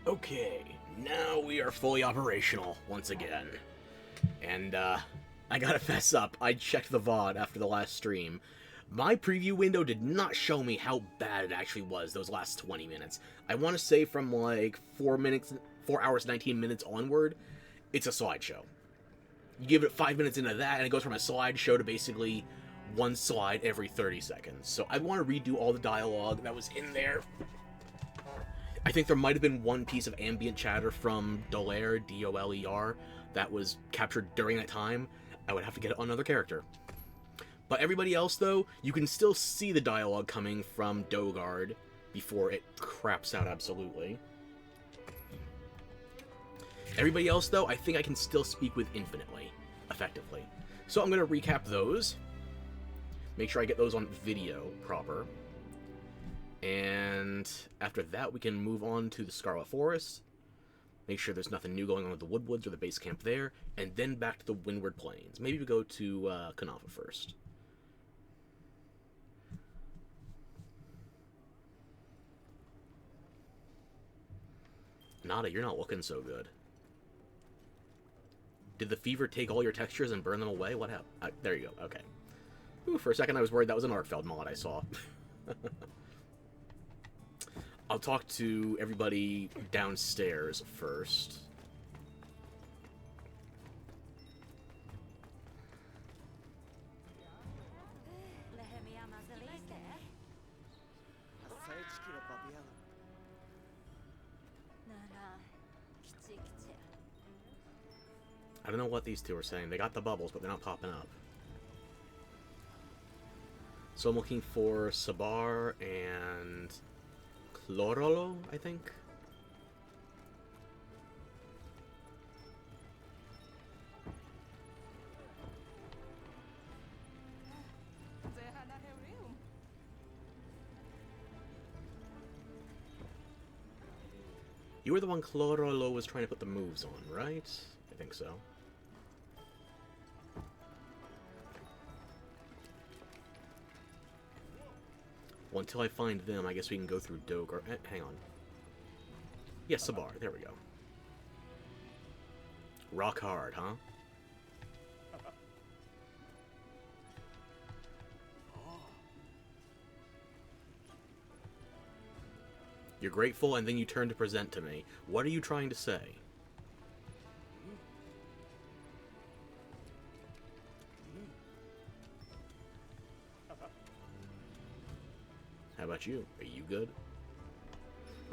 Okay, now we are fully operational once again. And, I gotta fess up, I checked the VOD after the last stream. My preview window did not show me how bad it actually was those last 20 minutes. I want to say from like 4 hours, 19 minutes onward, it's a slideshow. You give it 5 minutes into that, and it goes from a slideshow to basically one slide every 30 seconds. So I want to redo all the dialogue that was in there. I think there might have been one piece of ambient chatter from Doler, D-O-L-E-R, that was captured during that time. I would have to get it on another character. But everybody else, though, you can still see the dialogue coming from Dogard before it craps out absolutely. Everybody else, though, I think I can still speak with infinitely, effectively. So I'm going to recap those. Make sure I get those on video proper. And after that, we can move on to the Scarlet Forest. Make sure there's nothing new going on with the Woodwoods or the base camp there. And then back to the Windward Plains. Maybe we go to Kanafa first. Nada, you're not looking so good. Did the fever take all your textures and burn them away? What happened? There you go. Okay. Ooh, for a second I was worried that was an Arkfeld mod I saw. I'll talk to everybody downstairs first. I don't know what these two are saying. They got the bubbles, but they're not popping up. So I'm looking for Sabar and Clorolo, I think. You were the one Clorolo was trying to put the moves on, right? I think so. Well, until I find them, I guess we can go through Dogar. Hang on. Yes, Sabar. There we go. Rock hard, huh? You're grateful, and then you turn to present to me. What are you trying to say? How about you? Are you good?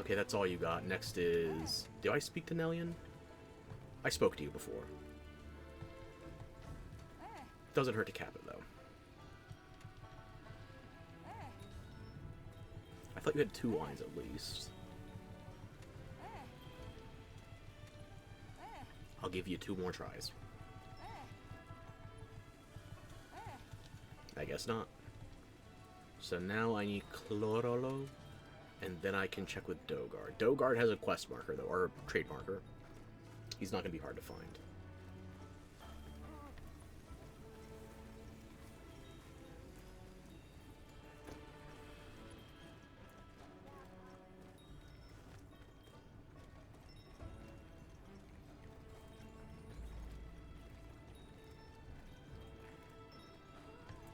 Okay, that's all you got. Next is... Do I speak to Nellian? I spoke to you before. Doesn't hurt to cap it, though. I thought you had 2 lines at least. I'll give you 2 more tries. I guess not. So now I need Clorolo, and then I can check with Dogard. Dogard has a quest marker, though, or a trade marker. He's not going to be hard to find.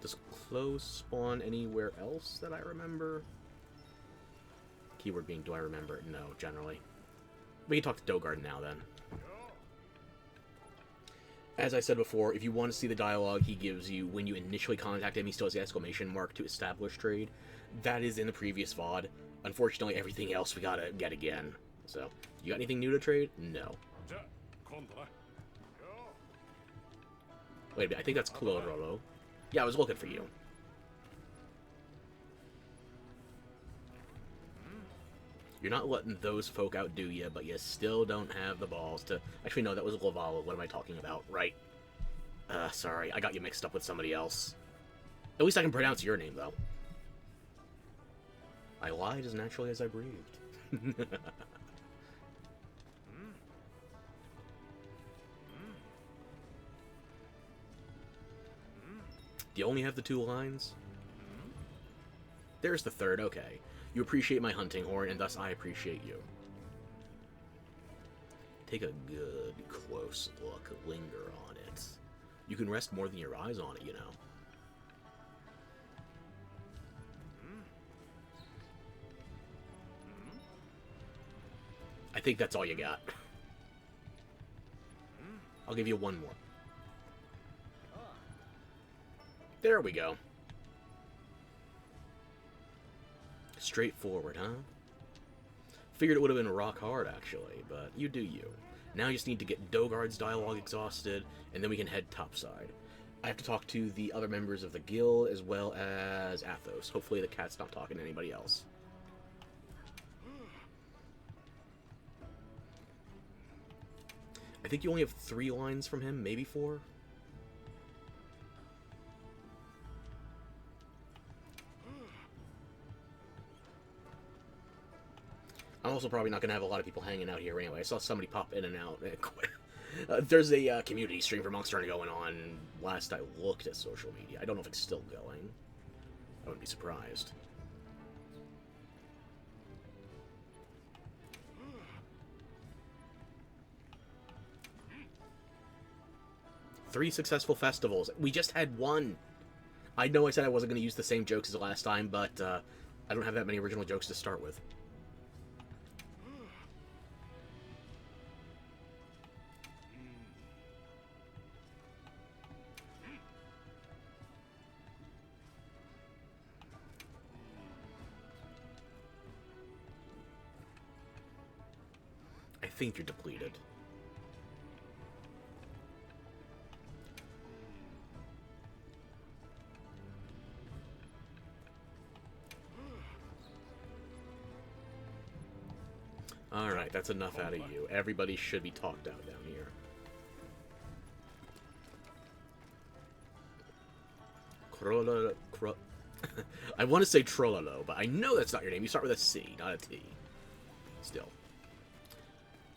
Does close spawn anywhere else that I remember? Keyword being, do I remember it? No, generally. We can talk to Dogard now, then. As I said before, if you want to see the dialogue he gives you when you initially contact him, he still has the exclamation mark to establish trade. That is in the previous VOD. Unfortunately, everything else we gotta get again. So, you got anything new to trade? No. Wait a minute, I think that's Clorolo. Yeah, I was looking for you. You're not letting those folk outdo you, but you still don't have the balls to... Actually, no, that was Lavala. What am I talking about? Right. Sorry. I got you mixed up with somebody else. At least I can pronounce your name, though. I lied as naturally as I breathed. Do you only have the 2 lines? There's the 3rd, okay. You appreciate my hunting horn, and thus I appreciate you. Take a good, close look. Linger on it. You can rest more than your eyes on it, you know. I think that's all you got. I'll give you one more. There we go. Straightforward, huh? Figured it would have been rock hard, actually, but you do you. Now you just need to get Dogard's dialogue exhausted, and then we can head topside. I have to talk to the other members of the guild, as well as Athos. Hopefully the cat's not talking to anybody else. I think you only have 3 lines from him, maybe 4? I'm also probably not going to have a lot of people hanging out here anyway. I saw somebody pop in and out. There's a community stream for Monster Hunter going on last I looked at social media. I don't know if it's still going. I wouldn't be surprised. Three successful festivals. We just had one. I know I said I wasn't going to use the same jokes as the last time, but I don't have that many original jokes to start with. I think you're depleted. Alright, that's enough out of you. Everybody should be talked out down here. I want to say Trololo, but I know that's not your name. You start with a C, not a T. Still.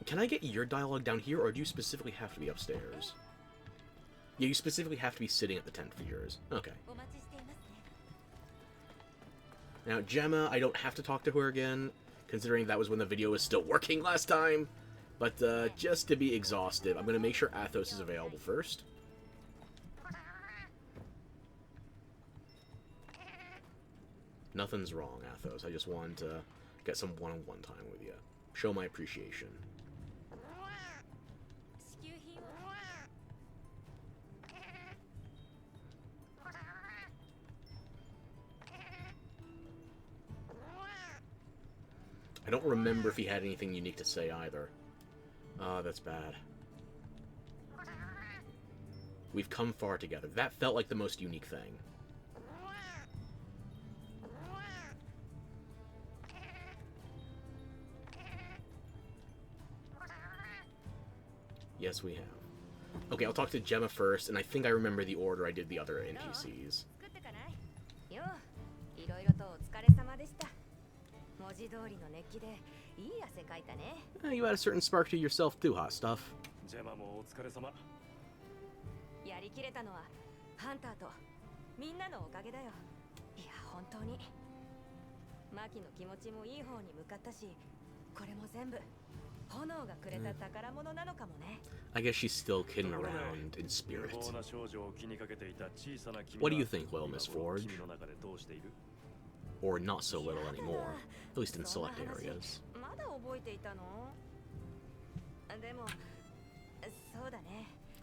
Can I get your dialogue down here, or do you specifically have to be upstairs? Yeah, you specifically have to be sitting at the tent for yours. Okay. Now, Gemma, I don't have to talk to her again, considering that was when the video was still working last time. But just to be exhaustive, I'm going to make sure Athos is available first. Nothing's wrong, Athos. I just wanted to get some one-on-one time with you. Show my appreciation. I don't remember if he had anything unique to say either. That's bad. We've come far together. That felt like the most unique thing. Yes, we have. Okay, I'll talk to Gemma first, and I think I remember the order I did the other NPCs. You had a certain spark to yourself too, hot stuff. I guess she's still kidding around in spirit. What do you think, little Miss Forge? Or not so little anymore, at least in select areas.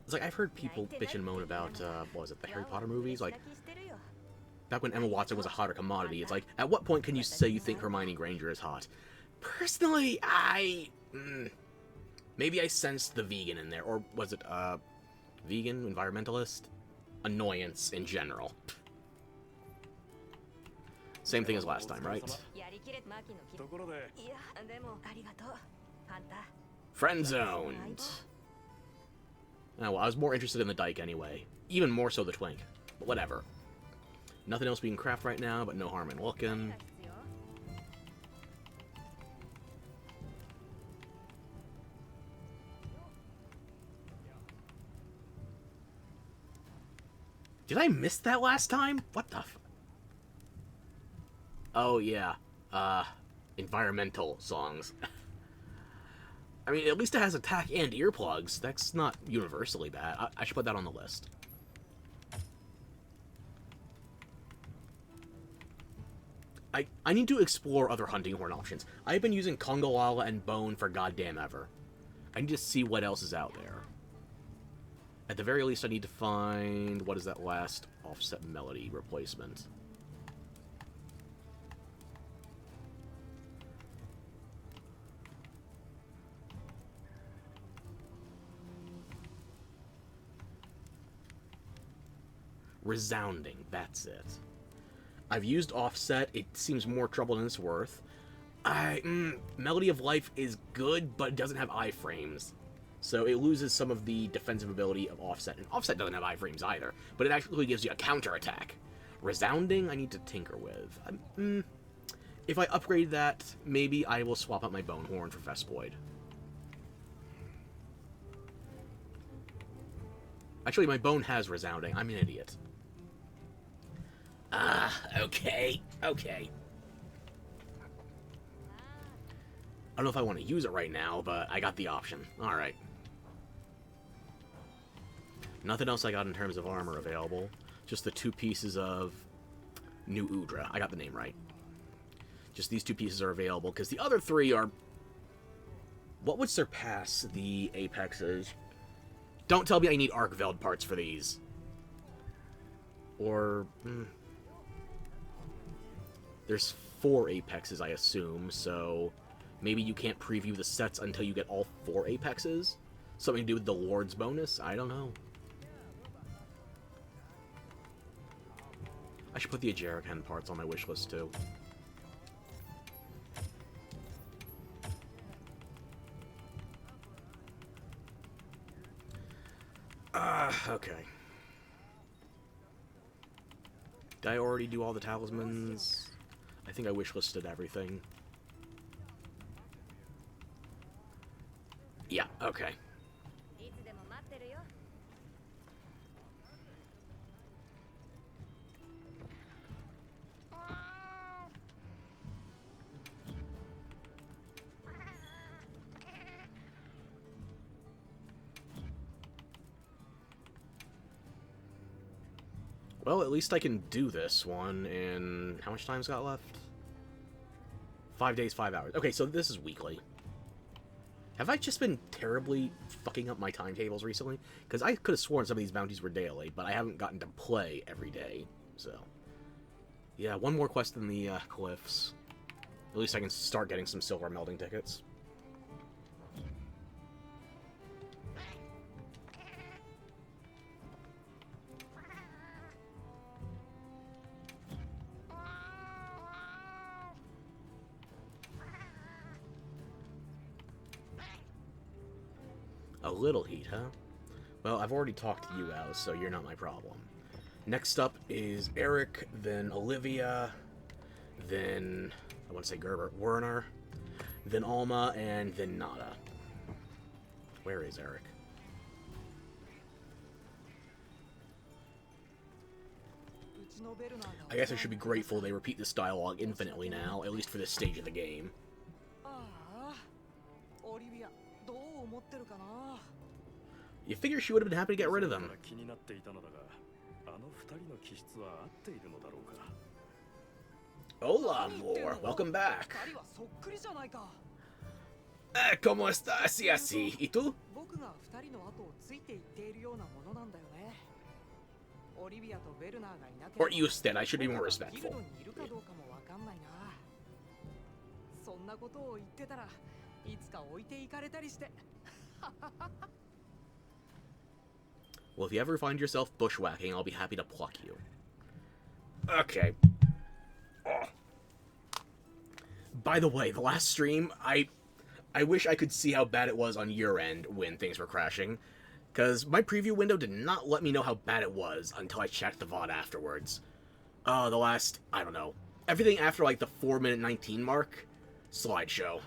It's like, I've heard people bitch and moan about, what was it, the Harry Potter movies? Like, back when Emma Watson was a hotter commodity, it's like, at what point can you say you think Hermione Granger is hot? Personally, maybe I sensed the vegan in there, or was it, vegan, environmentalist? Annoyance in general. Same thing as last time, right? Friend zoned. Oh, well, I was more interested in the Dyke anyway. Even more so the Twink. But whatever. Nothing else we can craft right now, but no harm in looking. Did I miss that last time? What the f... Oh, yeah. Environmental songs. I mean, at least it has attack and earplugs. That's not universally bad. I should put that on the list. I need to explore other hunting horn options. I've been using Kongolala and Bone for goddamn ever. I need to see what else is out there. At the very least, I need to find... What is that last offset melody replacement? Resounding, that's it. I've used offset. It seems more trouble than it's worth. Melody of Life is good, but it doesn't have iframes. So it loses some of the defensive ability of offset. And offset doesn't have iframes either, but it actually gives you a counterattack. Resounding, I need to tinker with. If I upgrade that, maybe I will swap out my Bone Horn for Vespoid. Actually, my Bone has Resounding. I'm an idiot. Okay. I don't know if I want to use it right now, but I got the option. Alright. Nothing else I got in terms of armor available. Just the 2 pieces of New Udra. I got the name right. Just these 2 pieces are available, because the other 3 are... What would surpass the Apexes? Don't tell me I need Arkveld parts for these. Or... There's 4 Apexes, I assume, so... Maybe you can't preview the sets until you get all 4 Apexes? Something to do with the Lord's bonus? I don't know. I should put the Ajarakan parts on my wish list, too. Okay. Did I already do all the talismans? I think I wish listed everything. Yeah, okay. Well, at least I can do this one in... How much time's got left? 5 days, 5 hours. Okay, so this is weekly. Have I just been terribly fucking up my timetables recently? Because I could have sworn some of these bounties were daily, but I haven't gotten to play every day, so... Yeah, one more quest in the cliffs. At least I can start getting some silver melting tickets. A little heat, huh? Well, I've already talked to you, Alice, so you're not my problem. Next up is Eric, then Olivia, then, I want to say Gerber, Werner, then Alma, and then Nada. Where is Eric? I guess I should be grateful they repeat this dialogue infinitely now, at least for this stage of the game. You figure she would have been happy to get rid of them. Hola, amor. Welcome back. ¿Cómo estás? Y así. ¿Y tú? Or usted. I should be more respectful. Well, if you ever find yourself bushwhacking, I'll be happy to pluck you. Okay. Oh. By the way, the last stream, I wish I could see how bad it was on your end when things were crashing. Because my preview window did not let me know how bad it was until I checked the VOD afterwards. The last, I don't know, everything after like the 4-minute 19 mark, slideshow.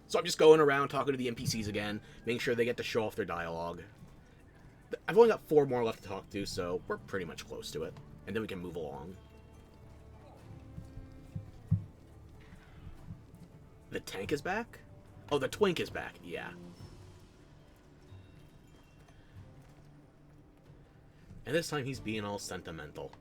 So I'm just going around talking to the NPCs again, making sure they get to show off their dialogue. I've only got 4 more left to talk to, so we're pretty much close to it. And then we can move along. The tank is back? Oh, the twink is back, yeah. And this time he's being all sentimental.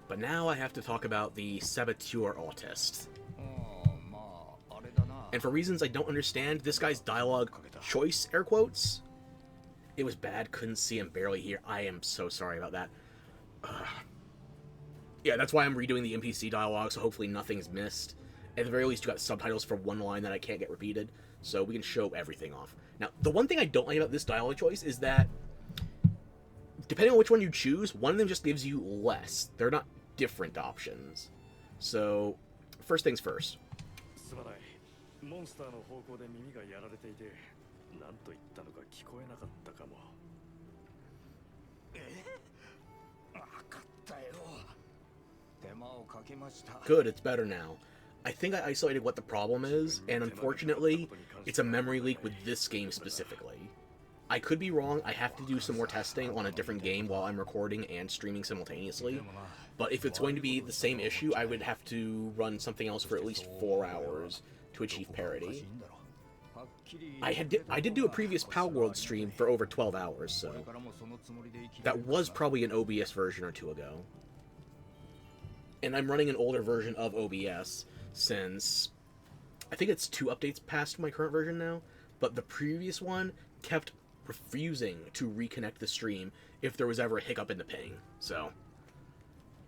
But now I have to talk about the saboteur autist. And for reasons I don't understand, this guy's dialogue choice, air quotes, it was bad, couldn't see him, barely hear. I am so sorry about that. Yeah, that's why I'm redoing the NPC dialogue, so hopefully nothing's missed. At the very least, you got subtitles for one line that I can't get repeated, so we can show everything off. Now, the one thing I don't like about this dialogue choice is that, depending on which one you choose, one of them just gives you less. They're not different options. So, first things first. Good, it's better now. I think I isolated what the problem is, and unfortunately, it's a memory leak with this game specifically. I could be wrong, I have to do some more testing on a different game while I'm recording and streaming simultaneously, but if it's going to be the same issue, I would have to run something else for at least 4 hours to achieve parity. I did do a previous Power World stream for over 12 hours, so that was probably an OBS version or two ago. And I'm running an older version of OBS since I think it's 2 updates past my current version now, but the previous one kept refusing to reconnect the stream if there was ever a hiccup in the ping, so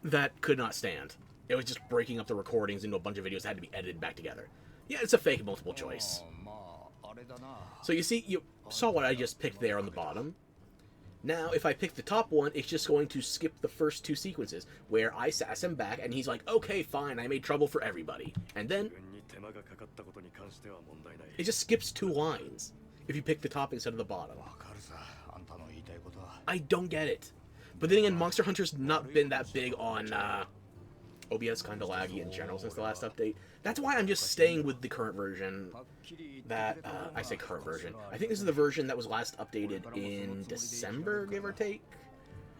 that could not stand. It was just breaking up the recordings into a bunch of videos that had to be edited back together. Yeah, it's a fake multiple choice. So you see, you saw what I just picked there on the bottom. Now, if I pick the top one, it's just going to skip the first 2 sequences, where I sass him back, and he's like, okay, fine, I made trouble for everybody. And then, it just skips 2 lines, if you pick the top instead of the bottom. I don't get it. But then again, Monster Hunter's not been that big on, OBS kinda laggy in general since the last update. That's why I'm just staying with the current version. I say current version. I think this is the version that was last updated in December, give or take.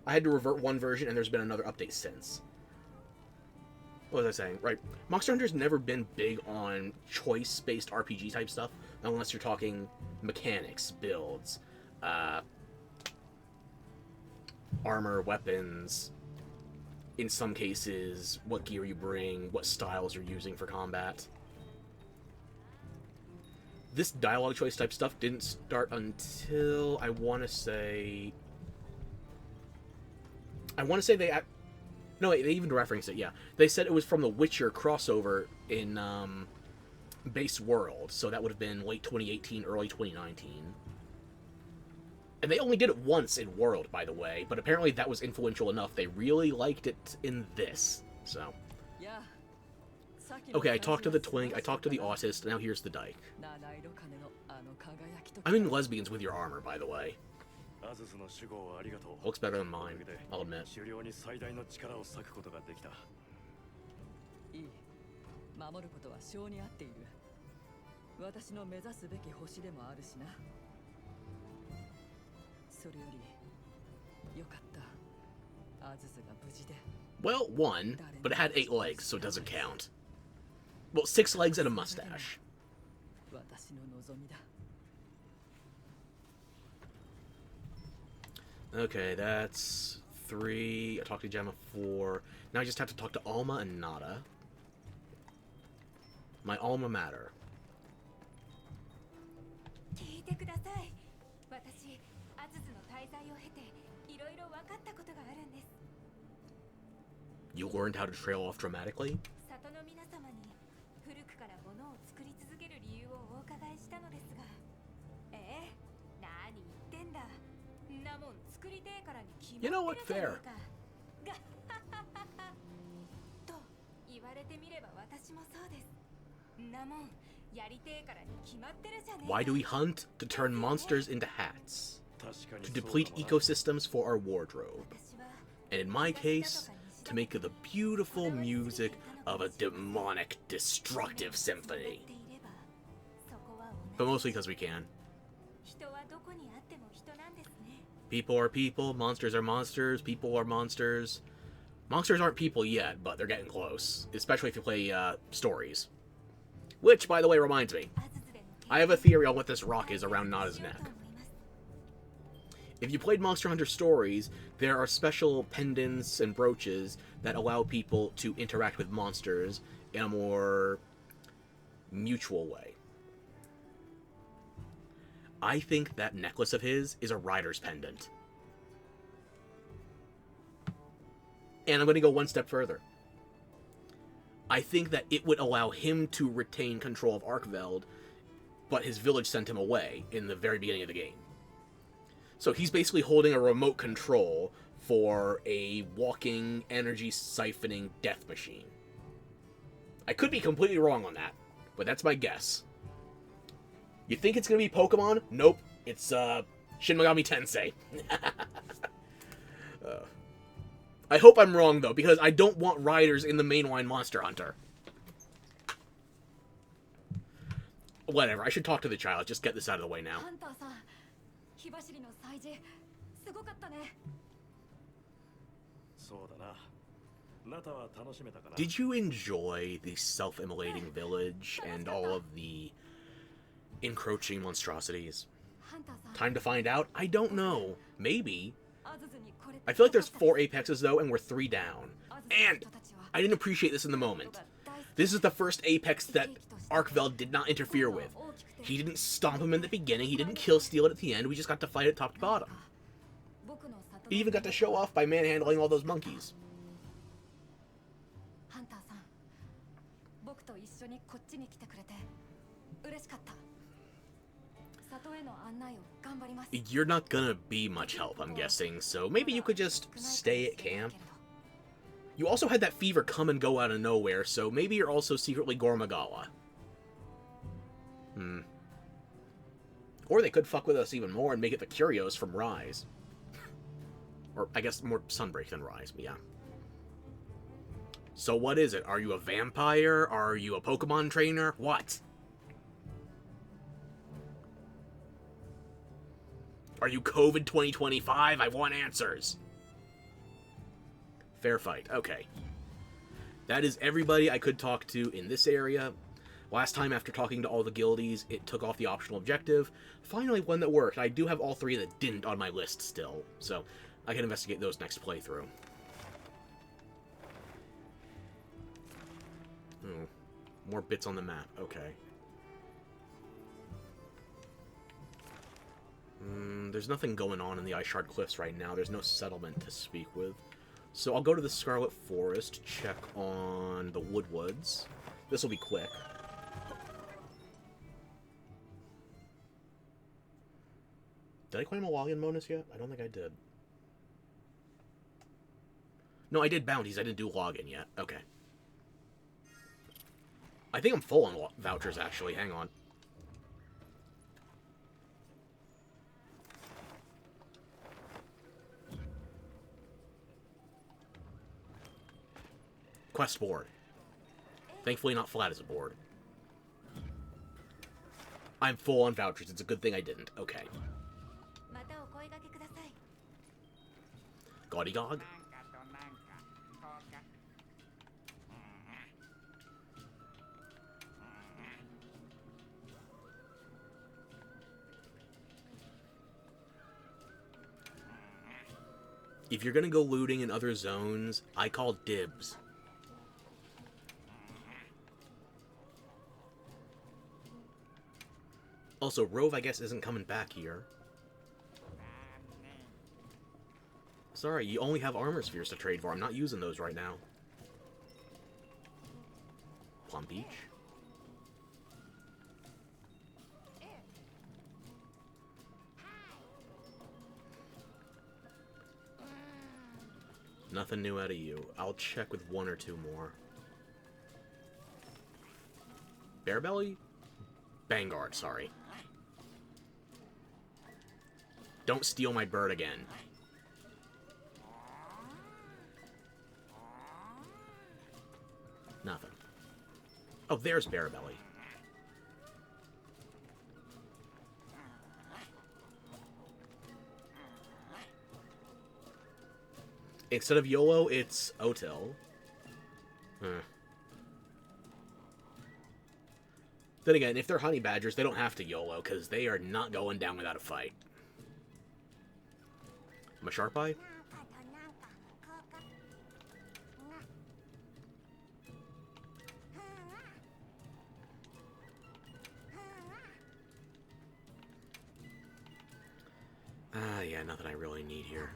I had to revert one version, and there's been another update since. What was I saying? Right. Monster Hunter's never been big on choice-based RPG type stuff, unless you're talking mechanics, builds, armor, weapons, in some cases, what gear you bring, what styles you're using for combat. This dialogue choice type stuff didn't start until, I want to say they... No, wait, they even referenced it, yeah. They said it was from the Witcher crossover in base world, so that would have been late 2018, early 2019. And they only did it once in World, by the way, but apparently that was influential enough. They really liked it in this, so. Okay, I talked to the twink, I talked to the autist, now here's the dyke. I'm in lesbians with your armor, by the way. Looks better than mine, I'll admit. Well, 1, but it had 8 legs, so it doesn't count. Well, 6 legs and a mustache. Okay, that's 3. I talked to Gemma 4. Now I just have to talk to Alma and Nada. My alma mater. You learned how to trail off dramatically? You know what? Fair. Why do we hunt? To turn monsters into hats. To deplete ecosystems for our wardrobe. And in my case, to make the beautiful music of a demonic, destructive symphony. But mostly because we can. People are people, monsters are monsters, people are monsters. Monsters aren't people yet, but they're getting close. Especially if you play stories. Which, by the way, reminds me. I have a theory on what this rock is around Nada's neck. If you played Monster Hunter Stories, there are special pendants and brooches that allow people to interact with monsters in a more mutual way. I think that necklace of his is a rider's pendant. And I'm going to go one step further. I think that it would allow him to retain control of Arkveld, but his village sent him away in the very beginning of the game. So he's basically holding a remote control for a walking, energy-siphoning death machine. I could be completely wrong on that, but that's my guess. You think it's going to be Pokemon? Nope. It's Shin Megami Tensei. I hope I'm wrong, though, because I don't want riders in the mainline Monster Hunter. Whatever, I should talk to the child. Just get this out of the way now. Did you enjoy the self-immolating village and all of the encroaching monstrosities? Time to find out? I don't know. Maybe. I feel like there's 4 Apexes, though, and we're 3 down. And I didn't appreciate this in the moment. This is the first Apex that Arkveld did not interfere with. He didn't stomp him in the beginning, he didn't kill steal it at the end, we just got to fight it top to bottom. He even got to show off by manhandling all those monkeys. You're not gonna be much help, I'm guessing, so maybe you could just stay at camp. You also had that fever come and go out of nowhere, so maybe you're also secretly Gormagawa. Or they could fuck with us even more and make it the Curios from Rise. Or, I guess, more Sunbreak than Rise, but yeah. So what is it? Are you a vampire? Are you a Pokemon trainer? What? Are you COVID 2025? I want answers. Fair fight. Okay. That is everybody I could talk to in this area. Last time, after talking to all the guildies, it took off the optional objective. Finally, one that worked. I do have all 3 that didn't on my list still, so I can investigate those next playthrough. Oh, more bits on the map. Okay. There's nothing going on in the Ice Shard Cliffs right now. There's no settlement to speak with. So I'll go to the Scarlet Forest, check on the Woodwoods. This will be quick. Did I claim a login bonus yet? I don't think I did. No, I did bounties. I didn't do login yet. Okay. I think I'm full on vouchers, actually. Hang on. Quest board. Thankfully not flat as a board. I'm full on vouchers. It's a good thing I didn't. Okay. Goddygog? If you're gonna go looting in other zones, I call dibs. Also, Rove, I guess, isn't coming back here. Sorry, you only have armor spheres to trade for. I'm not using those right now. Plum Beach. Nothing new out of you. I'll check with 1 or 2 more. Bearbelly? Vanguard, sorry. Don't steal my bird again. Nothing. Oh, there's Bearbelly. Instead of YOLO, it's Otel. Then again, if they're honey badgers, they don't have to YOLO, because they are not going down without a fight. I'm a sharp eye? Yeah, nothing I really need here.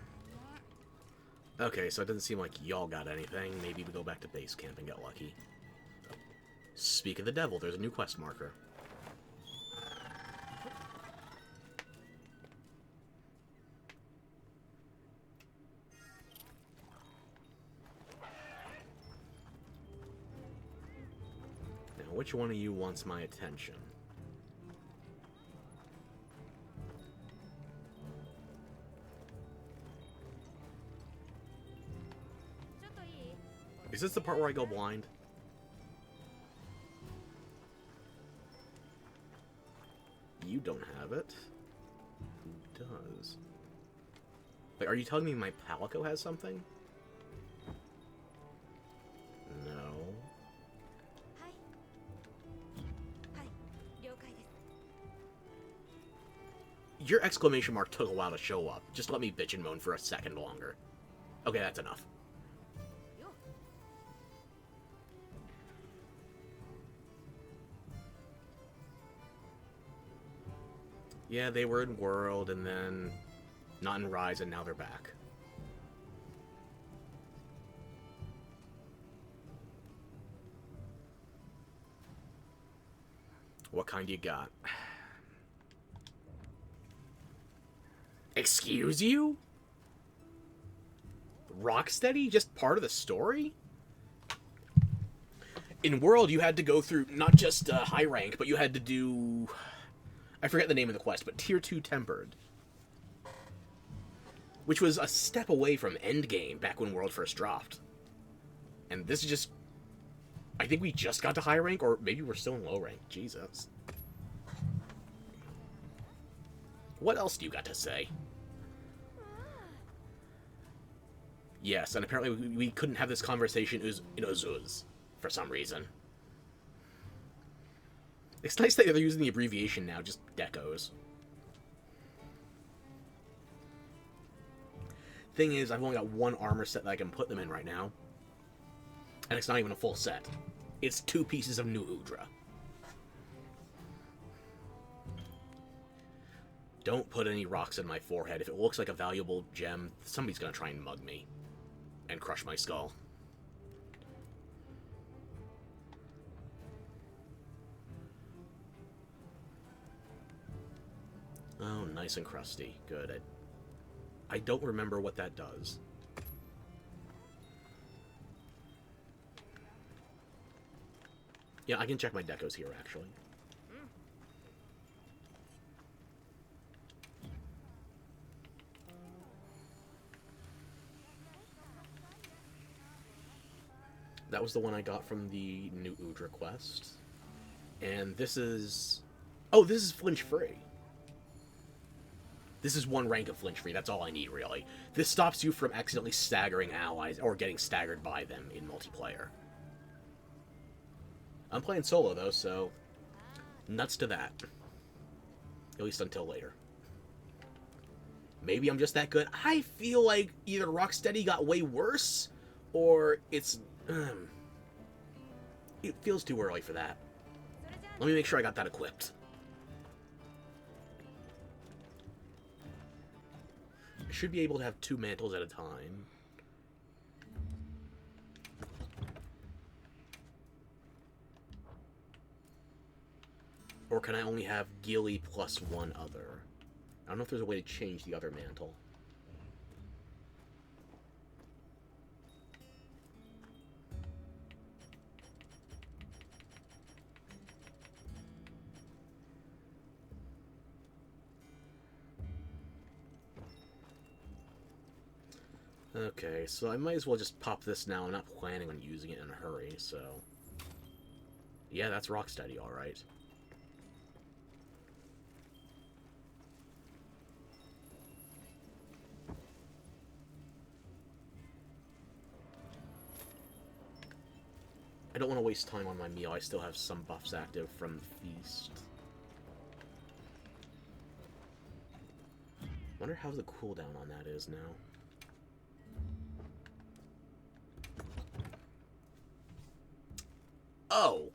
Okay, so it doesn't seem like y'all got anything. Maybe we go back to base camp and get lucky. Oh. Speak of the devil, there's a new quest marker. Now, which one of you wants my attention? Is this the part where I go blind? You don't have it. Who does? Wait, are you telling me my Palico has something? No. Your exclamation mark took a while to show up. Just let me bitch and moan for a second longer. Okay, that's enough. Yeah, they were in World, and then not in Rise, and now they're back. What kind you got? Excuse you? Rocksteady? Just part of the story? In World, you had to go through not just high rank, but you had to do... I forget the name of the quest, but Tier 2 Tempered. Which was a step away from Endgame back when World first dropped. And this is just... I think we just got to high rank, or maybe we're still in low rank. Jesus. What else do you got to say? Yes, and apparently we couldn't have this conversation in Uzuz for some reason. It's nice that they're using the abbreviation now, just Decos. Thing is, I've only got one armor set that I can put them in right now. And it's not even a full set. It's 2 pieces of New Udra. Don't put any rocks in my forehead. If it looks like a valuable gem, somebody's gonna try and mug me. And crush my skull. Oh, nice and crusty. Good. I don't remember what that does. Yeah, I can check my decos here, actually. That was the one I got from the New Udra quest. And this is... Oh, this is flinch-free. This is 1 rank of flinch-free. That's all I need, really. This stops you from accidentally staggering allies or getting staggered by them in multiplayer. I'm playing solo, though, so... nuts to that. At least until later. Maybe I'm just that good. I feel like either Rocksteady got way worse, or it's... it feels too early for that. Let me make sure I got that equipped. I should be able to have 2 mantles at a time. Or can I only have Gilly plus 1 other? I don't know if there's a way to change the other mantle. Okay, so I might as well just pop this now. I'm not planning on using it in a hurry, so... Yeah, that's Rocksteady, alright. I don't want to waste time on my meal. I still have some buffs active from the feast. Wonder how the cooldown on that is now. Oh!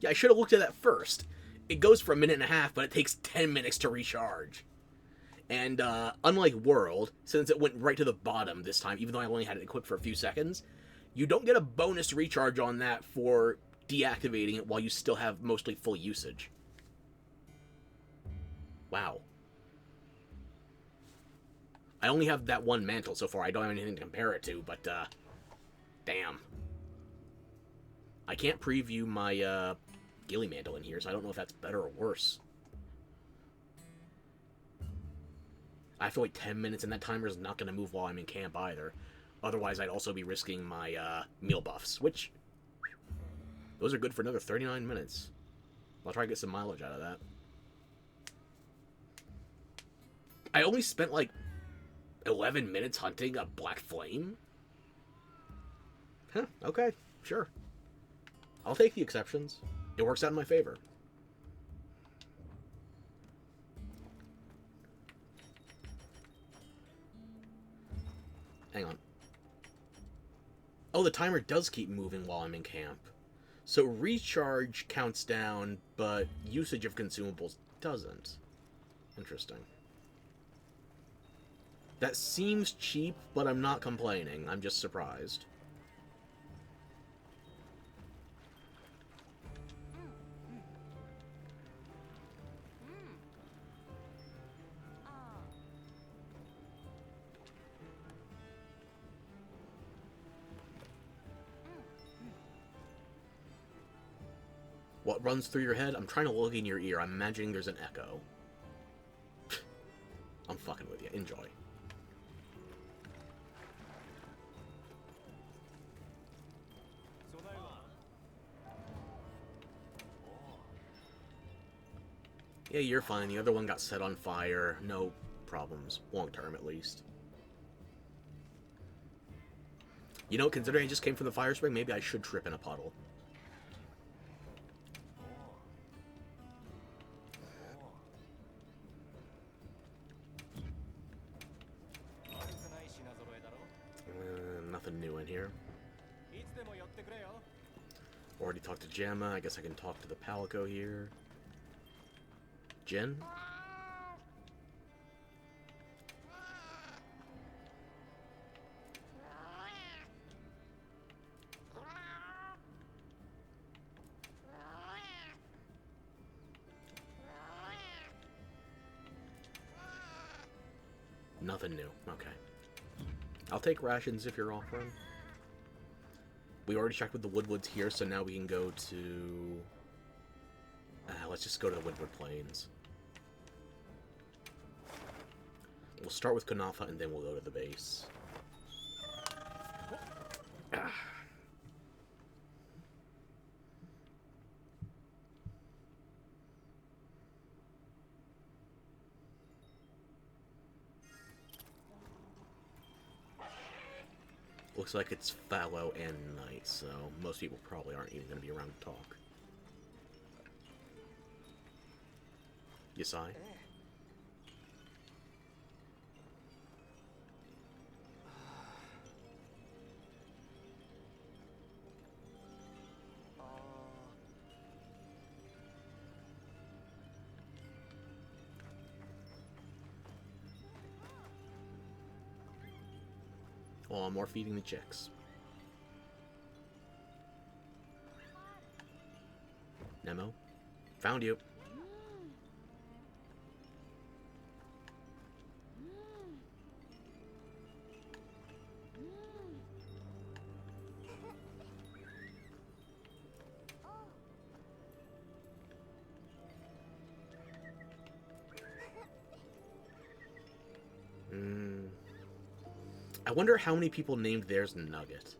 Yeah, I should have looked at that first. It goes for 1.5 minutes, but it takes 10 minutes to recharge. And, unlike World, since it went right to the bottom this time, even though I only had it equipped for a few seconds, you don't get a bonus recharge on that for deactivating it while you still have mostly full usage. Wow. I only have that one mantle so far. I don't have anything to compare it to, but, damn. I can't preview my, Gilly Mantle in here, so I don't know if that's better or worse. I have to wait 10 minutes, and that timer is not going to move while I'm in camp either. Otherwise, I'd also be risking my meal buffs, which, those are good for another 39 minutes. I'll try to get some mileage out of that. I only spent, like, 11 minutes hunting a black flame? Huh, okay, sure. I'll take the exceptions. It works out in my favor. Hang on. Oh, the timer does keep moving while I'm in camp. So recharge counts down, but usage of consumables doesn't. Interesting. That seems cheap, but I'm not complaining. I'm just surprised. What runs through your head? I'm trying to look in your ear. I'm imagining there's an echo. I'm fucking with you. Enjoy. Yeah, you're fine. The other one got set on fire. No problems. Long term, at least. You know, considering I just came from the fire spring, maybe I should trip in a puddle. Nothing new in here. Already talked to Gemma. I guess I can talk to the Palico here. Jen? Nothing new. Okay. I'll take rations if you're offering. We already checked with the Woodwoods here, so now we can go to... let's just go to the Woodward Plains. We'll start with Kunafa, and then we'll go to the base. Looks like it's fallow and night, so most people probably aren't even going to be around to talk. Yasai? Oh, more feeding the chicks. Nemo? Found you. I wonder how many people named theirs Nugget.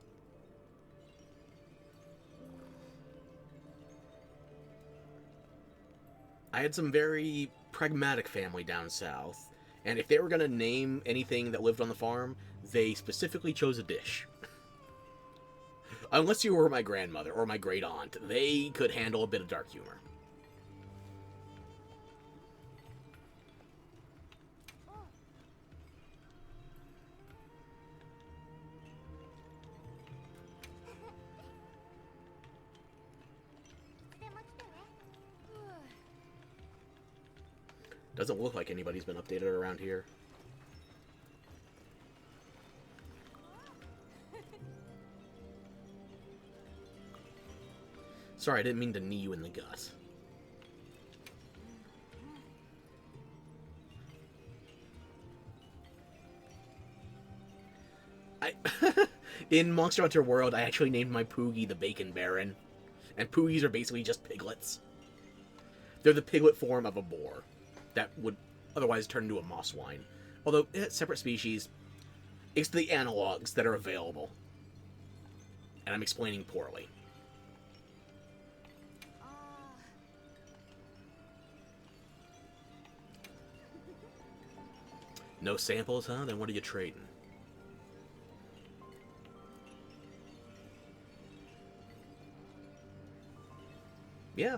I had some very pragmatic family down south, and if they were going to name anything that lived on the farm, they specifically chose a dish. Unless you were my grandmother or my great aunt, they could handle a bit of dark humor. Doesn't look like anybody's been updated around here. Sorry, I didn't mean to knee you in the gut. In Monster Hunter World, I actually named my Poogie the Bacon Baron. And Poogies are basically just piglets. They're the piglet form of a boar that would otherwise turn into a moss swine. Although, separate species, it's the analogs that are available. And I'm explaining poorly. No samples, huh? Then what are you trading? Yeah.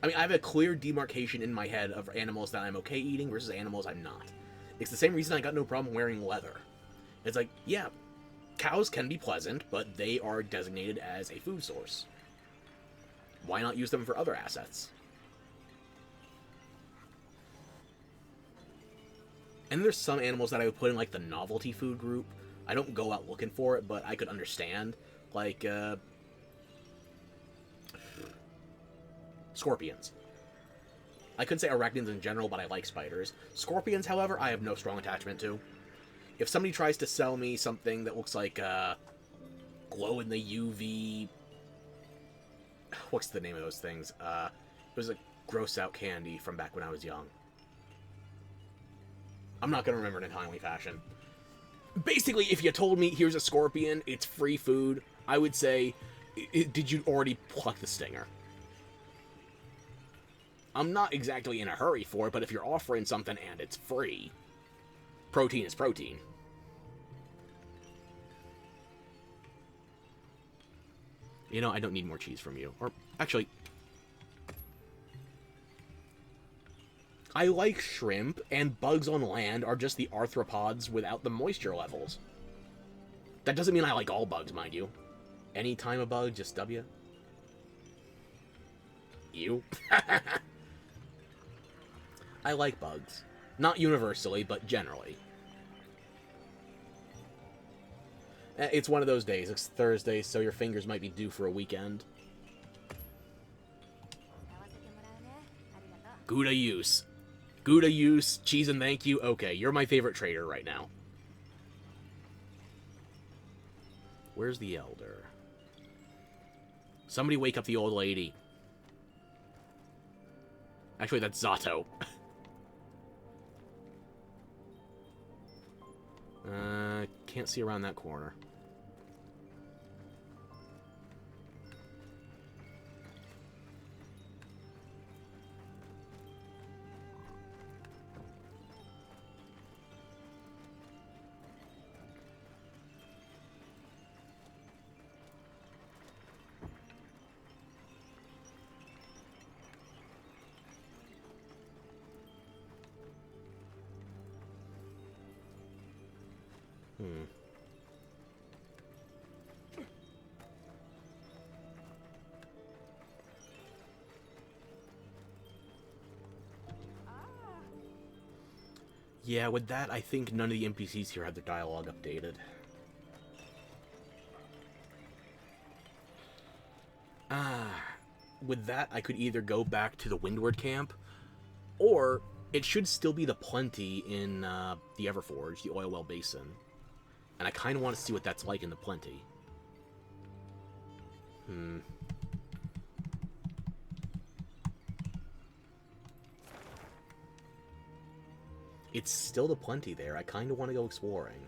I mean, I have a clear demarcation in my head of animals that I'm okay eating versus animals I'm not. It's the same reason I got no problem wearing leather. It's like, yeah, cows can be pleasant, but they are designated as a food source. Why not use them for other assets? And there's some animals that I would put in, like, the novelty food group. I don't go out looking for it, but I could understand. Like, scorpions. I could say arachnids in general, but I like spiders. Scorpions, however, I have no strong attachment to. If somebody tries to sell me something that looks like, glow in the UV... What's the name of those things? It was a gross-out candy from back when I was young. I'm not going to remember in a timely fashion. Basically, if you told me, here's a scorpion, it's free food, I would say, did you already pluck the stinger? I'm not exactly in a hurry for it, but if you're offering something and it's free, protein is protein. You know, I don't need more cheese from you. Or, actually, I like shrimp, and bugs on land are just the arthropods without the moisture levels. That doesn't mean I like all bugs, mind you. Anytime a bug, just W. You. I like bugs. Not universally, but generally. It's one of those days. It's Thursday, so your fingers might be due for a weekend. Gouda use. Gouda use, cheese and thank you. Okay, you're my favorite trader right now. Where's the elder? Somebody wake up the old lady. Actually, that's Zato. Can't see around that corner. Yeah, with that, I think none of the NPCs here had their dialogue updated. With that, I could either go back to the Windward camp, or it should still be the Plenty in the Everforge, the Oilwell Basin. And I kind of want to see what that's like in the Plenty. It's still the Plenty there. I kind of want to go exploring.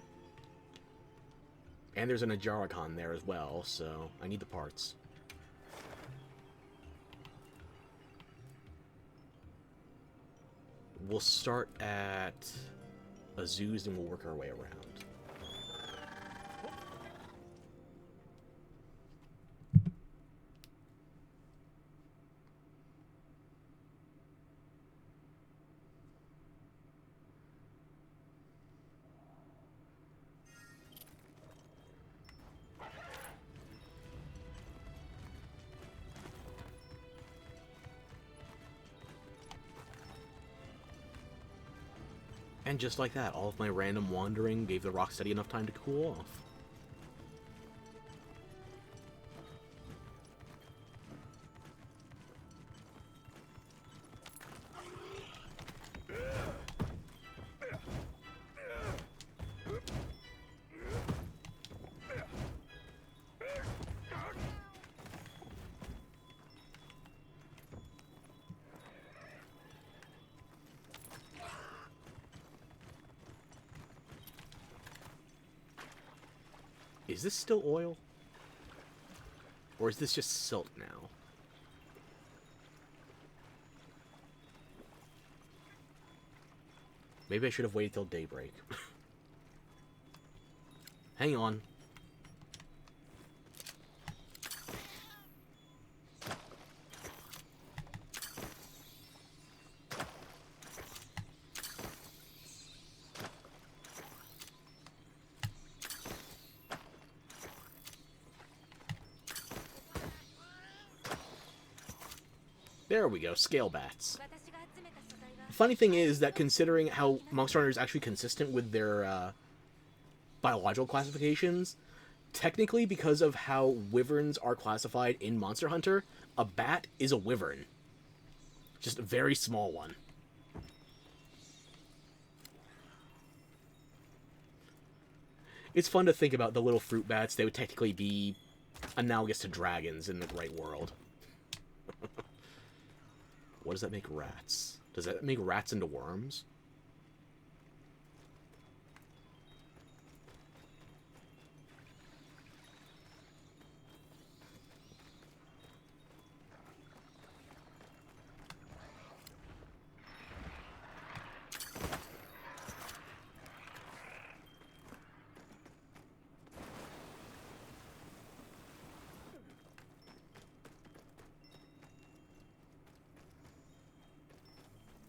And there's an Ajaricon there as well, so I need the parts. We'll start at Azuz and we'll work our way around. And just like that, all of my random wandering gave the Rocksteady enough time to cool off. Is this still oil? Or is this just silt now? Maybe I should have waited till daybreak. Hang on. There we go, scale bats. The funny thing is that considering how Monster Hunter is actually consistent with their biological classifications, technically because of how wyverns are classified in Monster Hunter, a bat is a wyvern. Just a very small one. It's fun to think about the little fruit bats. They would technically be analogous to dragons in the right world. What does that make rats? Does that make rats into worms?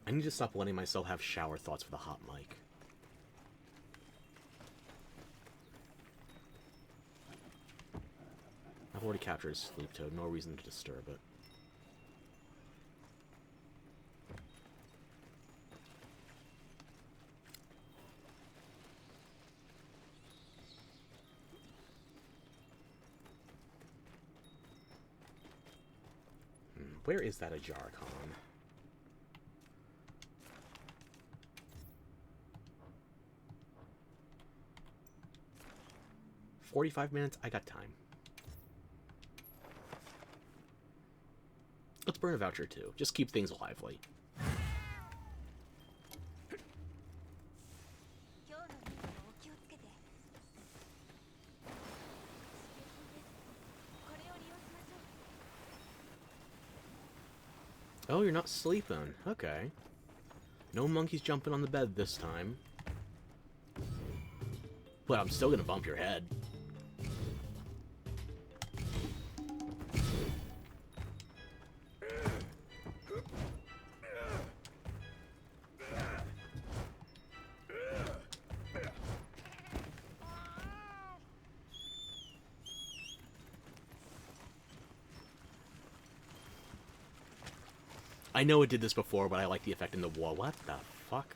I need to stop letting myself have shower thoughts with a hot mic. I've already captured a sleep toad, no reason to disturb it. Where is that Ajaricon? 45 minutes? I got time. Let's burn a voucher too. Just keep things lively. Oh, you're not sleeping. Okay. No monkeys jumping on the bed this time. But I'm still gonna bump your head. I know it did this before, but I like the effect in the wall. What the fuck?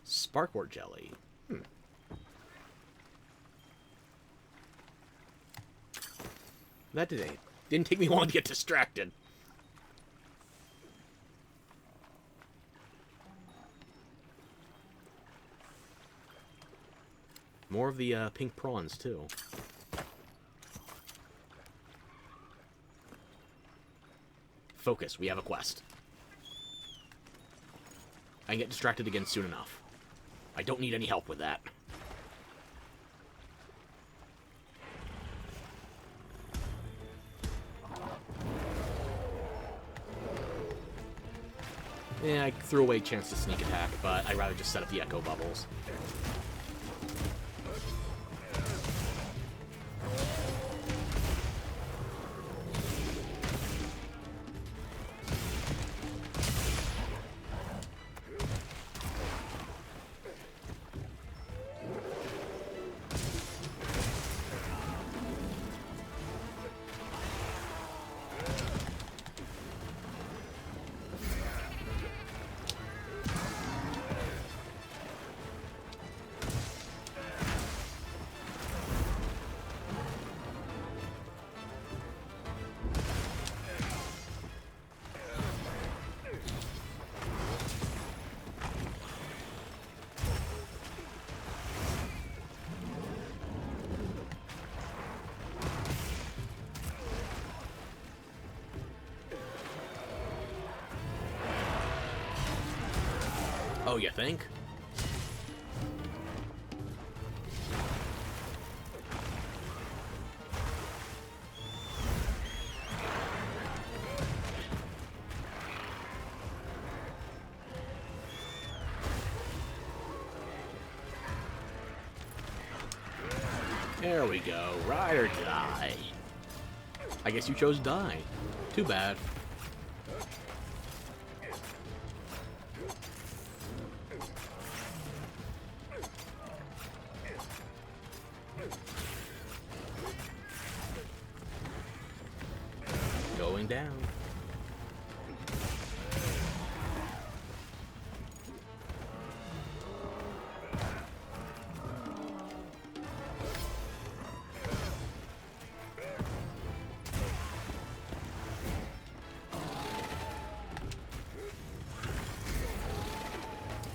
Sparkwort jelly. That didn't take me long to get distracted. More of the pink prawns, too. Focus, we have a quest. I can get distracted again soon enough. I don't need any help with that. Yeah, I threw away a chance to sneak attack, but I'd rather just set up the echo bubbles. Oh, you think? There we go. Ride or die. I guess you chose die. Too bad. Going down.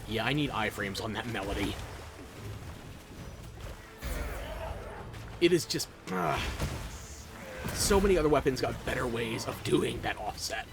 Yeah, I need iframes on that melody. It is just... so many other weapons got better ways of doing that offset.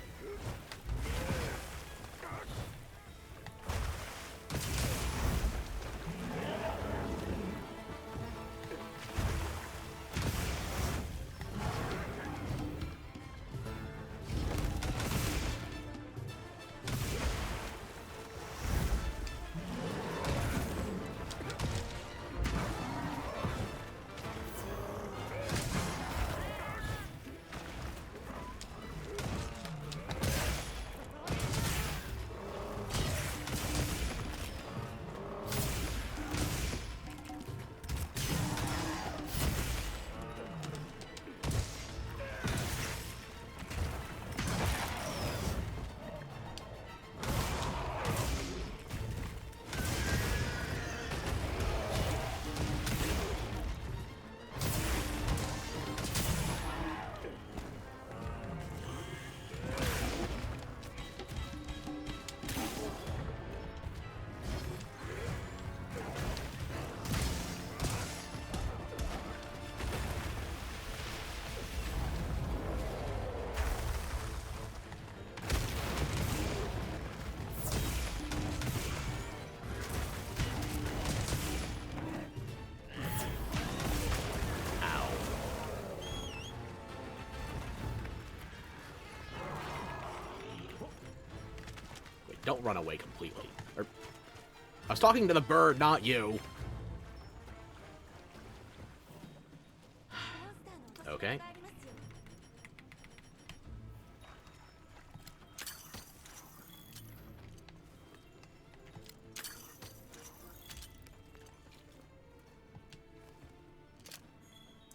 Don't run away completely. I was talking to the bird, not you. Okay.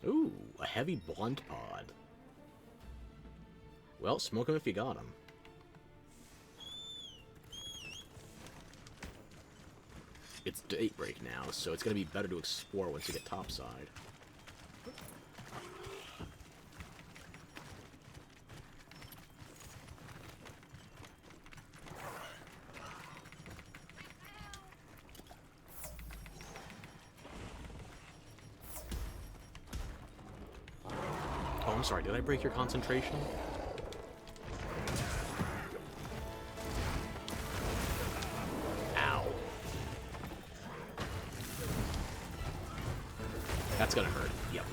Ooh, a heavy blunt pod. Well, smoke him if you got him. It's daybreak now, so it's going to be better to explore once you get topside. Oh, I'm sorry. Did I break your concentration? That's gonna hurt. Yep.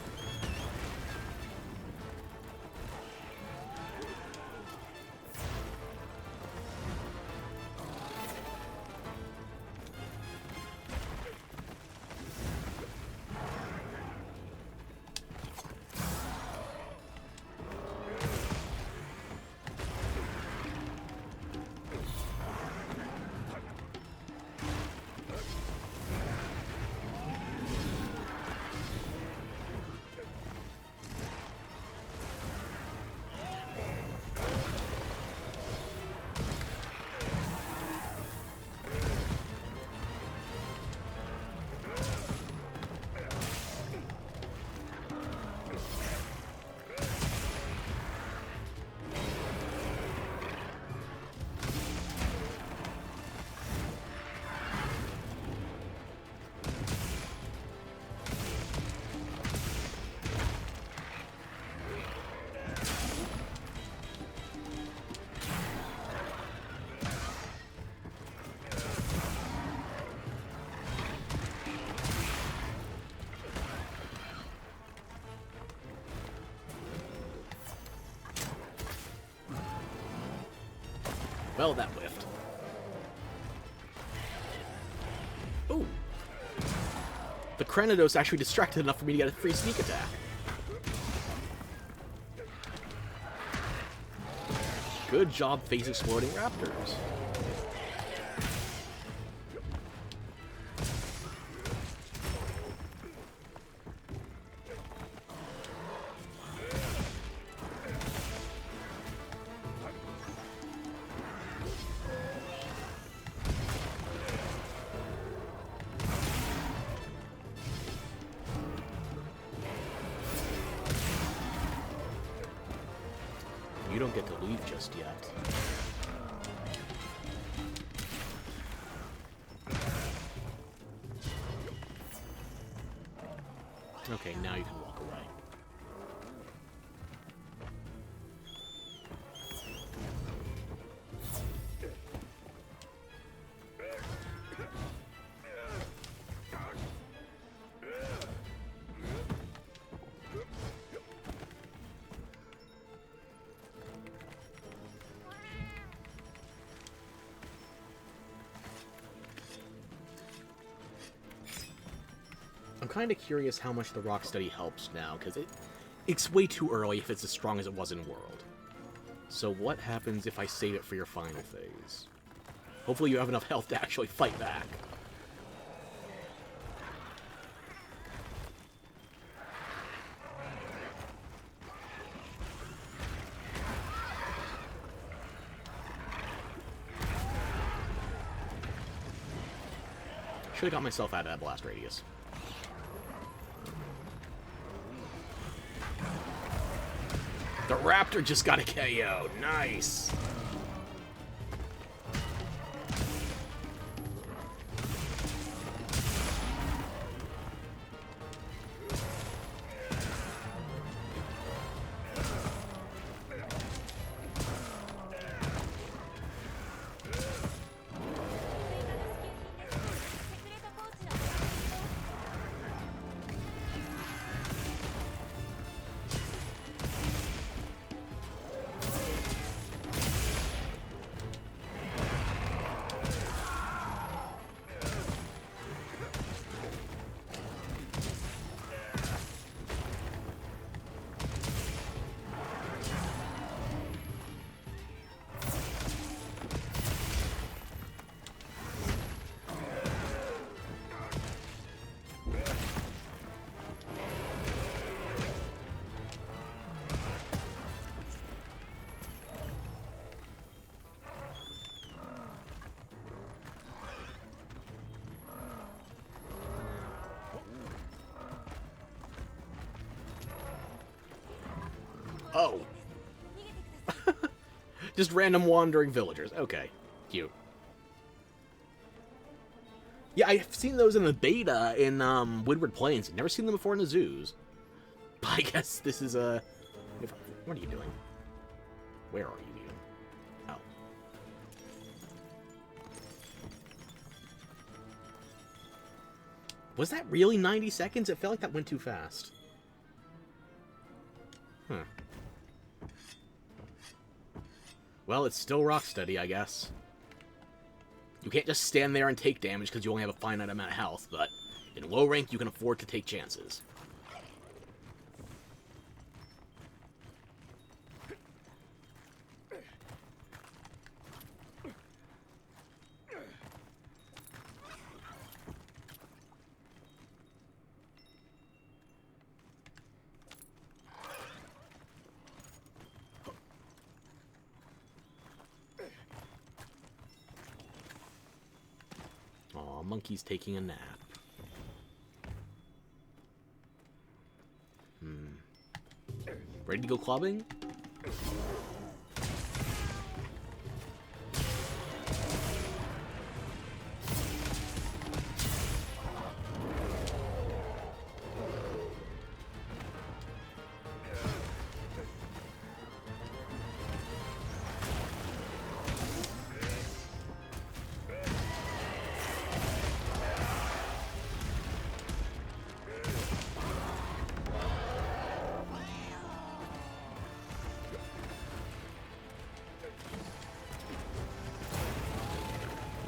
Well, that whiffed. Ooh. The Cranidos actually distracted enough for me to get a free sneak attack. Good job face exploding raptors. You don't get to leave just yet. Okay, now you can walk away. I'm kind of curious how much the rock study helps now, because it's way too early if it's as strong as it was in World. So what happens if I save it for your final phase? Hopefully you have enough health to actually fight back. Should have got myself out of that blast radius. The raptor just got a KO. Nice. Oh. Just random wandering villagers. Okay. Cute. Yeah, I've seen those in the beta in Woodward Plains. Never seen them before in the zoos. But I guess this is a... What are you doing? Where are you even? Oh. Was that really 90 seconds? It felt like that went too fast. Huh. Well, it's still Rocksteady, I guess. You can't just stand there and take damage because you only have a finite amount of health, but in low rank, you can afford to take chances. Monkey's taking a nap. Ready to go clubbing?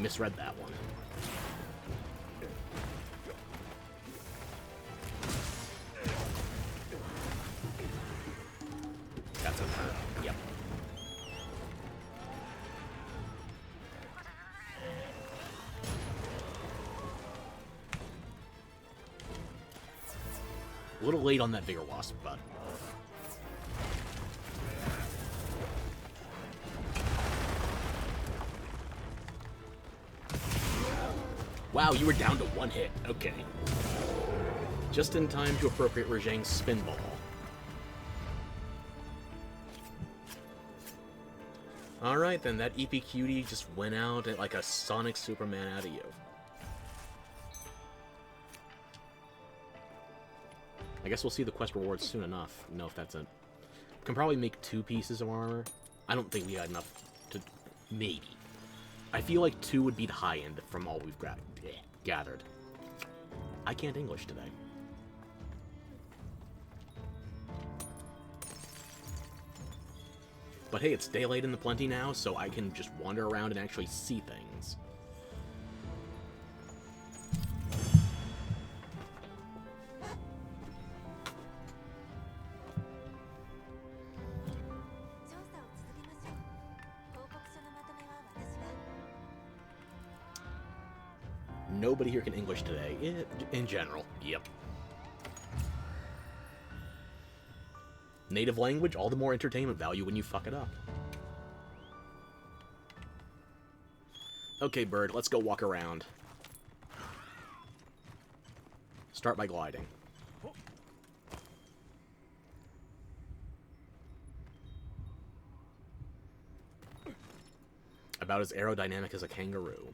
misread that one. That's gonna hurt. Yep. A little late on that Vigor Wasp, but... Wow, you were down to one hit. Okay. Just in time to appropriate Rajang's spin ball. Alright then, that EP Cutie just went out like a Sonic Superman out of you. I guess we'll see the quest rewards soon enough. Know if that's a... Can probably make 2 pieces of armor. I don't think we got enough to... Maybe. I feel like 2 would be the high end from all we've gathered. I can't English today. But hey, it's daylight in the Plenty now, so I can just wander around and actually see things. Nobody here can English today, in general. Yep. Native language, all the more entertainment value when you fuck it up. Okay, bird, let's go walk around. Start by gliding. About as aerodynamic as a kangaroo.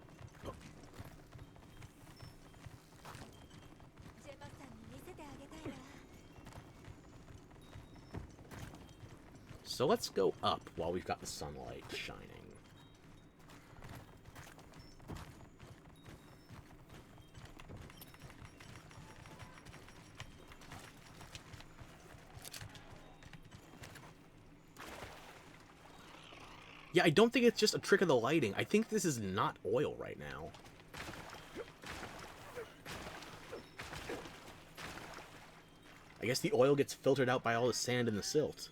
So let's go up while we've got the sunlight shining. Yeah, I don't think it's just a trick of the lighting. I think this is not oil right now. I guess the oil gets filtered out by all the sand and the silt.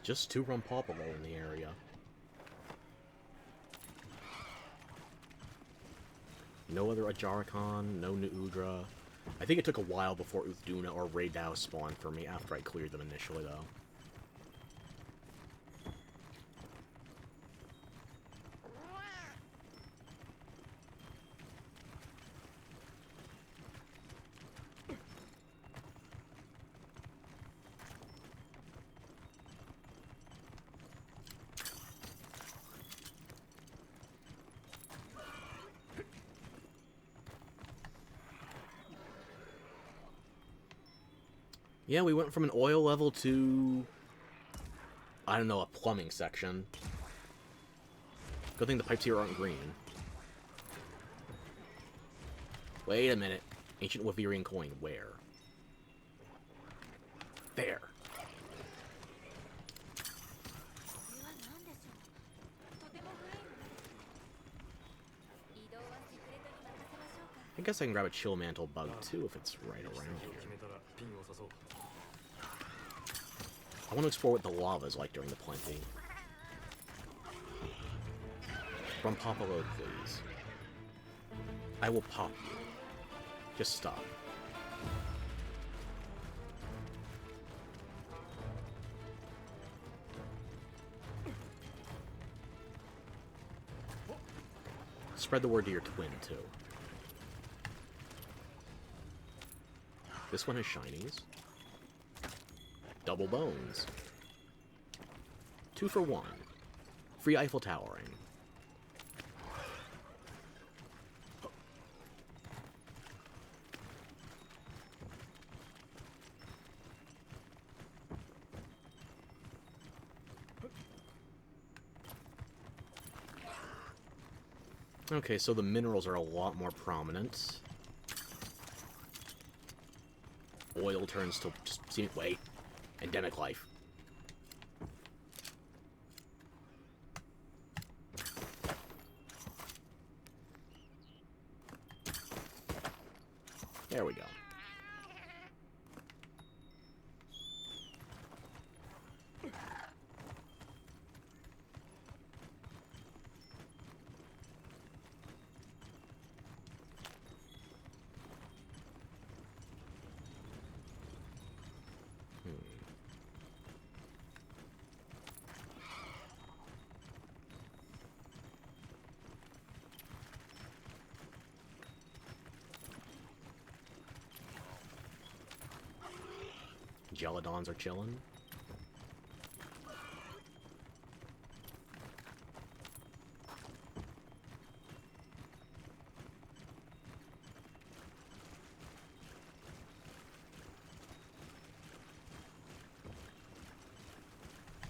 Just 2 Rumpopolo in the area. No other Ajarikon, no new Udra. I think it took a while before Uthduna or Raydao spawned for me after I cleared them initially, though. Yeah, we went from an oil level to, I don't know, a plumbing section. Good thing the pipes here aren't green. Wait a minute. Ancient Wavirian coin. Where? There. I guess I can grab a Chill Mantle bug too if it's right around here. I want to explore what the lava is like during the Plenty. Rumpopolo, please. I will pop you. Just stop. Spread the word to your twin, too. This one has shinies. Double bones. 2 for 1. Free Eiffel Towering. Okay, so the minerals are a lot more prominent. Oil turns to just wait. Endemic life. There we go. Gelodons are chilling.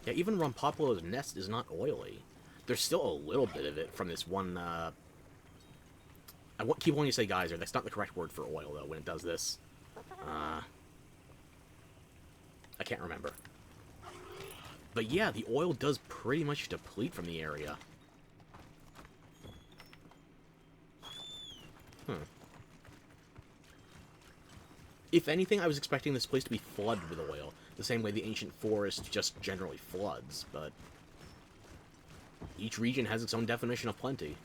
Yeah, even Rompopolo's nest is not oily. There's still a little bit of it from this one, I keep wanting to say geyser. That's not the correct word for oil, though, when it does this. I can't remember. But yeah, the oil does pretty much deplete from the area. If anything, I was expecting this place to be flooded with oil, the same way the ancient forest just generally floods, but each region has its own definition of plenty.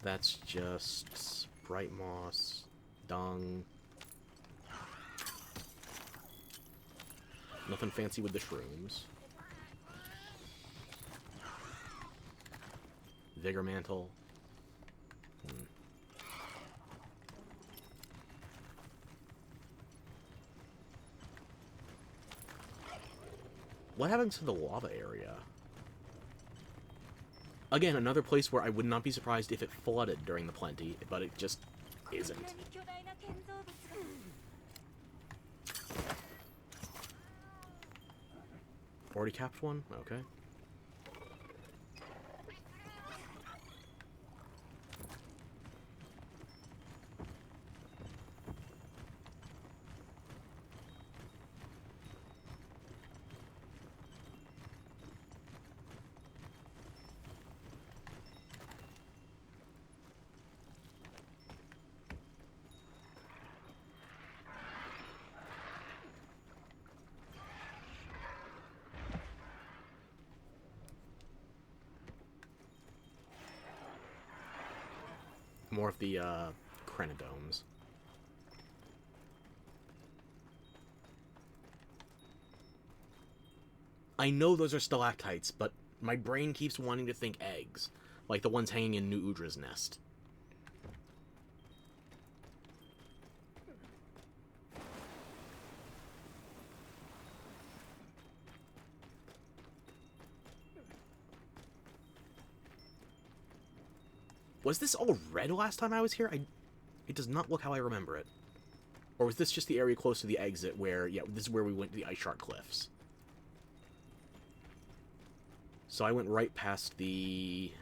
That's just bright moss, dung. Nothing fancy with the shrooms. Vigor mantle. What happens to the lava area? Again, another place where I would not be surprised if it flooded during the plenty, but it just isn't. Already capped one? Okay. More of the, crenodomes. I know those are stalactites, but my brain keeps wanting to think eggs, like the ones hanging in New Udra's nest. Was this all red last time I was here? It does not look how I remember it. Or was this just the area close to the exit where, yeah, this is where we went to the Ice Shark Cliffs. So I went right past the...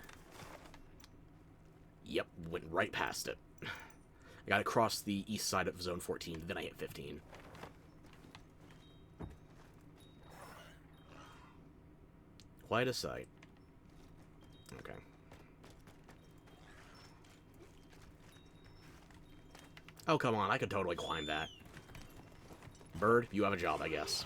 Yep, went right past it. I gotta cross the east side of Zone 14, then I hit 15. Quite a sight. Okay. Oh, come on, I could totally climb that. heard. You have a job, I guess.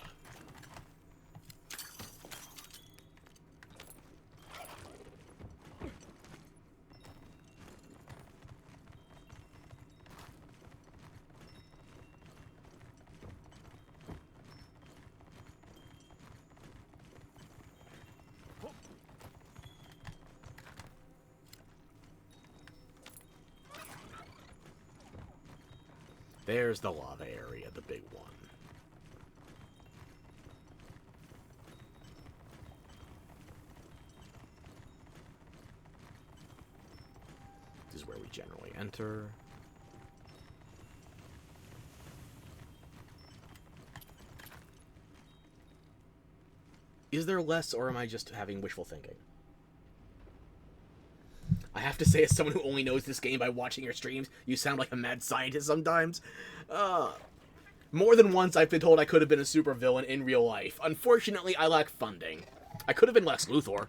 There's the lava area, the big one. This is where we generally enter. Is there less, or am I just having wishful thinking? I have to say, as someone who only knows this game by watching your streams, you sound like a mad scientist sometimes. More than once, I've been told I could have been a supervillain in real life. Unfortunately, I lack funding. I could have been Lex Luthor.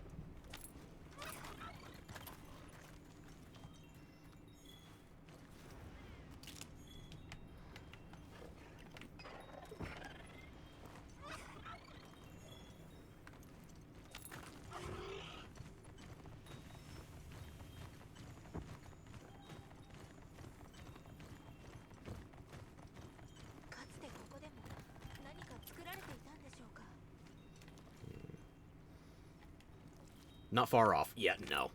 Not far off. Yeah, no.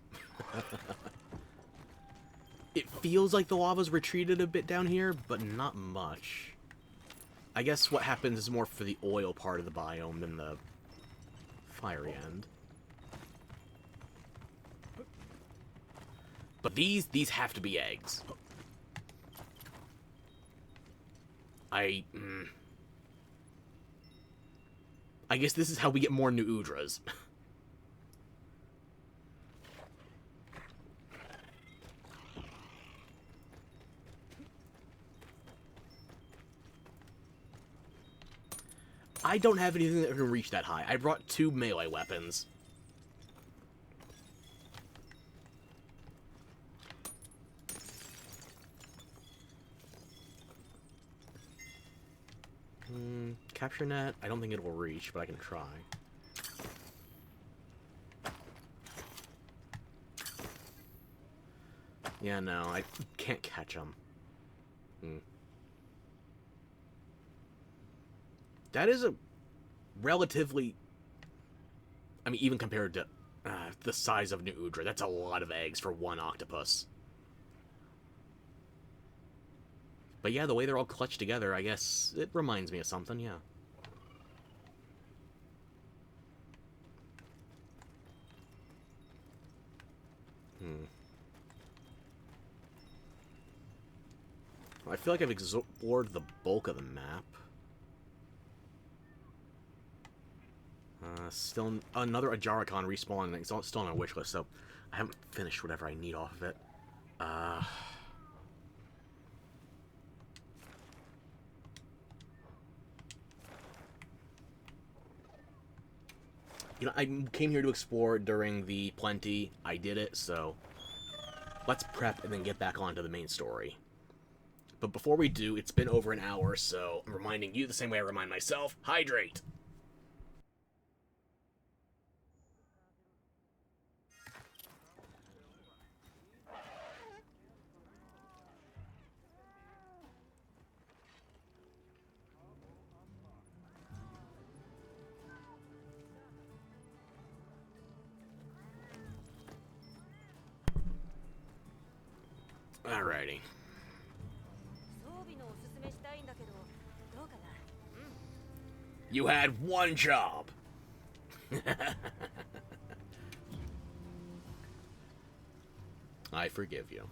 It feels like the lava's retreated a bit down here, but not much. I guess what happens is more for the oil part of the biome than the fiery end. But these have to be eggs. I guess this is how we get more new Udras. I don't have anything that can reach that high. I brought 2 melee weapons. Capture net, I don't think it will reach, but I can try. Yeah, no, I can't catch them. That is a relatively... I mean, even compared to the size of New Udra, that's a lot of eggs for one octopus. But yeah, the way they're all clutched together, I guess, it reminds me of something, yeah. I feel like I've explored the bulk of the map. Still another Ajaricon respawn. It's still on my wish list, so I haven't finished whatever I need off of it. You know, I came here to explore during the Plenty. I did it, so let's prep and then get back onto the main story. But before we do, it's been over an hour, so I'm reminding you the same way I remind myself, hydrate! Alrighty. You had one job. I forgive you.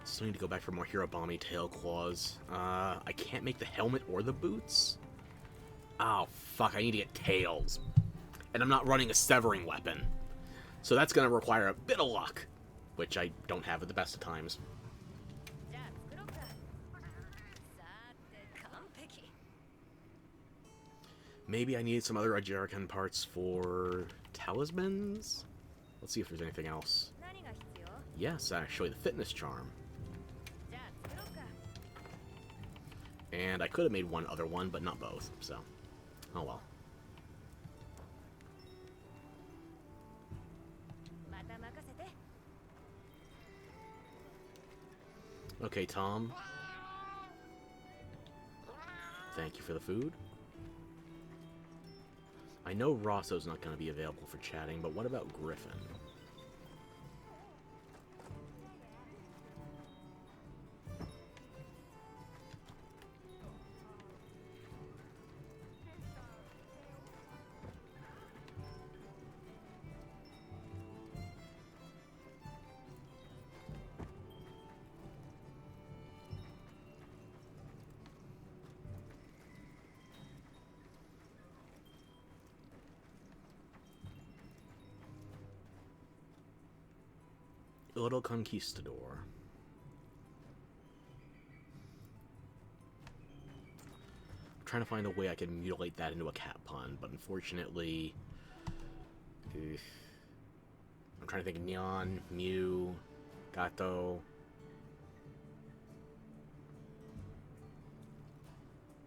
Still need to go back for more Hirobami tail claws. I can't make the helmet or the boots. Oh, fuck, I need to get tails. And I'm not running a severing weapon. So that's going to require a bit of luck, which I don't have at the best of times. Maybe I need some other Ajaricon parts for talismans? Let's see if there's anything else. Yes, actually, the fitness charm. And I could have made one other one, but not both, so... Oh well. Okay, Tom. Thank you for the food. I know Rosso's not going to be available for chatting, but what about Griffin? Little Conquistador. I'm trying to find a way I can mutilate that into a cat pun, but unfortunately... I'm trying to think of Neon, Mew, Gato...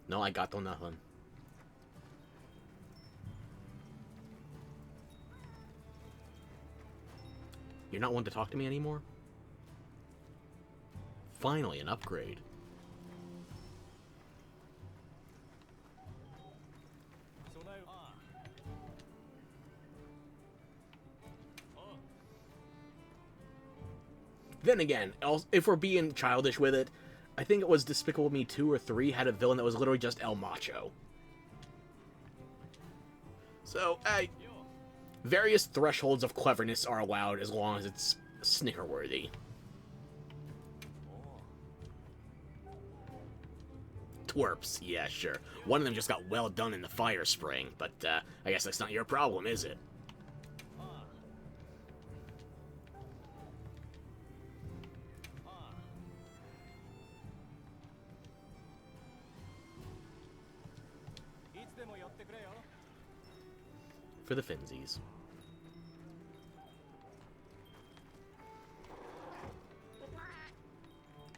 No, I got nothing. You're not one to talk to me anymore? Finally, an upgrade. Then again, if we're being childish with it, I think it was Despicable Me 2 or 3 had a villain that was literally just El Macho. So, various thresholds of cleverness are allowed as long as it's snicker-worthy. Twerps, yeah, sure. One of them just got well done in the fire spring, but I guess that's not your problem, is it? For the Finsies.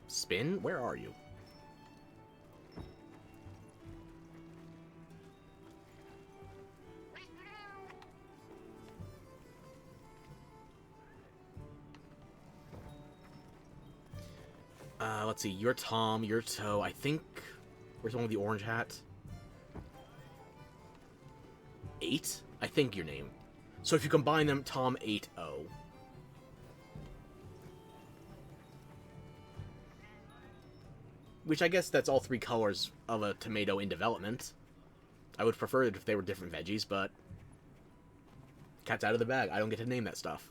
Spin? Where are you? Let's see. You're Tom, you're Toe. I think... Where's the one with the orange hat? 8? I think your name. So if you combine them, Tom 8-0. Which I guess that's all 3 colors of a tomato in development. I would prefer it if they were different veggies, but... Cat's out of the bag. I don't get to name that stuff.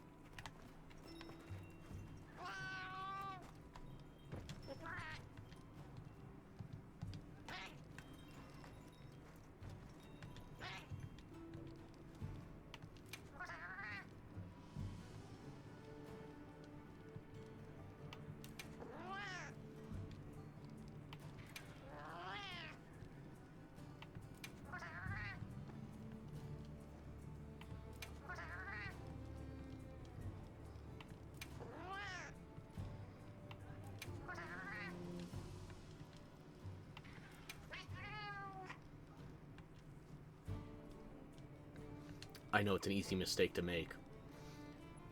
I know it's an easy mistake to make.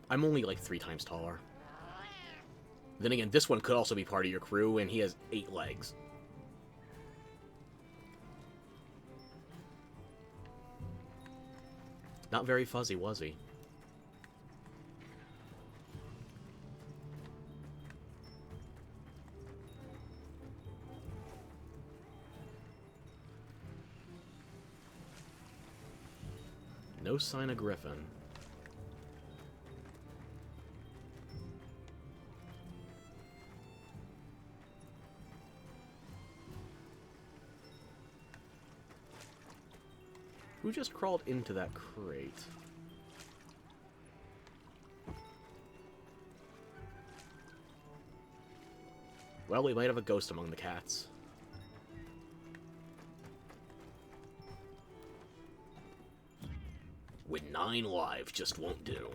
I'm only like 3 times taller. Then again, this one could also be part of your crew, and he has 8 legs. Not very fuzzy, was he? No sign of Griffin. Who just crawled into that crate? Well, we might have a ghost among the cats. With 9 lives just won't do.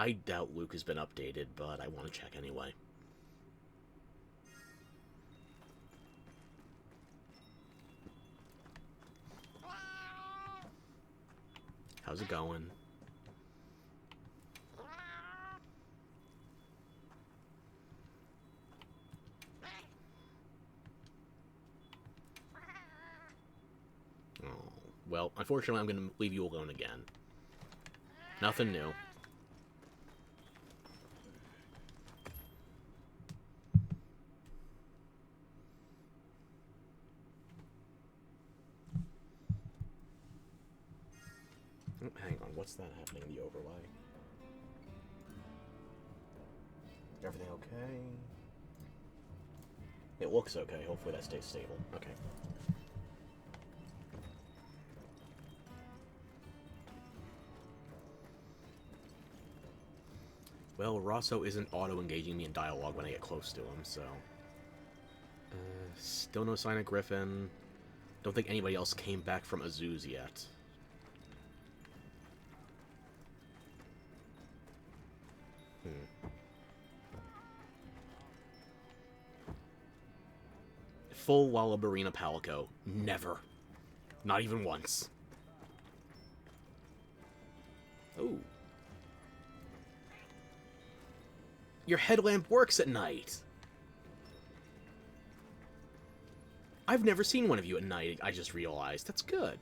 I doubt Luke has been updated, but I want to check anyway. How's it going? Oh, well, unfortunately, I'm going to leave you alone again. Nothing new. Oh, hang on, what's that happening in the overlay? Everything okay? It looks okay. Hopefully that stays stable. Okay. Well, Rosso isn't auto-engaging me in dialogue when I get close to him, so... still no sign of Griffin. Don't think anybody else came back from Azuz yet. Full Wallabarina Palico. Never. Not even once. Oh. Your headlamp works at night. I've never seen one of you at night, I just realized. That's good.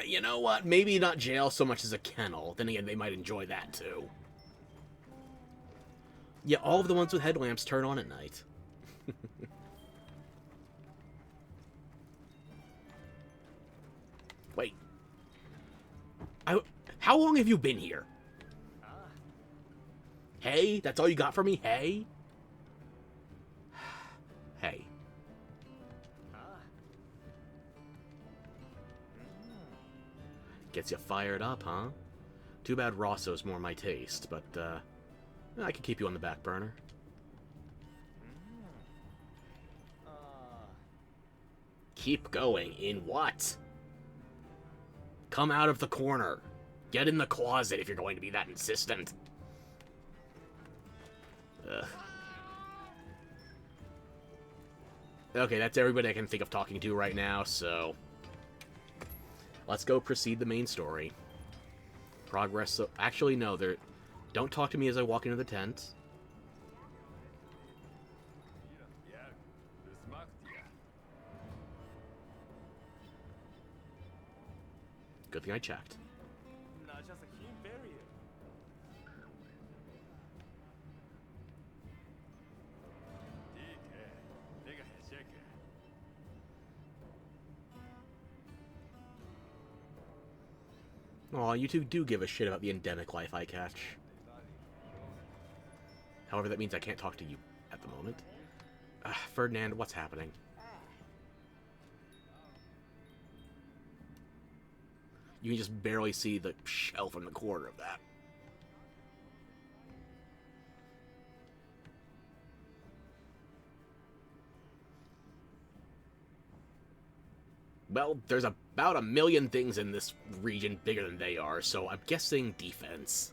You know what? Maybe not jail so much as a kennel. Then again, they might enjoy that, too. Yeah, all of the ones with headlamps turn on at night. Wait. How long have you been here? Hey? That's all you got for me? Hey? Hey. Gets you fired up, huh? Too bad Rosso's more my taste, but, I could keep you on the back burner. Keep going. In what? Come out of the corner. Get in the closet if you're going to be that insistent. Ugh. Okay, that's everybody I can think of talking to right now, so... let's go proceed the main story. Progress, so... actually, no, don't talk to me as I walk into the tent. Good thing I checked. Aw, you two do give a shit about the endemic life I catch. However, that means I can't talk to you at the moment. Ferdinand, what's happening? You can just barely see the shell from the corner of that. Well, there's about a million things in this region bigger than they are, so I'm guessing defense.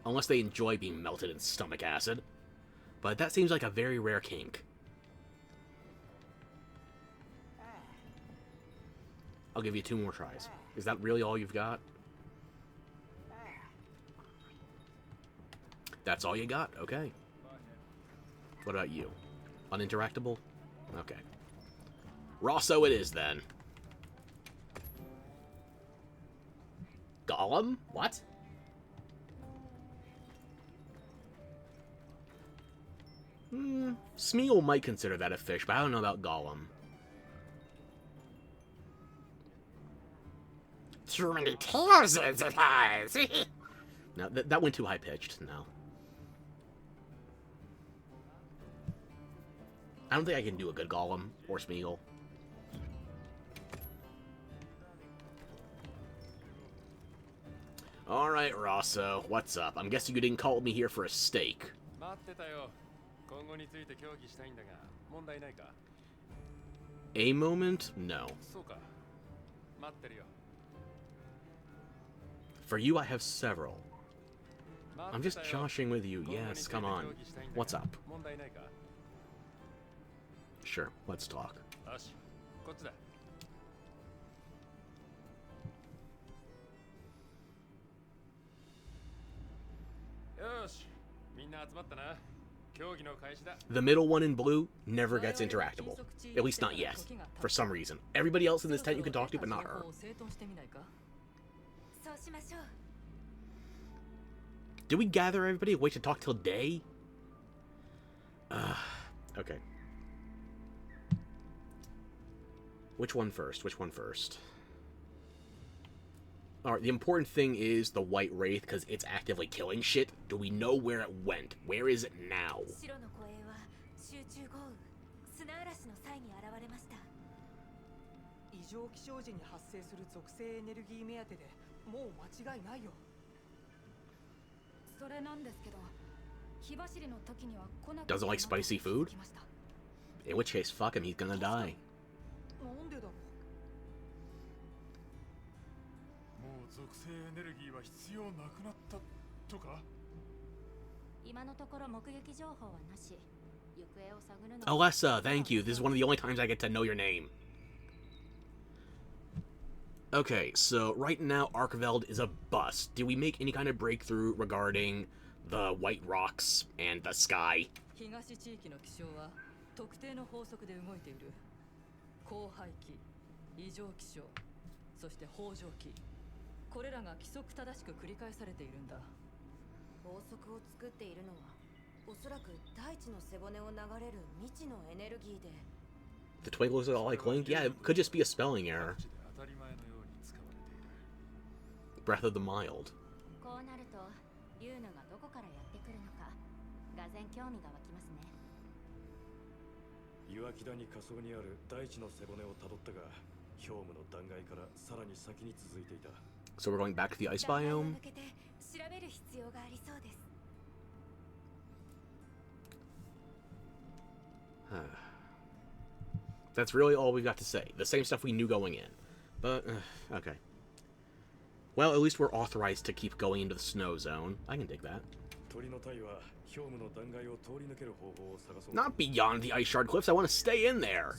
Unless they enjoy being melted in stomach acid. But that seems like a very rare kink. I'll give you 2 more tries. Is that really all you've got? That's all you got? Okay. What about you? Uninteractable? Okay. Rosso it is, then. Gollum? What? Smeagol might consider that a fish, but I don't know about Gollum. Too many tails it has. No, that went too high-pitched, no. I don't think I can do a good Gollum or Smeagol. Alright, Rosso, what's up? I'm guessing you didn't call me here for a steak. A moment? No. For you, I have several. I'm just joshing with you. Yes, come on. What's up? Sure, let's talk. The middle one in blue never gets interactable. At least not yet. For some reason. Everybody else in this tent you can talk to, but not her. Did we gather everybody and wait to talk till day? Okay. Which one first? Which one first? Alright, the important thing is the White Wraith, because it's actively killing shit. Do we know where it went? Where is it now? Doesn't like spicy food? In which case, fuck him, he's gonna die. Alessa, thank you. This is one of the only times I get to know your name. Okay, so right now Arkveld is a bust. Did we make any kind of breakthrough regarding the White Rocks and the sky? The twinkle is all like Link? Yeah, it could just be a spelling error. Breath of the Mild. So we're going back to the ice biome? That's really all we've got to say. The same stuff we knew going in. But, okay. Well, at least we're authorized to keep going into the snow zone. I can dig that. Not beyond the ice shard cliffs. I want to stay in there.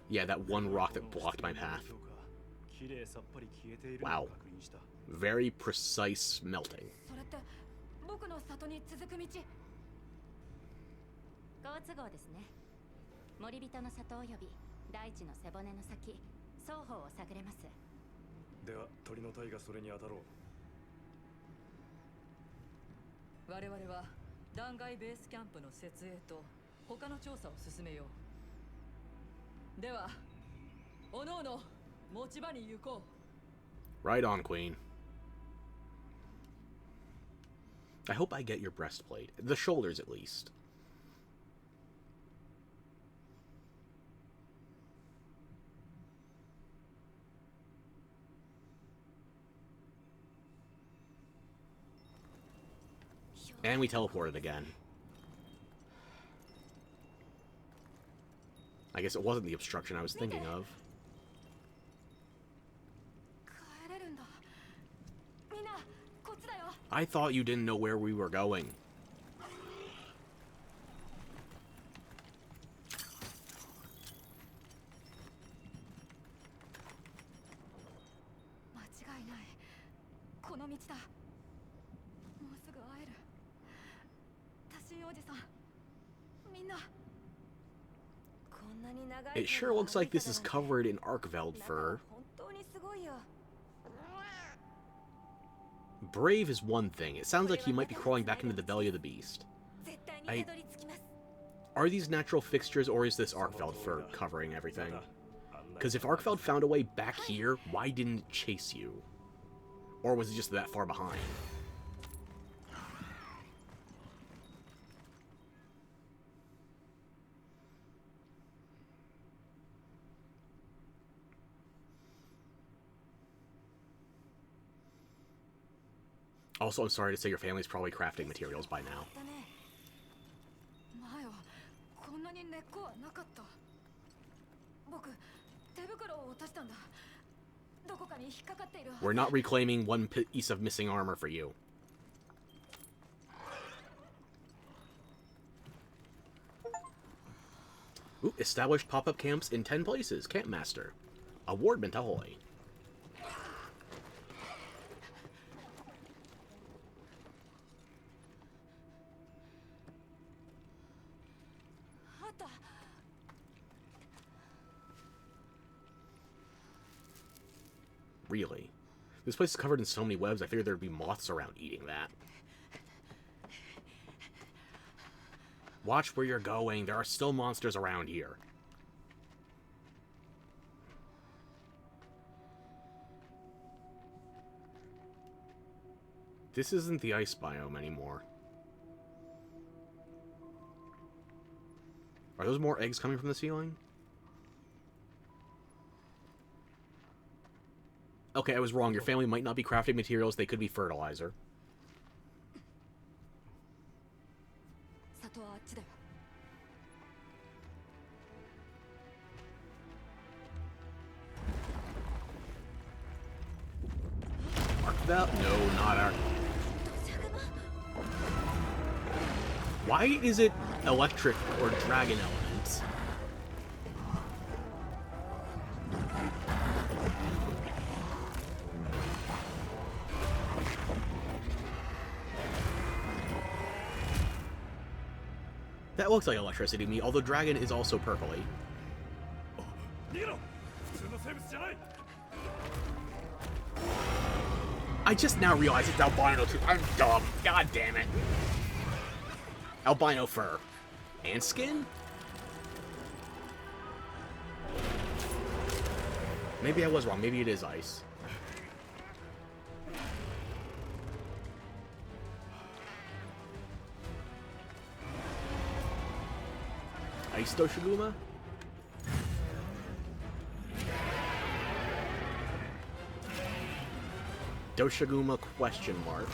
Yeah, that one rock that blocked my path. Wow. Very precise melting. Right on, Queen. I hope I get your breastplate. The shoulders, at least. And we teleported again. I guess it wasn't the obstruction I was thinking of. I thought you didn't know where we were going. It sure looks like this is covered in Arkveld fur. Brave is one thing. It sounds like he might be crawling back into the belly of the beast. Are these natural fixtures, or is this Arkveld fur covering everything? Because if Arkveld found a way back here, why didn't it chase you? Or was it just that far behind? Also, I'm sorry to say your family's probably crafting materials by now. We're not reclaiming one piece of missing armor for you. Ooh, established pop-up camps in 10 places. Campmaster. Awardment ahoy. Really? This place is covered in so many webs, I figured there'd be moths around eating that. Watch where you're going. There are still monsters around here. This isn't the ice biome anymore. Are those more eggs coming from the ceiling? Okay, I was wrong. Your family might not be crafting materials. They could be fertilizer. Mark that? No, not our... Why is it electric or dragon elements? That looks like electricity to me, although dragon is also purpley. I just now realized it's albino too. I'm dumb. God damn it. Albino fur. And skin? Maybe I was wrong. Maybe it is ice. Ice Doshiguma? Doshiguma question mark.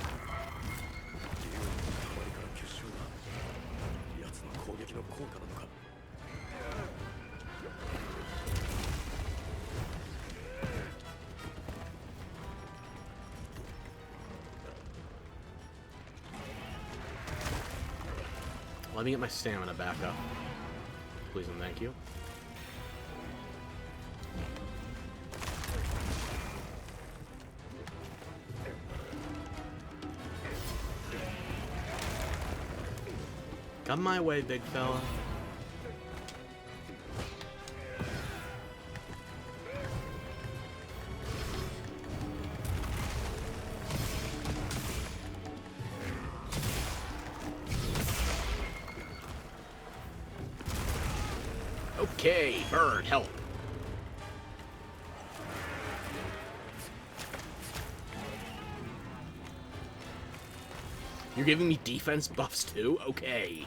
Let me get my stamina back up. Please and thank you. Come my way, big fella. Okay, bird, help. You're giving me defense buffs too? Okay.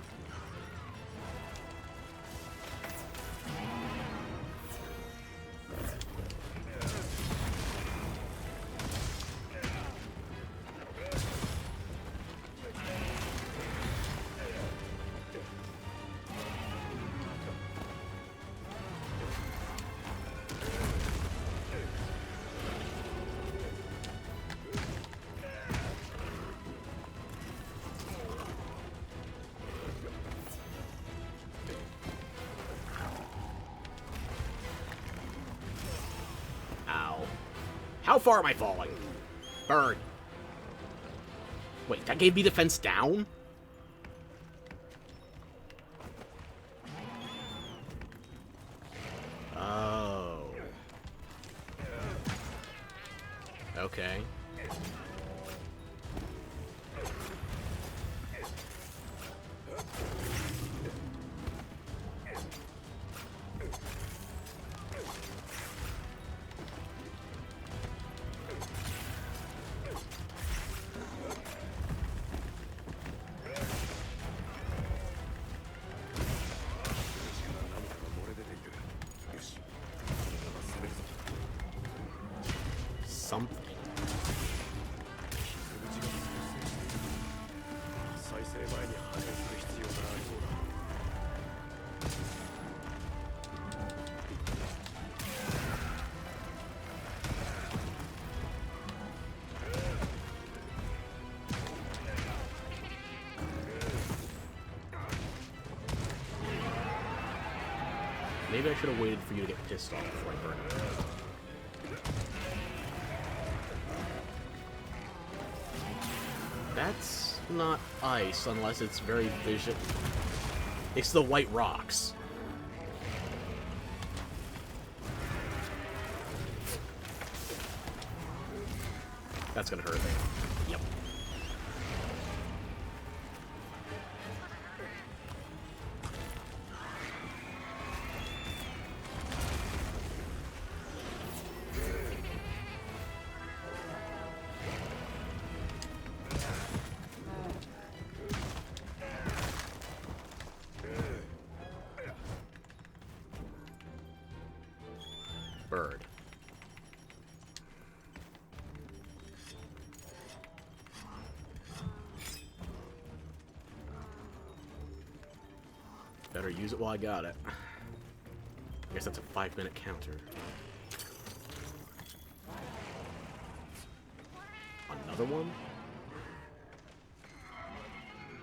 How far am I falling? Bird. Wait, that gave me defense down? Oh. Okay. Something. Maybe I should have waited for you to get pissed off before I burn it. That's not ice, unless it's very visual. It's the white rocks. That's gonna hurt. Yep. Bird. Better use it while I got it. I guess that's a 5-minute counter. Another one?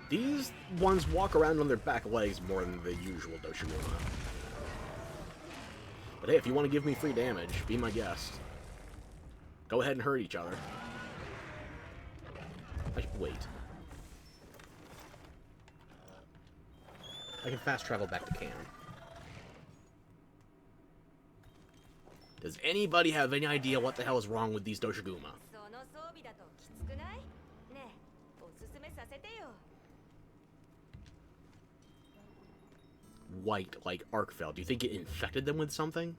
These ones walk around on their back legs more than the usual Doshiguma. But hey, if you want to give me free damage, be my guest. Go ahead and hurt each other. Wait. I can fast travel back to camp. Does anybody have any idea what the hell is wrong with these Doshiguma? White, like Arkfell. Do you think it infected them with something?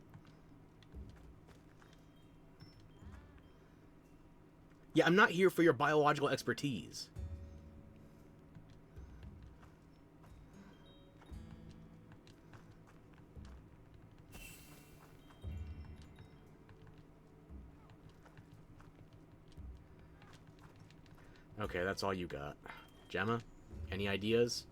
Yeah, I'm not here for your biological expertise. Okay, that's all you got. Gemma, any ideas?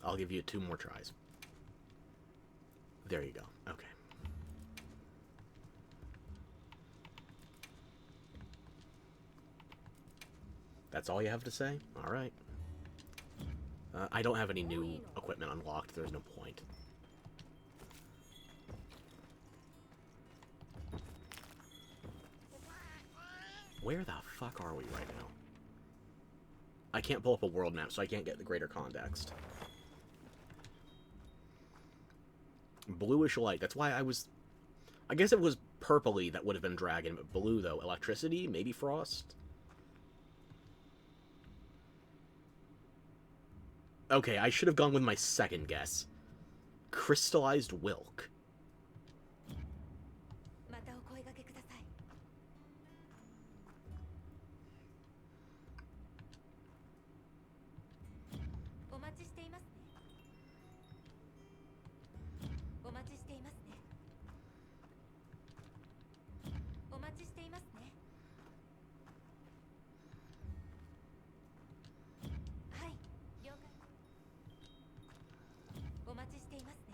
I'll give you 2 more tries. There you go. Okay. That's all you have to say? Alright. I don't have any new equipment unlocked. There's no point. Where the fuck are we right now? I can't pull up a world map, so I can't get the greater context. Bluish light. That's why I was... I guess it was purpley that would have been dragon, but blue, though. Electricity? Maybe frost? Okay, I should have gone with my second guess. Crystallized Wilk.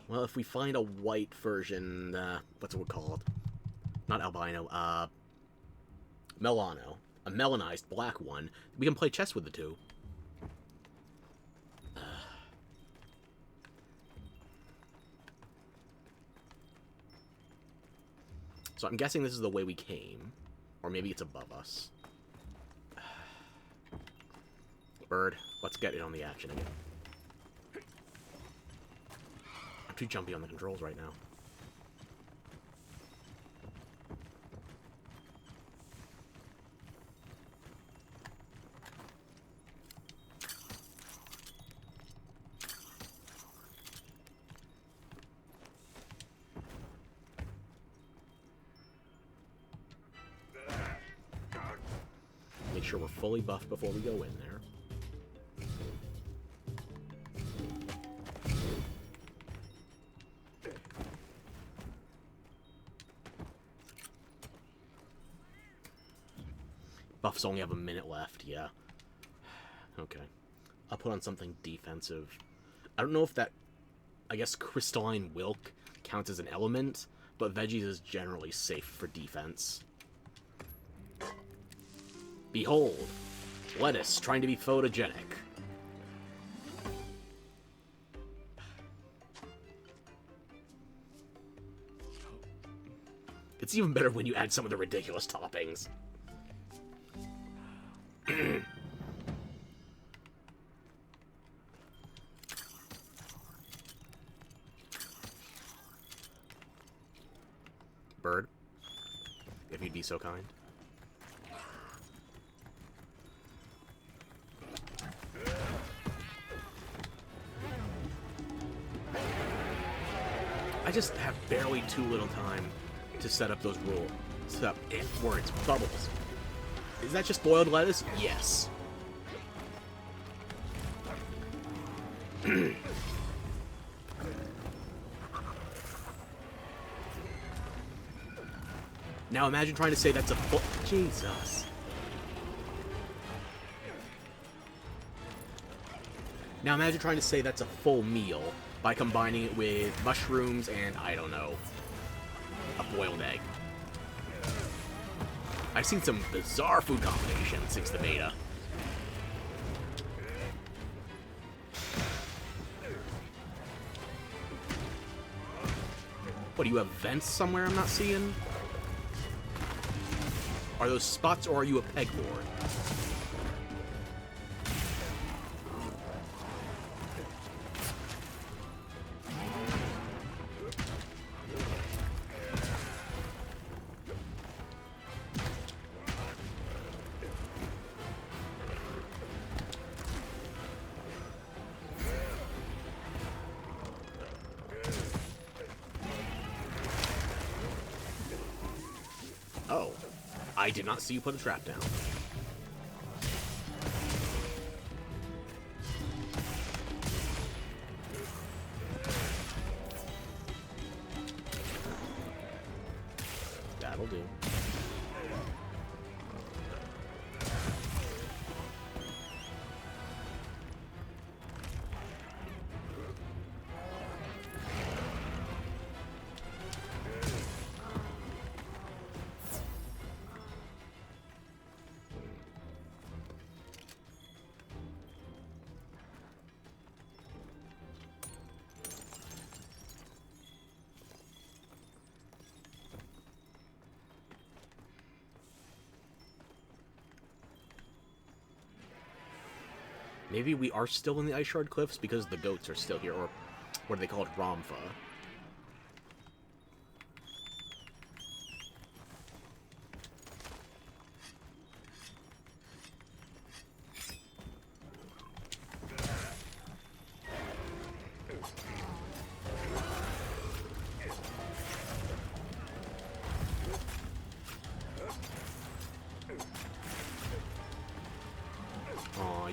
Well, if we find a white version, what's it called? Not albino, Melano. A melanized black one. We can play chess with the two. So I'm guessing this is the way we came. Or maybe it's above us. Bird, let's get in on the action again. I'm too jumpy on the controls right now. Make sure we're fully buffed before we go in there. Buffs only have a minute left, yeah. Okay. I'll put on something defensive. I don't know if that... I guess Crystalline Wilk counts as an element, but Veggies is generally safe for defense. Behold, lettuce trying to be photogenic. It's even better when you add some of the ridiculous toppings. Bird, if you'd be so kind. I just have barely too little time to set up those rules. Set up words, bubbles. Is that just boiled lettuce? Yes. Now imagine trying to say that's a full... Jesus. Now imagine trying to say that's a full meal by combining it with mushrooms and, I don't know, a boiled egg. I've seen some bizarre food combinations since the beta. What, do you have vents somewhere I'm not seeing? Are those spots, or are you a pegboard? Oh, I did not see you put a trap down. That'll do. Maybe we are still in the Ice Shard Cliffs because the goats are still here, or what do they call it, Ramfa.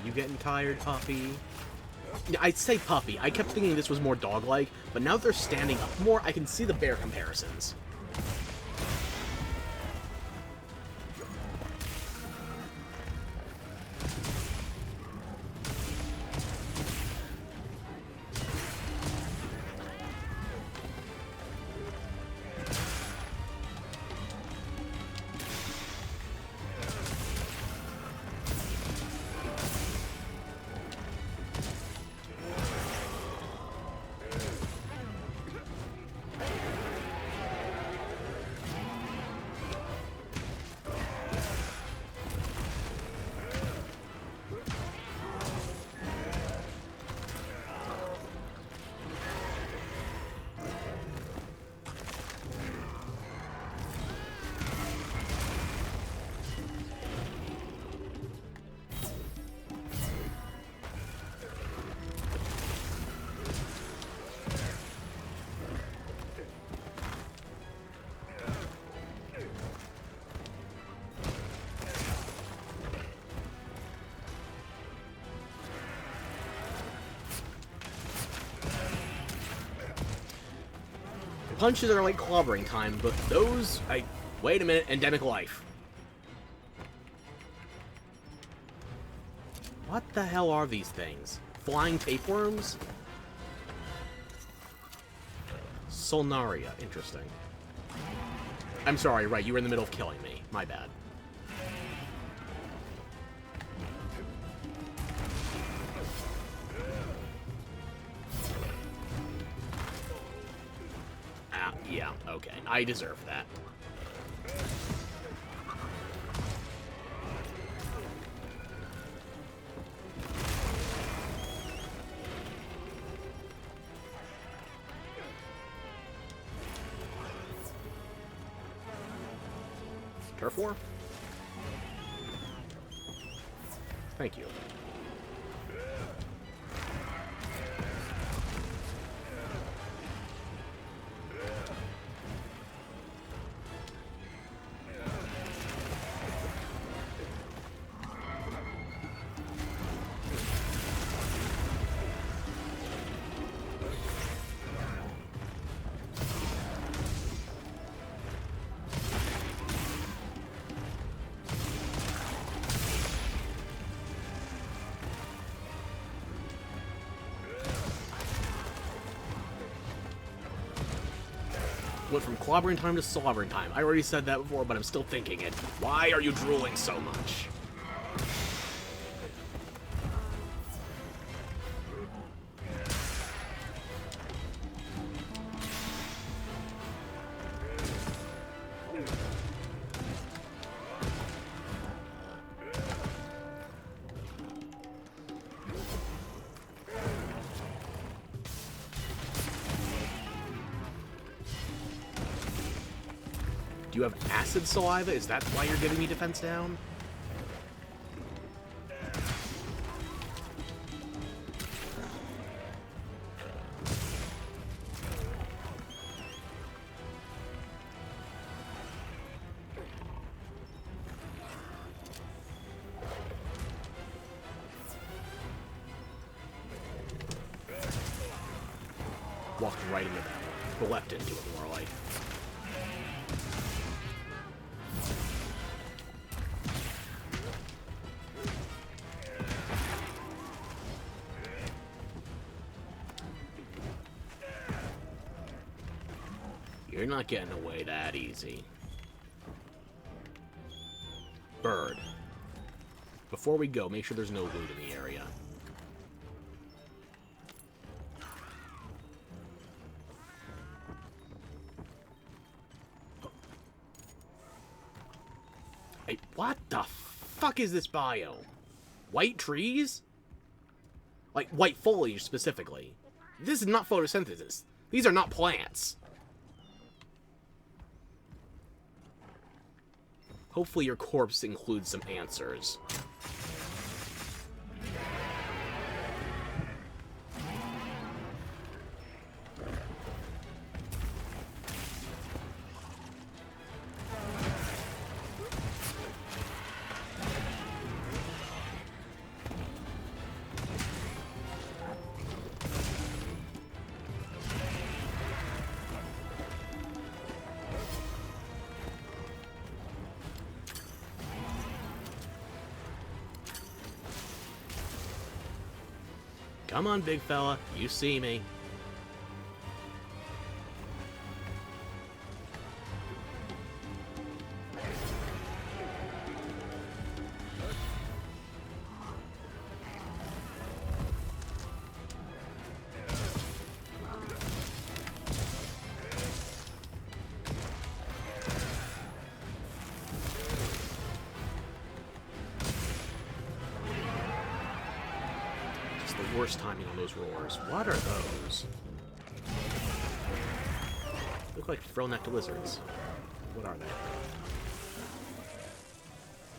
You getting tired, puppy? Yeah, I'd say puppy. I kept thinking this was more dog-like, but now that they're standing up more, I can see the bear comparisons. Punches are like clobbering time, but those... Wait a minute, endemic life. What the hell are these things? Flying tapeworms? Solnaria, interesting. I'm sorry, right, you were in the middle of killing me. My bad. Okay, I deserve that. Turf War? Thank you. Went from clobbering time to slobbering time. I already said that before, but I'm still thinking it. Why are you drooling so much? Do you have acid saliva? Is that why you're giving me defense down? Walked right into that one. The left into it, more like. You're not getting away that easy. Bird. Before we go, make sure there's no loot in the area. Hey, what the fuck is this biome? White trees? Like, white foliage, specifically. This is not photosynthesis. These are not plants. Hopefully your corpse includes some answers. Come on, big fella. You see me. Worst timing on those roars. What are those? Look like frill-necked lizards. What are they?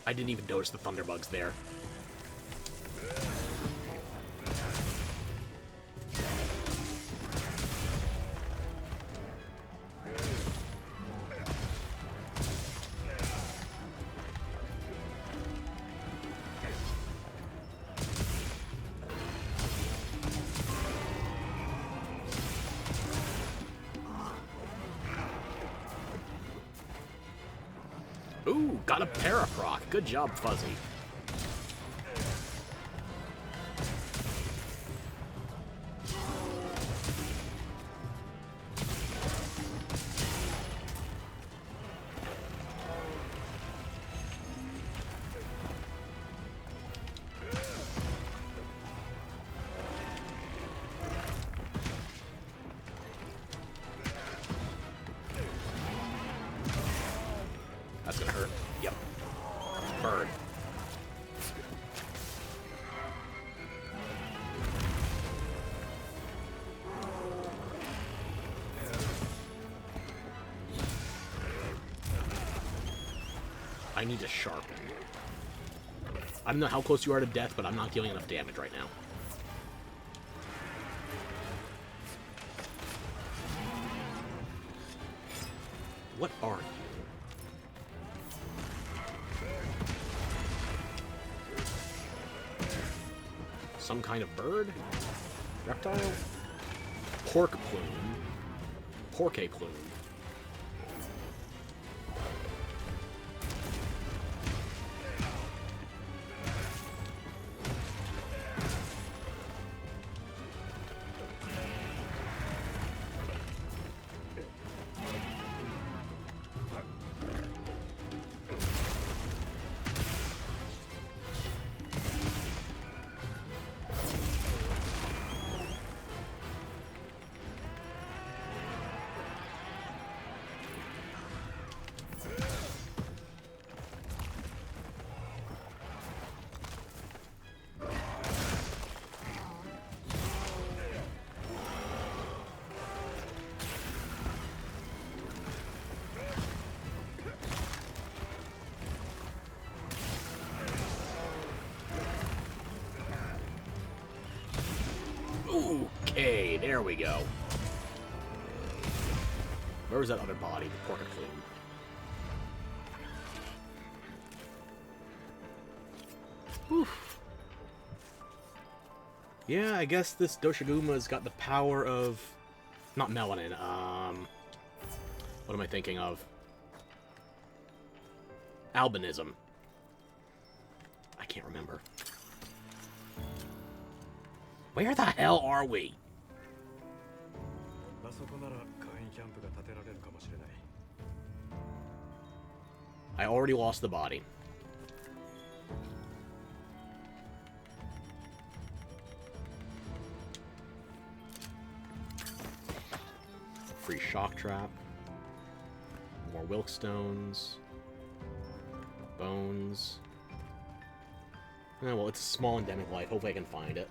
I didn't even notice the thunderbugs there. Ooh, got a paraproc. Good job, Fuzzy. That's gonna hurt. Yep. Bird. I need to sharpen. I don't know how close you are to death, but I'm not dealing enough damage right now. What are you? Some kind of bird? Reptile? Pork plume. Porke plume. Okay, there we go. Where was that other body? The pork plume. Whew. Yeah, I guess this Doshaguma's got the power of... Not melanin, what am I thinking of? Albinism. I can't remember. Where the hell are we? I already lost the body. Free shock trap. More Wilk stones. Bones. Oh, well, it's a small endemic life. Hopefully I can find it.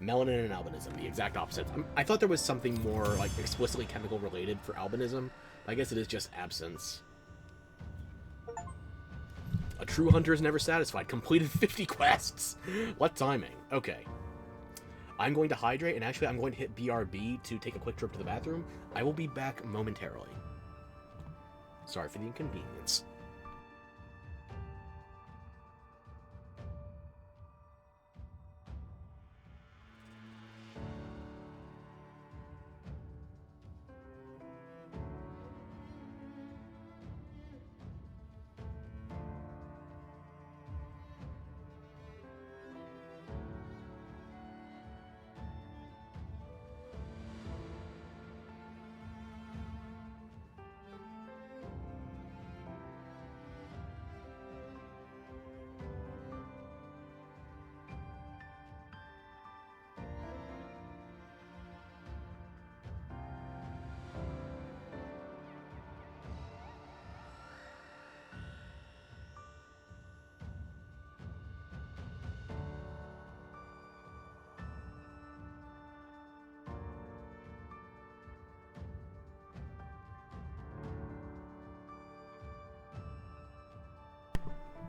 Melanin and albinism, the exact opposites. I thought there was something more, like, explicitly chemical related for albinism. I guess it is just absence. A true hunter is never satisfied. Completed 50 quests. What timing? Okay. I'm going to hydrate, and actually I'm going to hit BRB to take a quick trip to the bathroom. I will be back momentarily. Sorry for the inconvenience.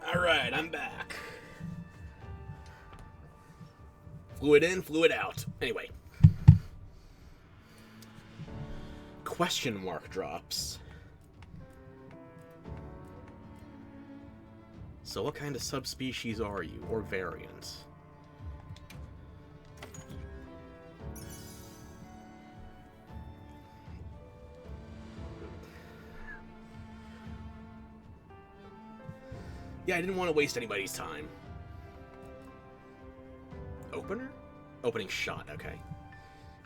Alright, I'm back. Fluid in, fluid out. Anyway. Question mark drops. So what kind of subspecies are you, or variant? Yeah, I didn't want to waste anybody's time. Opener? Opening shot, okay.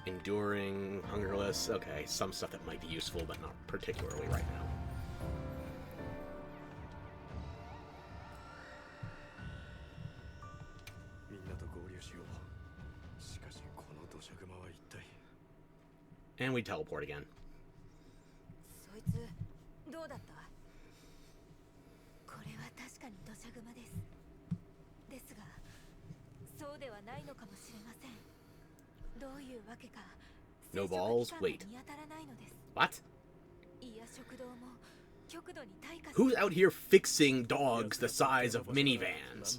Enduring, hungerless, okay. Some stuff that might be useful, but not particularly right now. And we teleport again. No balls? Wait. What? Who's out here fixing dogs the size of minivans?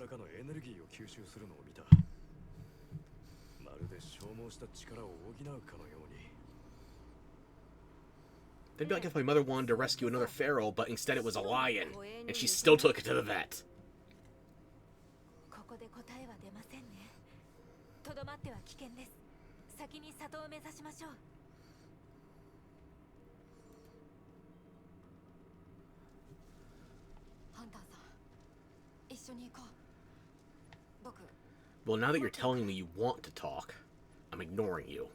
That'd be like if my mother wanted to rescue another feral, but instead it was a lion, and she still took it to the vet. Well, now that you're telling me you want to talk, I'm ignoring you.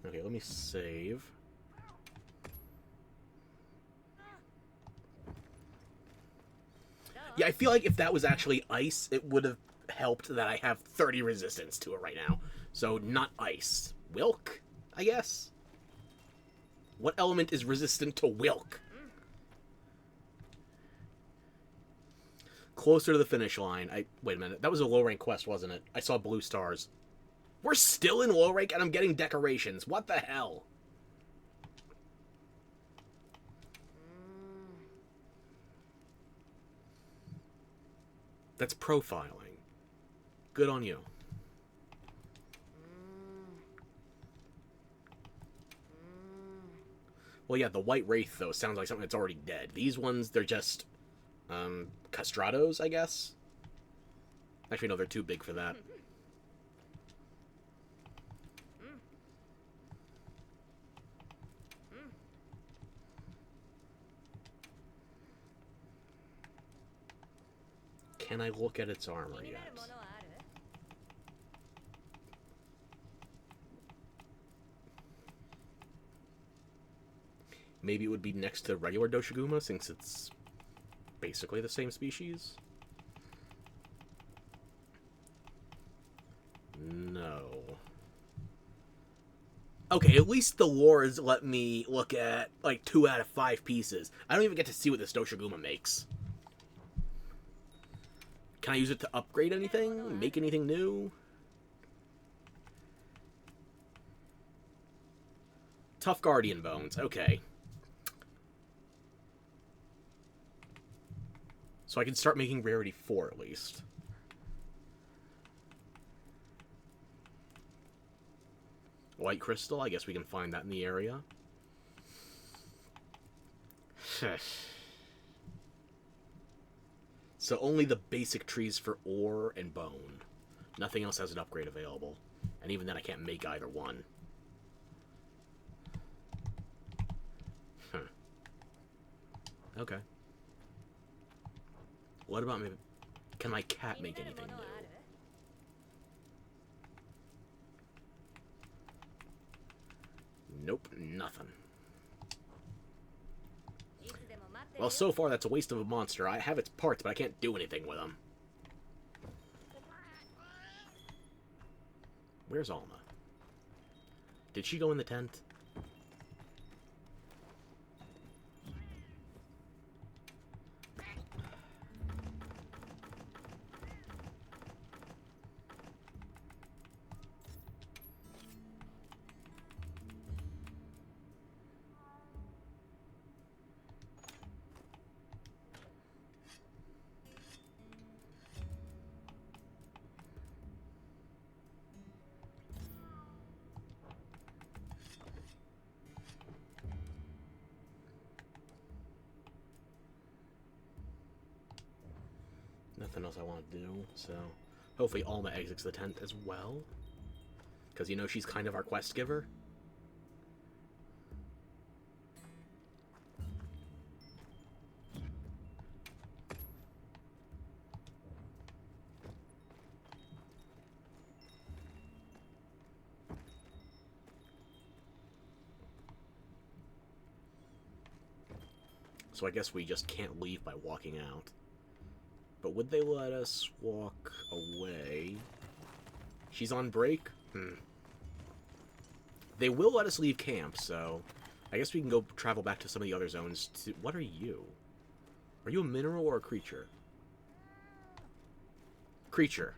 Okay, let me save. Yeah, I feel like if that was actually ice, it would have helped that I have 30 resistance to it right now. So, not ice. Wilk, I guess? What element is resistant to Wilk? Closer to the finish line. Wait a minute. That was a low-rank quest, wasn't it? I saw blue stars. We're still in low rank and I'm getting decorations. What the hell? That's profiling. Good on you. Well, yeah, the White Wraith, though, sounds like something that's already dead. These ones, they're just, castrados, I guess? Actually, no, they're too big for that. Can I look at its armor yet? Maybe it would be next to regular Doshiguma, since it's basically the same species? No. Okay, at least the lores let me look at, like, 2 out of 5 pieces. I don't even get to see what this Doshiguma makes. Can I use it to upgrade anything? Make anything new? Tough Guardian Bones, okay. So I can start making Rarity 4 at least. White Crystal, I guess we can find that in the area. So only the basic trees for ore and bone. Nothing else has an upgrade available. And even then I can't make either one. Huh. Okay. What about me? Can my cat make anything new? Nope, nothing. Well, so far that's a waste of a monster. I have its parts, but I can't do anything with them. Where's Alma? Did she go in the tent? Nothing else I want to do, so hopefully Alma exits the tent as well. Because, you know, she's kind of our quest giver. So I guess we just can't leave by walking out. but would they let us walk away? She's on break? They will let us leave camp, so I guess we can go travel back to some of the other zones. What are you? Are you a mineral or a creature? Creature.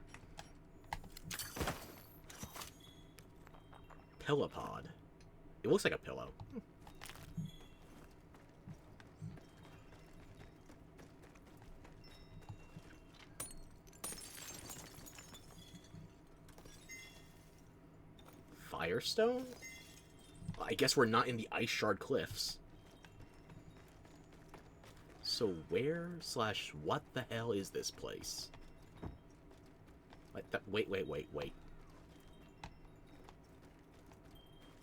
Pillipod. It looks like a pillow. Firestone? I guess we're not in the Ice Shard Cliffs. So where / what the hell is this place? Wait.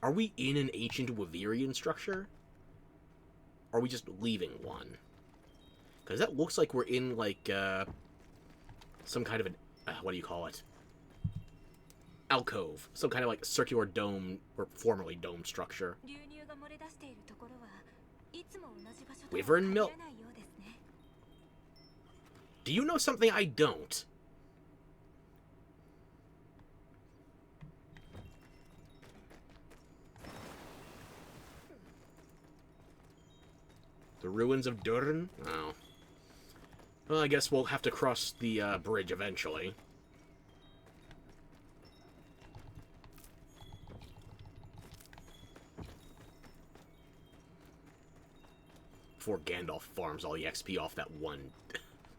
Are we in an ancient Wyverian structure? Or are we just leaving one? Because that looks like we're in, like, some kind of an... what do you call it? Alcove. Some kind of, like, circular dome, or formerly dome structure. Wyvern milk. Do you know something I don't? The ruins of Durn? Oh. Well, I guess we'll have to cross the bridge eventually. Before Gandalf farms all the XP off that one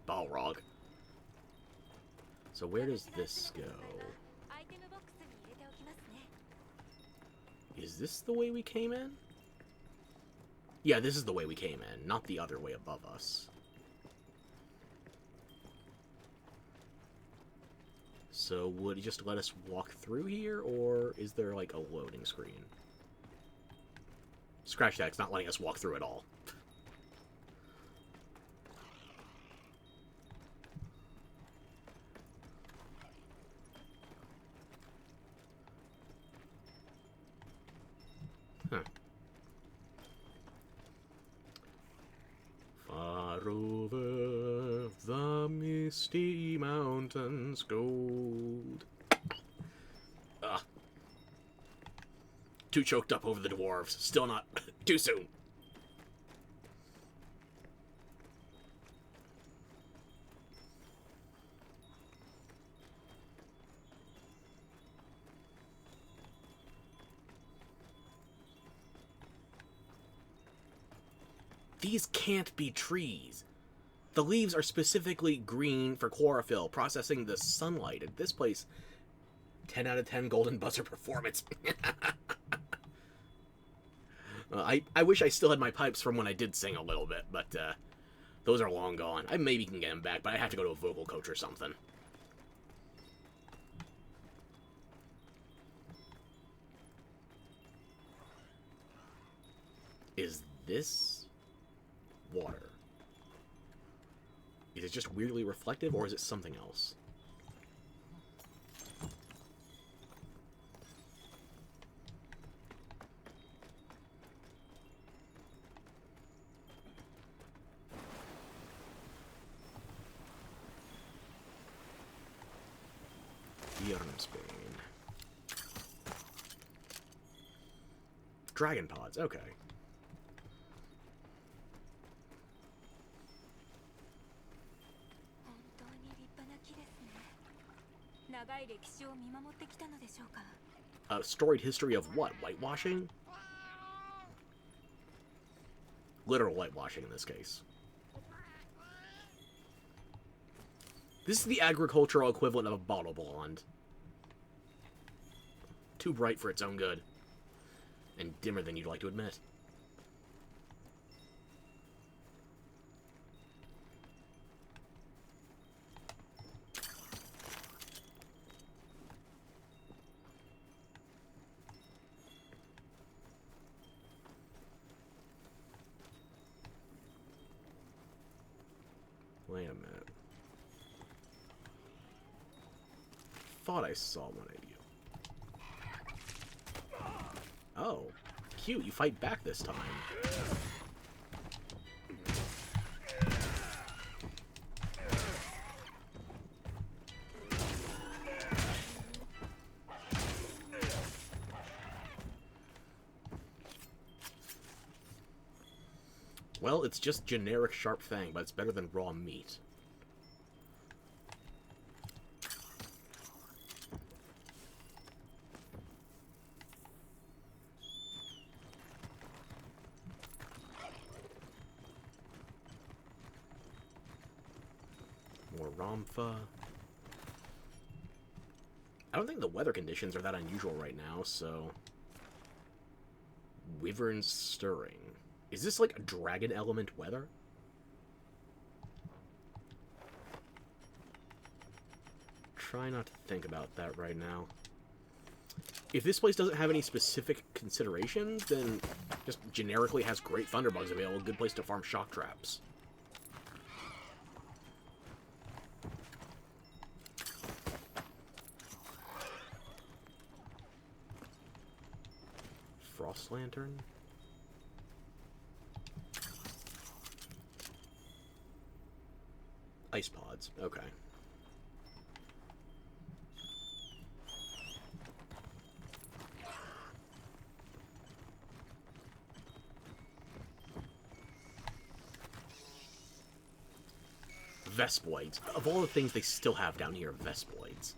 Balrog. So where does this go? Is this the way we came in? Yeah, this is the way we came in, not the other way above us. So would he just let us walk through here, or is there like a loading screen? Scratch that, it's not letting us walk through at all. Huh. Far over the misty mountains gold. Ugh. Too choked up over the dwarves. Still not. Too soon. These can't be trees. The leaves are specifically green for chlorophyll, processing the sunlight. At this place, 10 out of 10 golden buzzer performance. I wish I still had my pipes from when I did sing a little bit, but those are long gone. I maybe can get them back, but I have to go to a vocal coach or something. Is this water? Is it just weirdly reflective, or is it something else? Bjornsbane. Dragon pods, okay. A storied history of what? Whitewashing? Literal whitewashing in this case. This is the agricultural equivalent of a bottle blonde. Too bright for its own good. And dimmer than you'd like to admit. Wait a minute. Thought I saw one of you. Oh, cute. You fight back this time. Well, it's just generic sharp fang, but it's better than raw meat. More Ramfa. I don't think the weather conditions are that unusual right now, so... Wyvern Stirring. Is this like a dragon element weather? Try not to think about that right now. If this place doesn't have any specific considerations, then just generically has great thunderbugs available, good place to farm shock traps. Frost Lantern? Ice pods, okay. Vespoids. Of all the things they still have down here, Vespoids.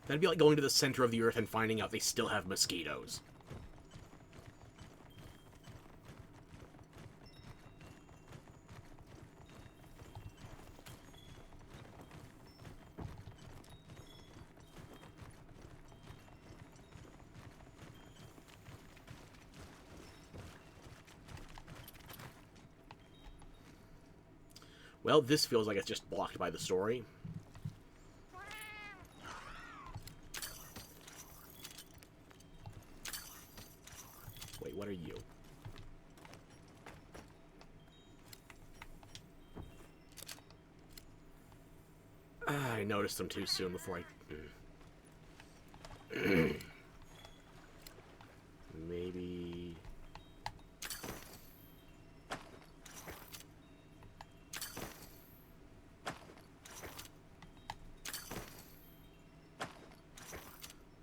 That'd be like going to the center of the earth and finding out they still have mosquitoes. Well, this feels like it's just blocked by the story. Wait, what are you? I noticed them too soon before I... Maybe...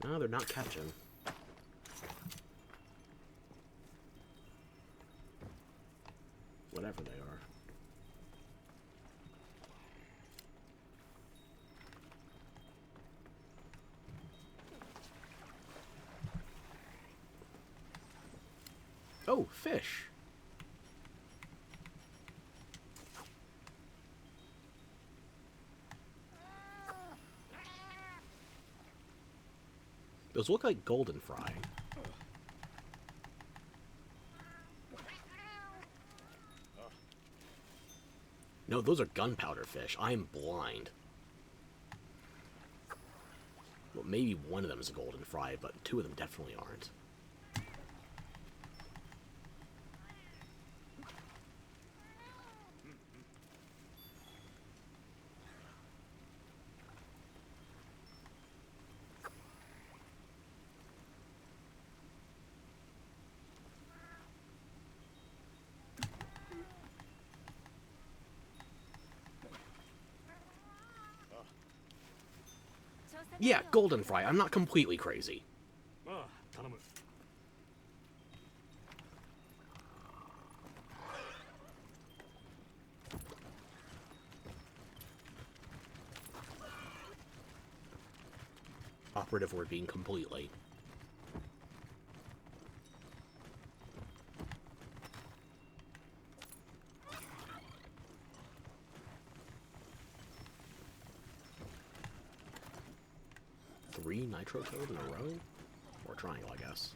No, they're not catching. Whatever they are. Oh, fish. Those look like golden fry. No, those are gunpowder fish. I'm blind. Well, maybe one of them is a golden fry, but two of them definitely aren't. Yeah, golden fry. I'm not completely crazy. Operative word being completely. Three Nitro Toad in a row? Or triangle, I guess.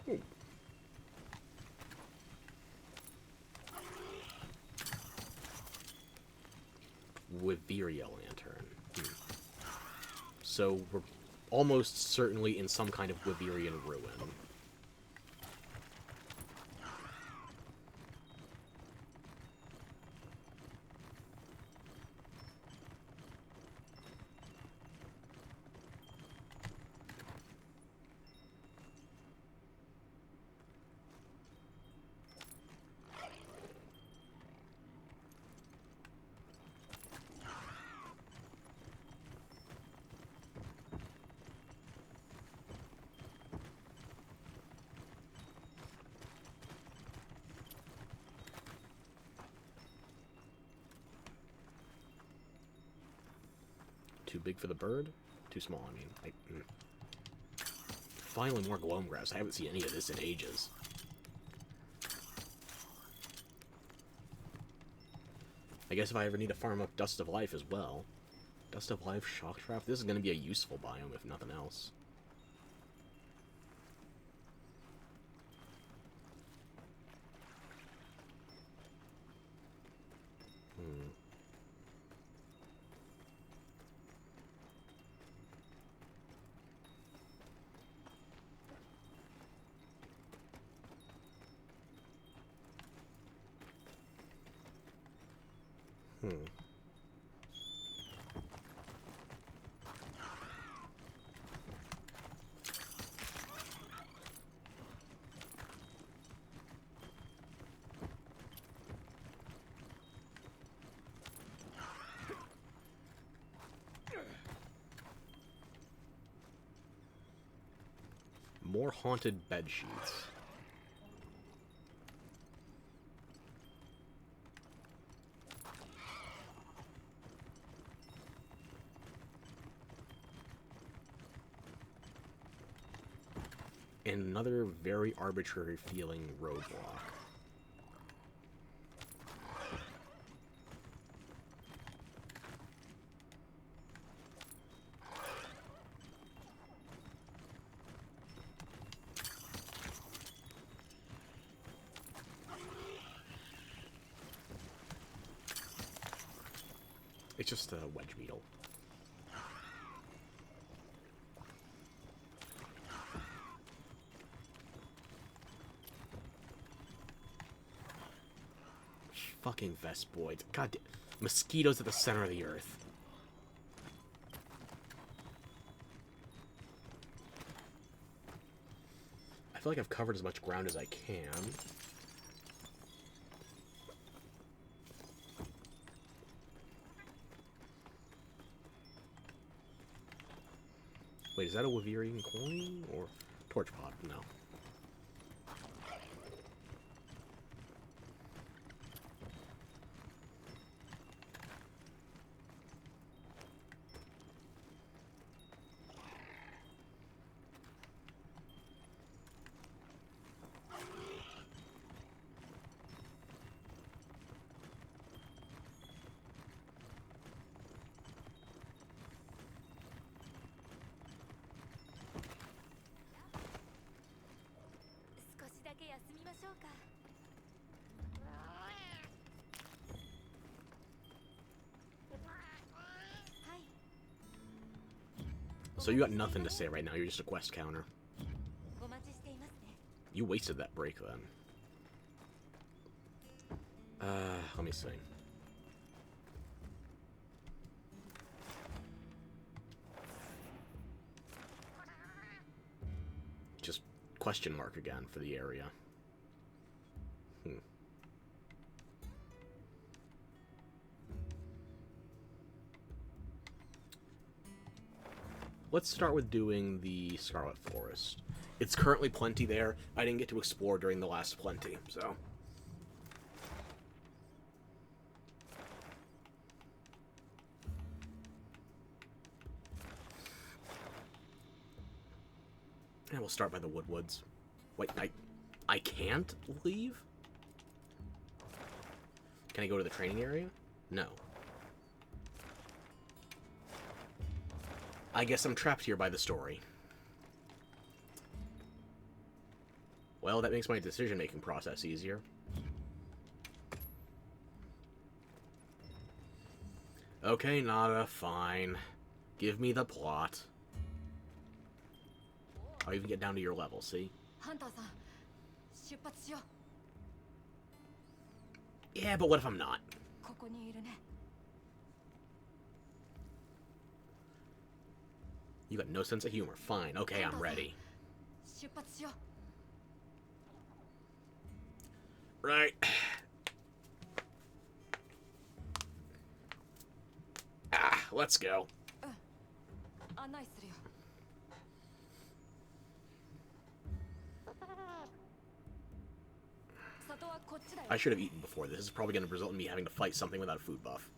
Ooh. Wyveria Lantern. So we're almost certainly in some kind of Wyverian ruin. Too big for the bird? Too small, I mean. Finally, more gloam grass. I haven't seen any of this in ages. I guess if I ever need to farm up Dust of Life as well. Dust of Life, Shock Trap. This is going to be a useful biome, if nothing else. More haunted bed sheets. And another very arbitrary feeling roadblock. It's just a wedge beetle. Fucking Vespoids. God damn. Mosquitoes at the center of the earth. I feel like I've covered as much ground as I can. Wait, is that a Wyverian coin or torch pod? No. So you got nothing to say right now, you're just a quest counter. You wasted that break then. Let me see. Just question mark again for the area. Let's start with doing the Scarlet Forest. It's currently plenty there. I didn't get to explore during the last plenty, so... And we'll start by the Woodwoods. Wait, I can't leave? Can I go to the training area? No. I guess I'm trapped here by the story. Well, that makes my decision-making process easier. Okay, Nada, fine. Give me the plot. I'll even get down to your level, see? Yeah, but what if I'm not? You got no sense of humor. Fine. Okay, I'm ready. Right. Let's go. I should have eaten before. This is probably going to result in me having to fight something without a food buff.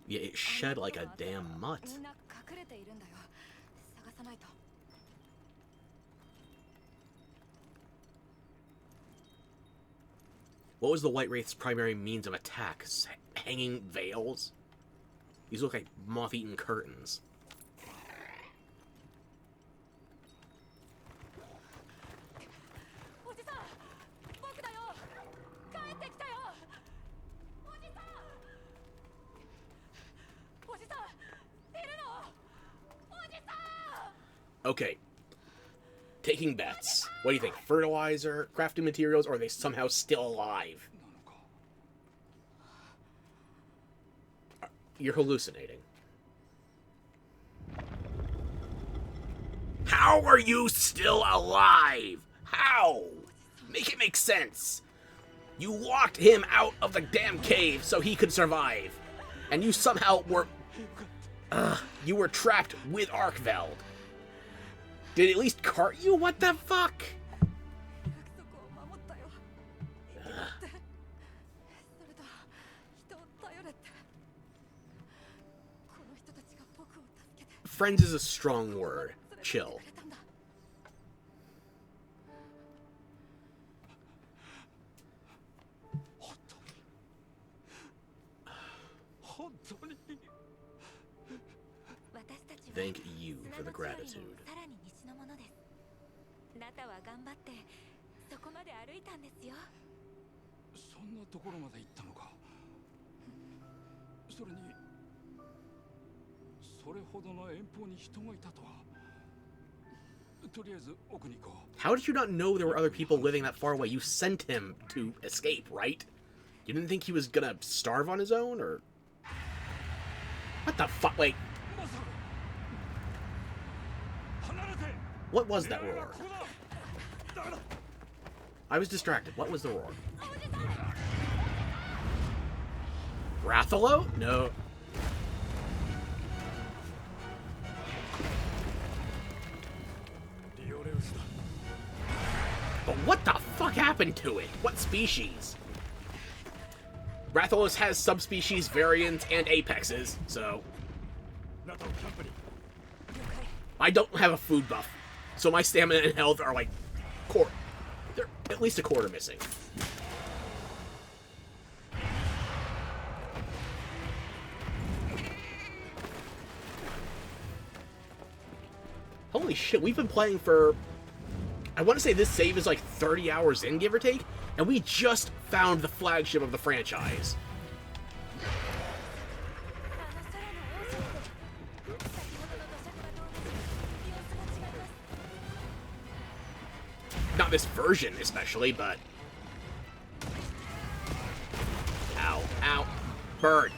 Yeah, it shed like a damn mutt. What was the White Wraith's primary means of attack? Hanging veils? These look like moth-eaten curtains. Okay. Taking bets. What do you think? Fertilizer, crafting materials, or are they somehow still alive? You're hallucinating. How are you still alive? How? Make it make sense. You locked him out of the damn cave so he could survive. And you somehow were... you were trapped with Arkveld. Did it at least cart you? What the fuck? Friends is a strong word. Chill. Thank you for the gratitude. How did you not know there were other people living that far away? You sent him to escape, right? You didn't think he was gonna starve on his own, or... What the fuck? Wait. What was that roar? I was distracted. What was the roar? Rathalos? No. But what the fuck happened to it? What species? Rathalos has subspecies, variants, and apexes, so... I don't have a food buff, so my stamina and health are like... They're at least a quarter missing. Holy shit, we've been playing for... I want to say this save is like 30 hours in, give or take, and we just found the flagship of the franchise. Not this version, especially, but... Ow, ow, bird.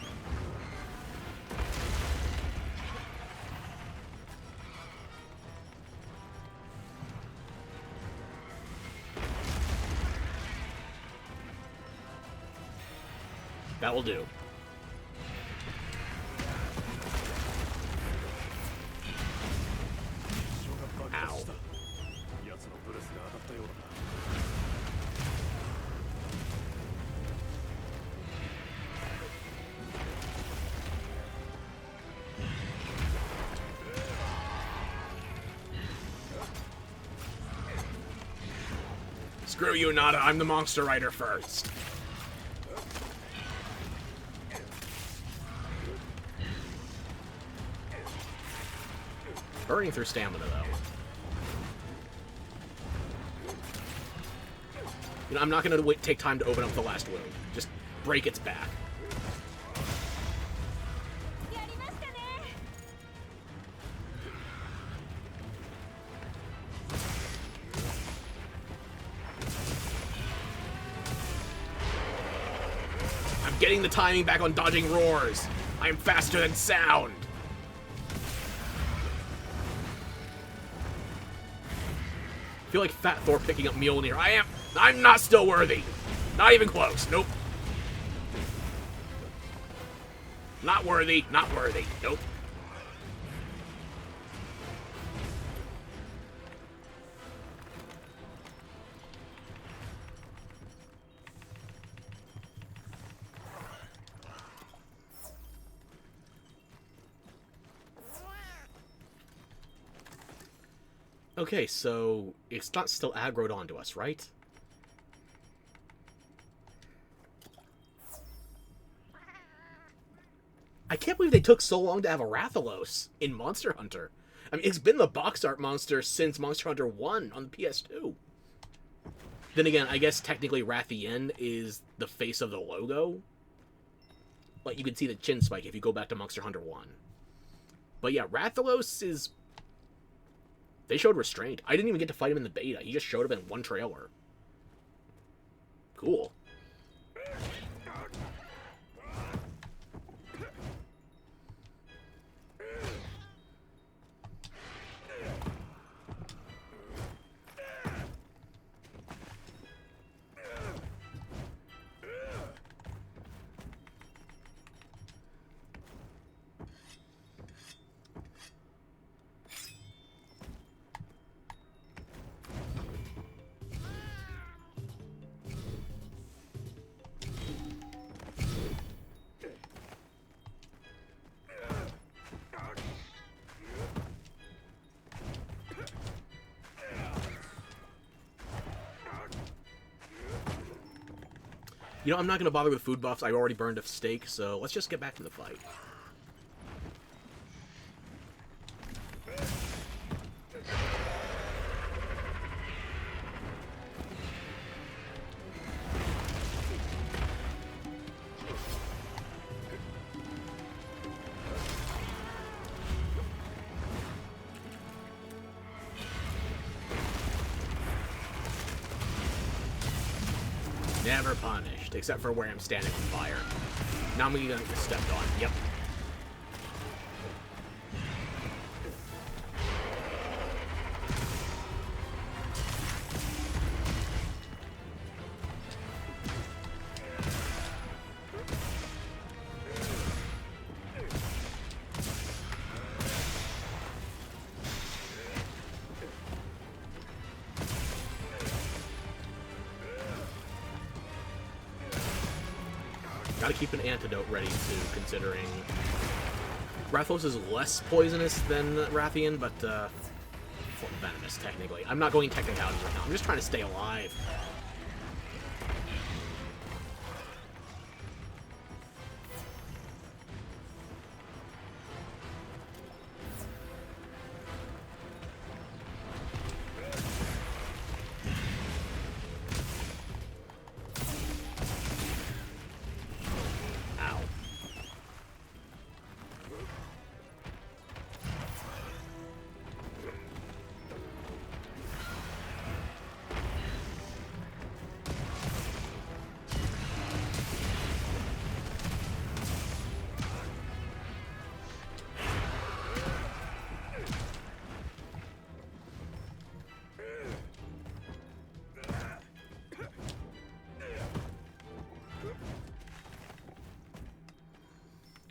That will do. Ow. Screw you, Nada. I'm the monster rider first. Burning through stamina, though. You know, I'm not going to take time to open up the last wound. Just break its back. I'm getting the timing back on dodging roars. I am faster than sound. I feel like Fat Thor picking up Mjolnir. I'm not still worthy. Not even close. Nope. Not worthy. Not worthy. Nope. Okay, so it's not still aggroed onto us, right? I can't believe they took so long to have a Rathalos in Monster Hunter. I mean, it's been the box art monster since Monster Hunter 1 on the PS2. Then again, I guess technically Rathian is the face of the logo. Like, you can see the chin spike if you go back to Monster Hunter 1. But yeah, Rathalos is... They showed restraint. I didn't even get to fight him in the beta. He just showed up in one trailer. Cool. You know, I'm not going to bother with food buffs. I already burned a steak, so let's just get back to the fight. Never punished, except for where I'm standing on fire. Now I'm gonna get stepped on. Yep. Gotta keep an antidote ready too, considering Rathalos is less poisonous than Rathian, but venomous technically. I'm not going technicalities right now. I'm just trying to stay alive.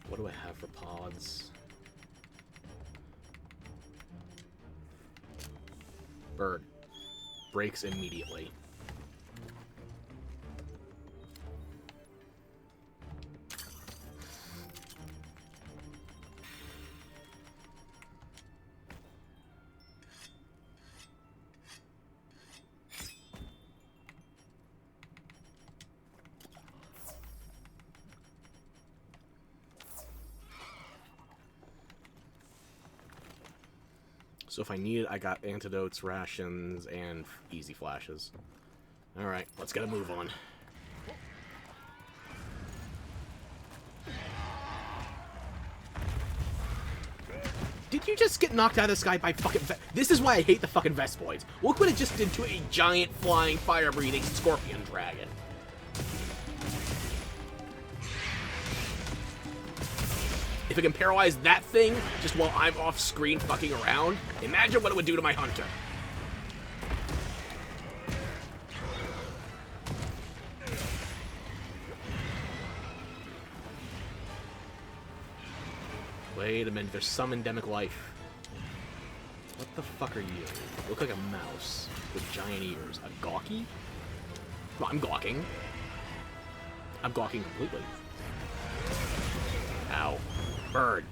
What do I have for pods? Bird. Breaks immediately. So if I need it, I got antidotes, rations, and easy flashes. Alright, let's get a move on. Did you just get knocked out of the sky by fucking... This is why I hate the fucking Vespoids. Look what it just did to a giant flying fire-breathing scorpion dragon. If it can paralyze that thing just while I'm off screen fucking around, imagine what it would do to my hunter. Wait a minute, there's some endemic life. What the fuck are you? You look like a mouse with giant ears. A gawky? Well, I'm gawking. I'm gawking completely. Ow. Bird.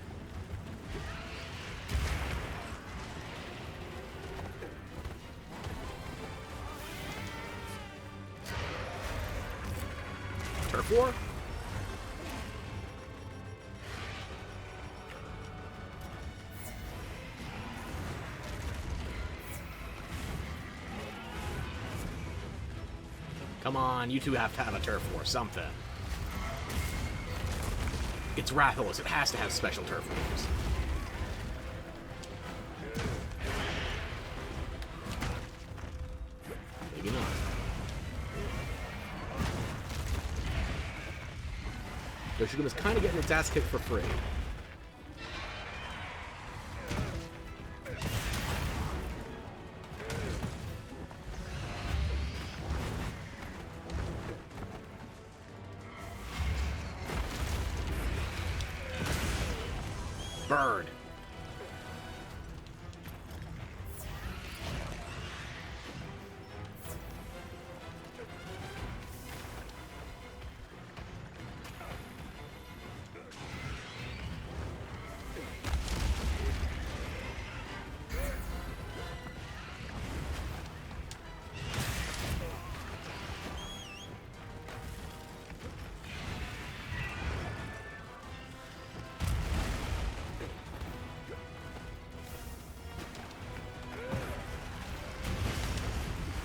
for? Come on, you two have to have a turf war, something. It's Rathalos, it has to have special turf wars. Maybe not. Yoshiguma's kind of getting its ass kicked for free. Bird.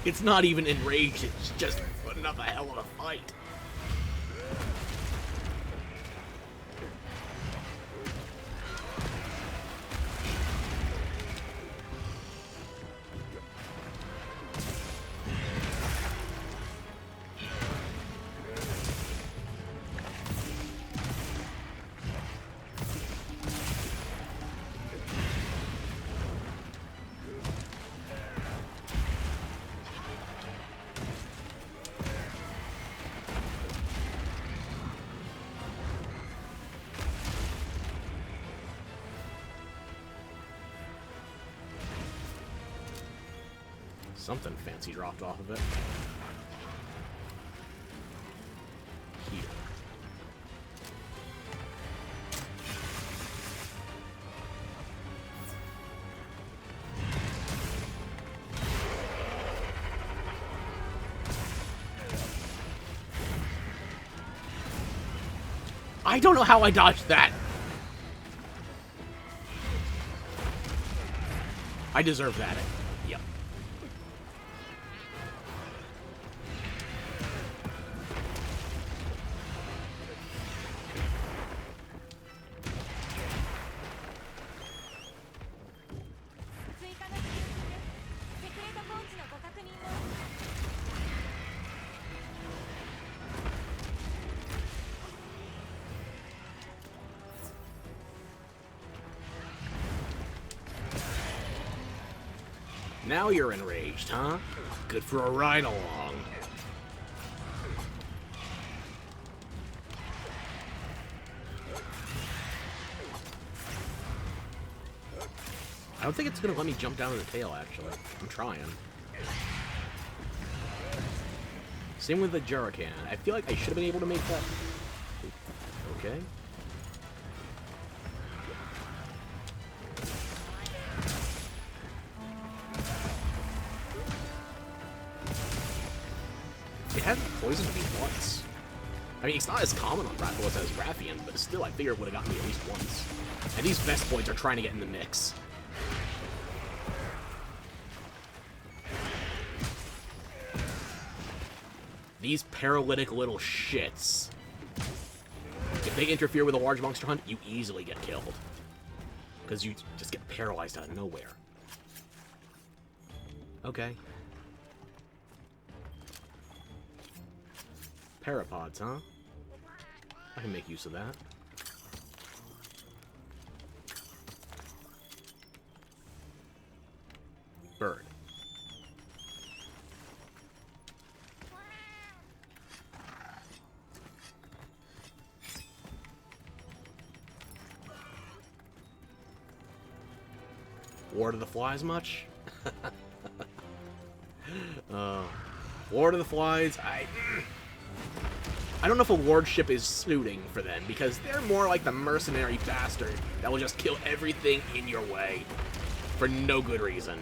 It's not even enraged, it's just putting up a hell of a fight. Something fancy dropped off of it. Here. I don't know how I dodged that. I deserve that. Yep. Now you're enraged, huh? Good for a ride-along. I don't think it's gonna let me jump down to the tail, actually. I'm trying. Same with the Jerrican. I feel like I should have been able to make that. Okay. It hasn't poisoned me once. I mean, it's not as common on Rathalos as Rathian, but still, I figure it would have gotten me at least once. And these vest points are trying to get in the mix. These paralytic little shits. If they interfere with a large monster hunt, you easily get killed. Because you just get paralyzed out of nowhere. Okay. Parapods, huh? I can make use of that. Bird. Ward of the Flies much? Ward of the Flies, I don't know if a wardship is suiting for them, because they're more like the mercenary bastard that will just kill everything in your way for no good reason.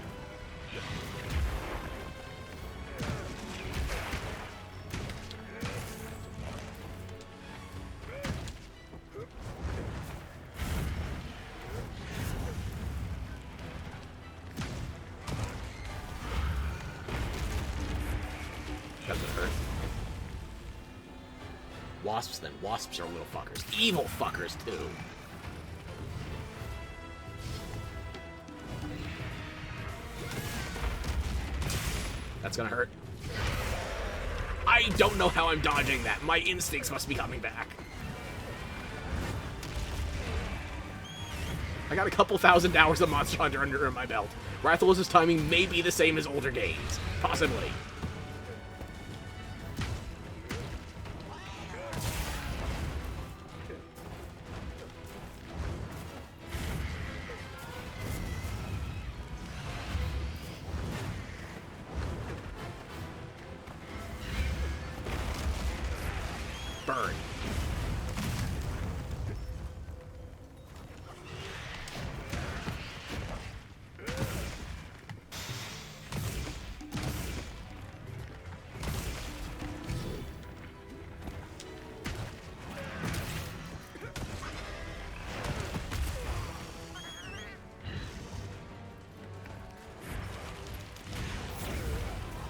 Wasps, then. Wasps are little fuckers. Evil fuckers, too. That's gonna hurt. I don't know how I'm dodging that. My instincts must be coming back. I got a couple thousand hours of Monster Hunter under my belt. Rathalos' timing may be the same as older games. Possibly. Burn.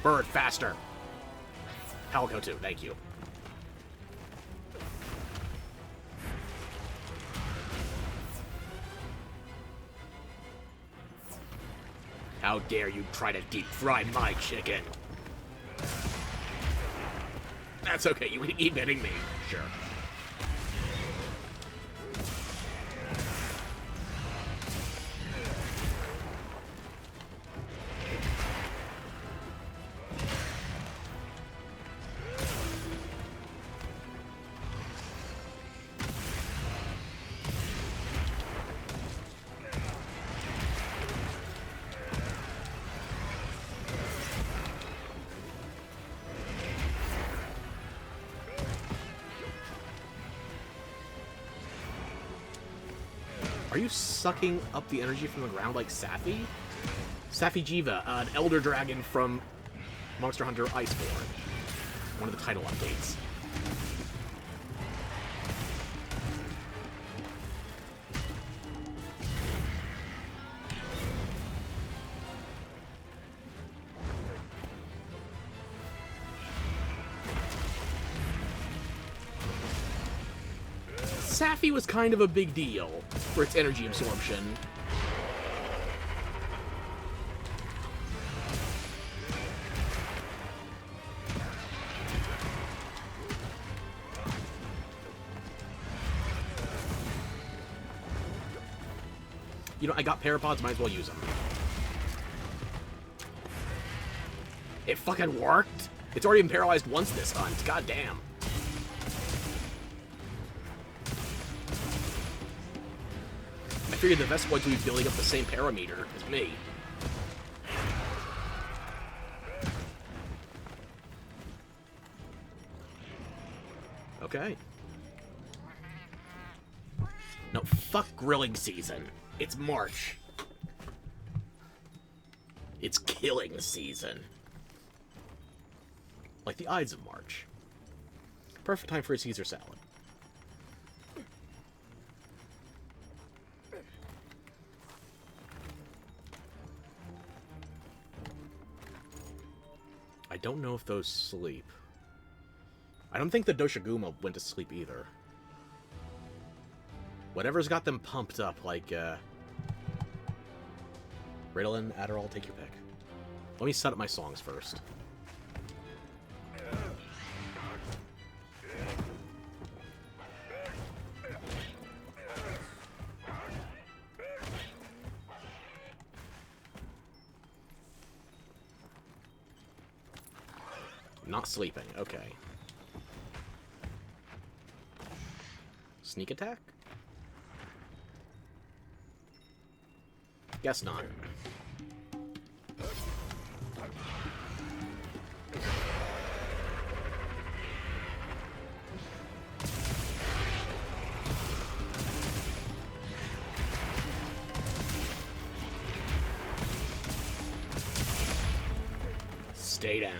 Burn faster. Helico too, thank you. How dare you try to deep fry my chicken? That's okay, you can keep hitting me. Sure. Are you sucking up the energy from the ground like Safi? Safi Jiva, an elder dragon from Monster Hunter Iceborne. One of the title updates. Safi was kind of a big deal for its energy absorption. You know, I got parapods, might as well use them. It fucking worked! It's already been paralyzed once this hunt, goddamn. I figured the Vespoids would be building up the same parameter as me. Okay. No, fuck grilling season. It's March. It's killing season. Like the Ides of March. Perfect time for a Caesar salad. I don't know if those sleep. I don't think the Doshiguma went to sleep either. Whatever's got them pumped up, like, Ritalin, Adderall, take your pick. Let me set up my songs first. Not sleeping, okay. Sneak attack? Guess not. Stay down.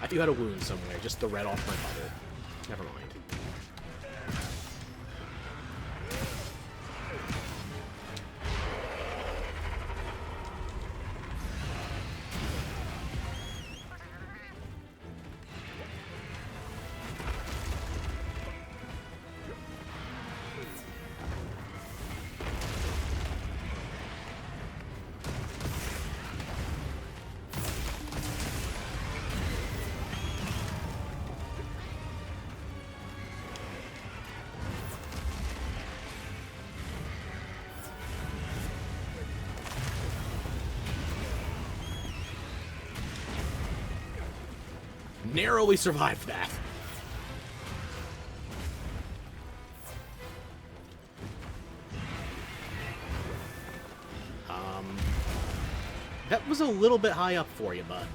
I think you had a wound somewhere, just the red off my bubble. Never mind. Narrowly survived that. That was a little bit high up for you, bud.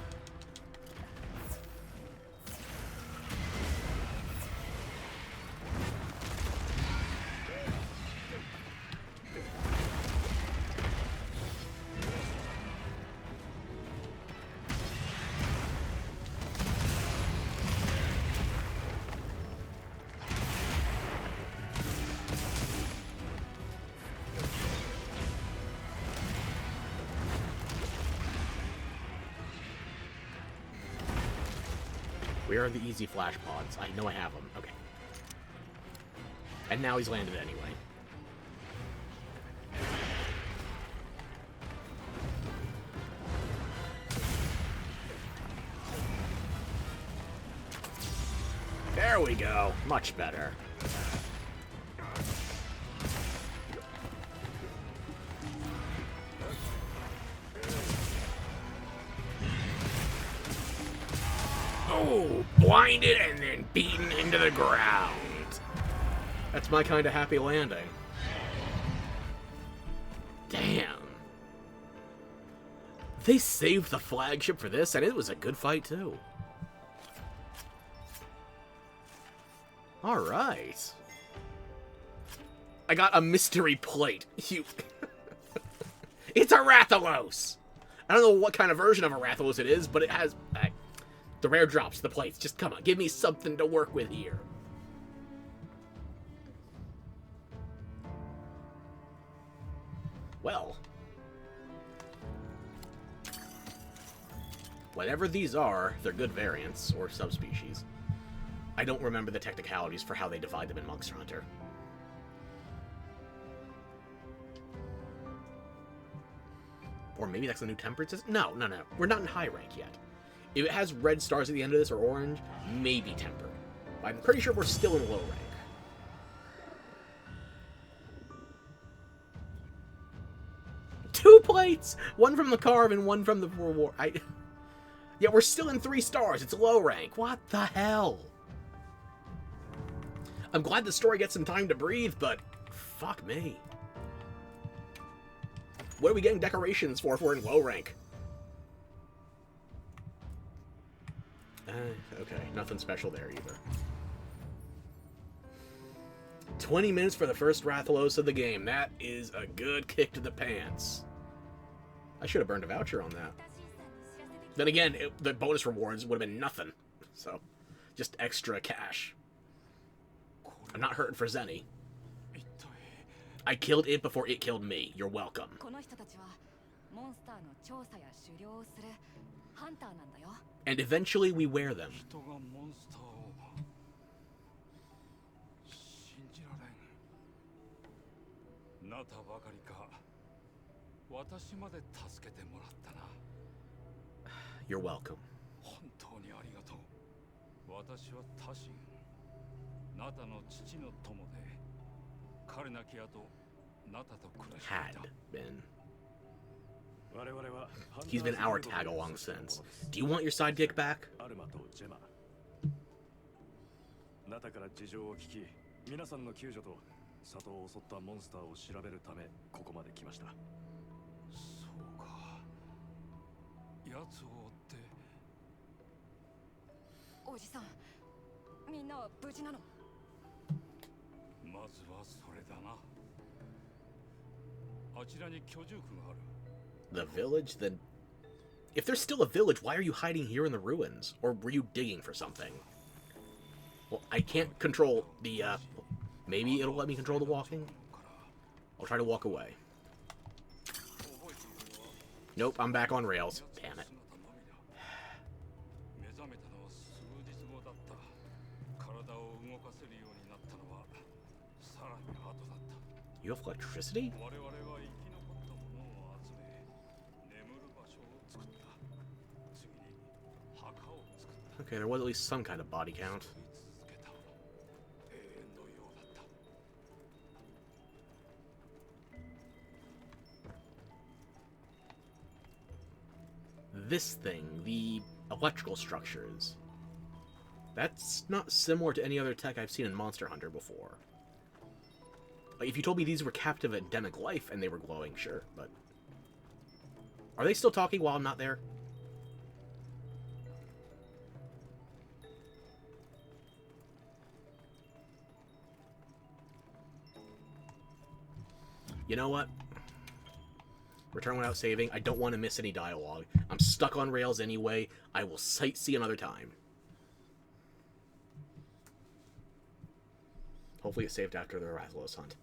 Where are the easy flash pods? I know I have them. Okay. And now he's landed anyway. There we go. Much better. Oh, blinded and then beaten into the ground. That's my kind of happy landing. Damn. They saved the flagship for this, and it was a good fight, too. Alright. I got a mystery plate. You... It's a Rathalos! I don't know what kind of version of a Rathalos it is, but it has... the rare drops, the plates. Just come on, give me something to work with here. Well. Whatever these are, they're good variants, or subspecies. I don't remember the technicalities for how they divide them in Monster Hunter. Or maybe that's the new temperate system? No. We're not in high rank yet. If it has red stars at the end of this, or orange, maybe tempered. I'm pretty sure we're still in low rank. Two plates! One from the carve and one from the reward. Yeah, we're still in 3 stars. It's low rank. What the hell? I'm glad the story gets some time to breathe, but fuck me. What are we getting decorations for if we're in low rank? Okay, nothing special there either. 20 minutes for the first Rathalos of the game. That is a good kick to the pants. I should have burned a voucher on that. Then again, the bonus rewards would have been nothing. So, just extra cash. I'm not hurting for Zenny. I killed it before it killed me. You're welcome. And eventually we wear them. You're welcome. Had been. He's been our tag along since. Do you want your sidekick back? The village? Then... If there's still a village, why are you hiding here in the ruins? Or were you digging for something? Well, I can't control the, maybe it'll let me control the walking? I'll try to walk away. Nope, I'm back on rails. Damn it. You have electricity? Okay, there was at least some kind of body count. This thing, the electrical structures. That's not similar to any other tech I've seen in Monster Hunter before. Like, if you told me these were captive endemic life and they were glowing, sure, but... Are they still talking while I'm not there? You know what? Return without saving. I don't want to miss any dialogue. I'm stuck on rails anyway. I will sightsee another time. Hopefully it's saved after the Rathalos hunt.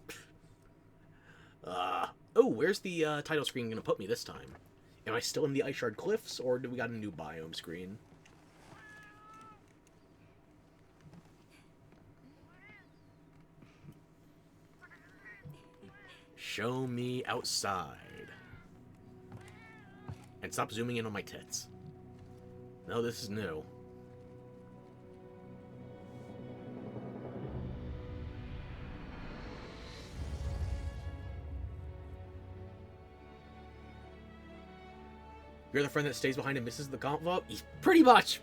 Oh, where's the title screen going to put me this time? Am I still in the Ice Shard Cliffs, or do we got a new biome screen? Show me outside. And stop zooming in on my tits. No, this is new. You're the friend that stays behind and misses the gauntlet? Pretty much.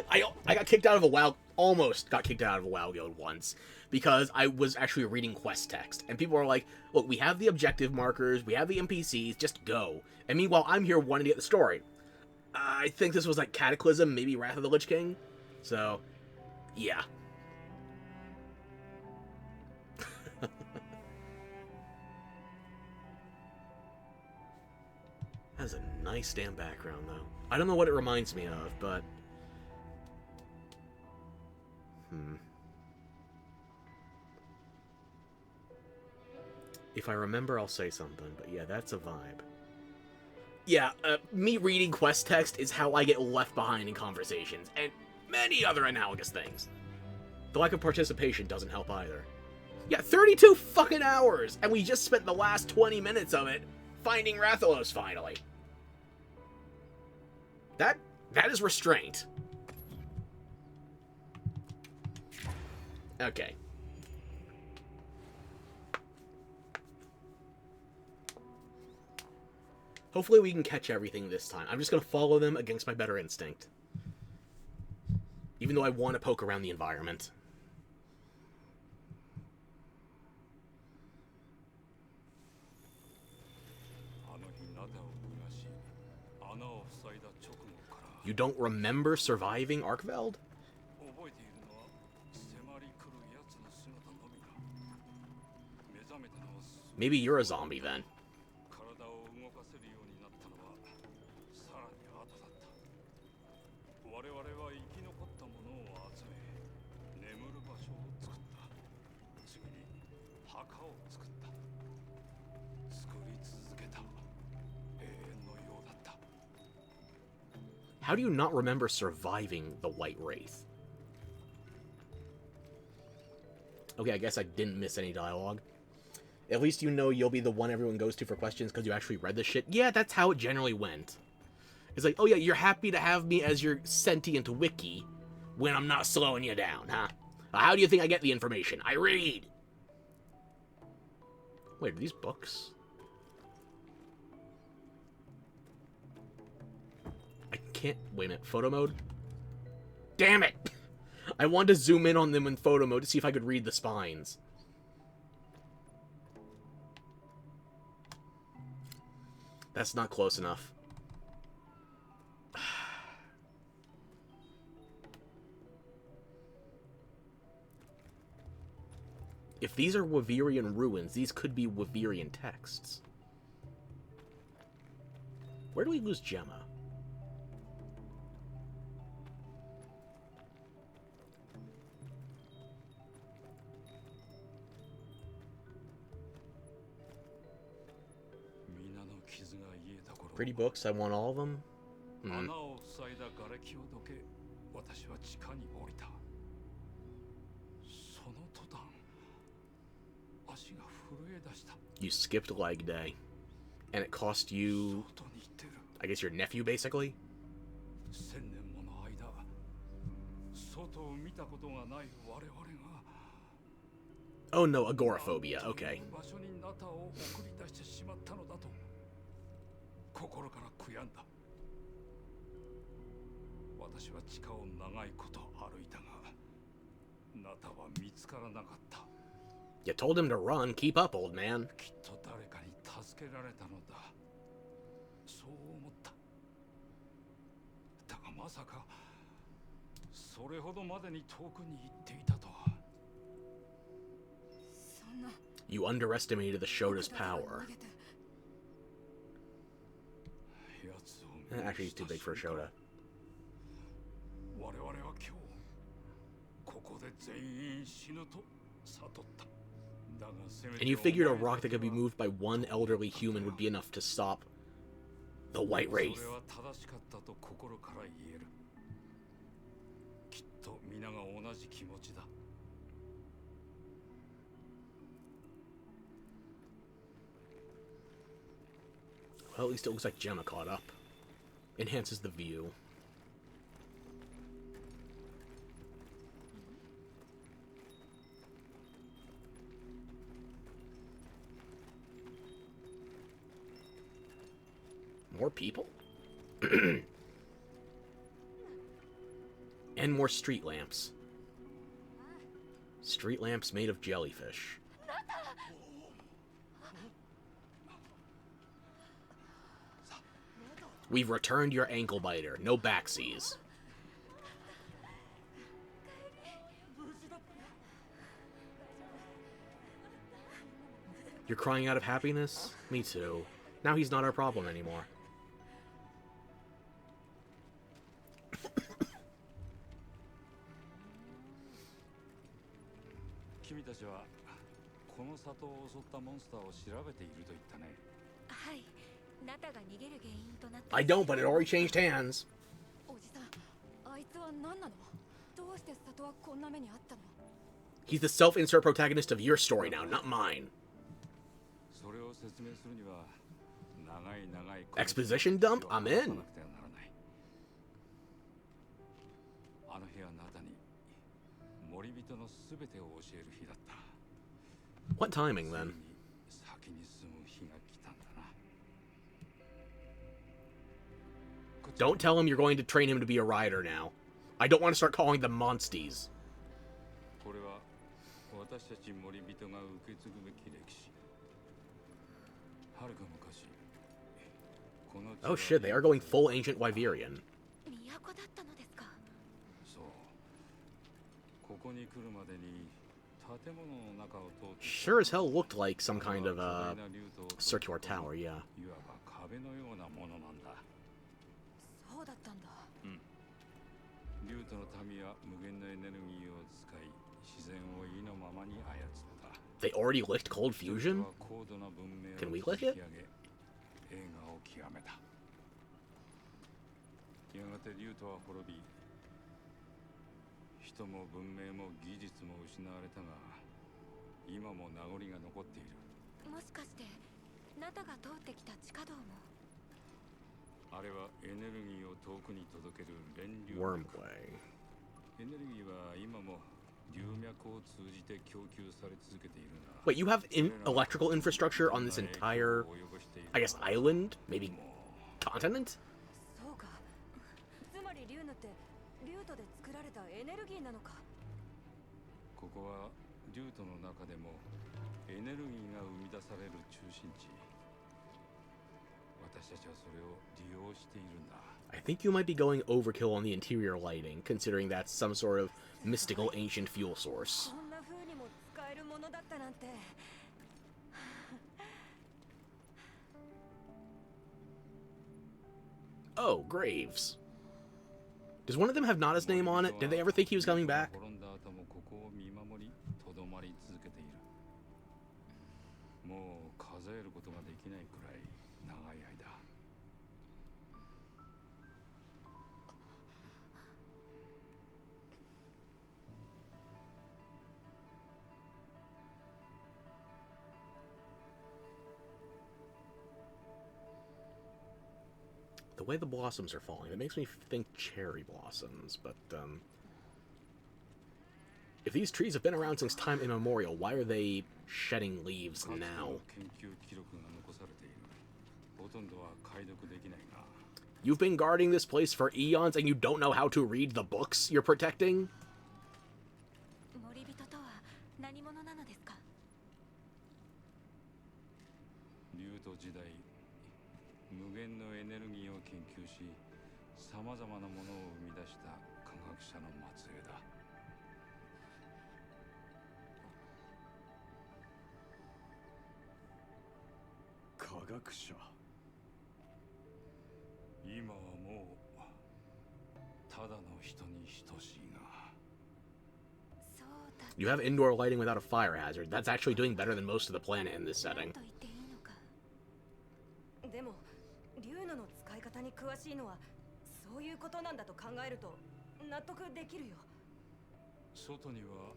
I got kicked out of a WoW, almost got kicked out of a WoW guild once, because I was actually reading quest text. And people are like, look, we have the objective markers, we have the NPCs, just go. And meanwhile, I'm here wanting to get the story. I think this was like Cataclysm, maybe Wrath of the Lich King. So, yeah. That's a nice damn background, though. I don't know what it reminds me of, but... If I remember, I'll say something, but yeah, that's a vibe. Yeah, me reading quest text is how I get left behind in conversations, and many other analogous things. The lack of participation doesn't help either. Yeah, 32 fucking hours, and we just spent the last 20 minutes of it finding Rathalos, finally. That is restraint. Okay. Hopefully we can catch everything this time. I'm just going to follow them against my better instinct. Even though I want to poke around the environment. You don't remember surviving Arkveld? Maybe you're a zombie then. How do you not remember surviving the White Wraith? Okay, I guess I didn't miss any dialogue. At least you know you'll be the one everyone goes to for questions because you actually read the shit. Yeah, that's how it generally went. It's like, oh yeah, you're happy to have me as your sentient wiki when I'm not slowing you down, huh? How do you think I get the information? I read! Wait, are these books? I can't... Wait a minute, photo mode? Damn it! I wanted to zoom in on them in photo mode to see if I could read the spines. That's not close enough. If these are Wyverian ruins, these could be Wyverian texts. Where do we lose Gemma? Pretty books, I want all of them. You skipped leg day, and it cost you, I guess, your nephew, basically? Oh no, agoraphobia, okay. You told him to run. Keep up, old man. You underestimated the Shota's power. Actually, he's too big for a Shota. And you figured a rock that could be moved by one elderly human would be enough to stop the White Wraith. Well, at least it looks like Gemma caught up. Enhances the view. More people? And more street lamps. Street lamps made of jellyfish. We've returned your ankle biter. No backsies. You're crying out of happiness? Me too. Now he's not our problem anymore. I don't, but it already changed hands. He's the self-insert protagonist of your story now, not mine. Exposition dump? I'm in. What timing, then? Don't tell him you're going to train him to be a rider now. I don't want to start calling them monsties. Oh shit, they are going full ancient Wyverian. Sure as hell looked like some kind of circular tower, yeah. They already licked cold fusion? Can we lick it? Wormway. Wait, you have electrical infrastructure on this entire, I guess, island? Maybe continent? I think you might be going overkill on the interior lighting, considering that's some sort of mystical ancient fuel source. Oh, graves. Does one of them have Nada's name on it? Did they ever think he was coming back? The way the blossoms are falling, it makes me think cherry blossoms, but, if these trees have been around since time immemorial, why are they shedding leaves now? You've been guarding this place for eons and you don't know how to read the books you're protecting? 森人とは何者なのですか？竜と時代、無限のエネルギーを研究し、さまざまなものを生み出した科学者の末裔だ。科学者。今はもうただの人に等しいが。You have indoor lighting without a fire hazard. That's actually doing better than most of the planet in this setting. でも、竜のの使い方に詳しいのはそういうことなんだと考えると納得できるよ。外には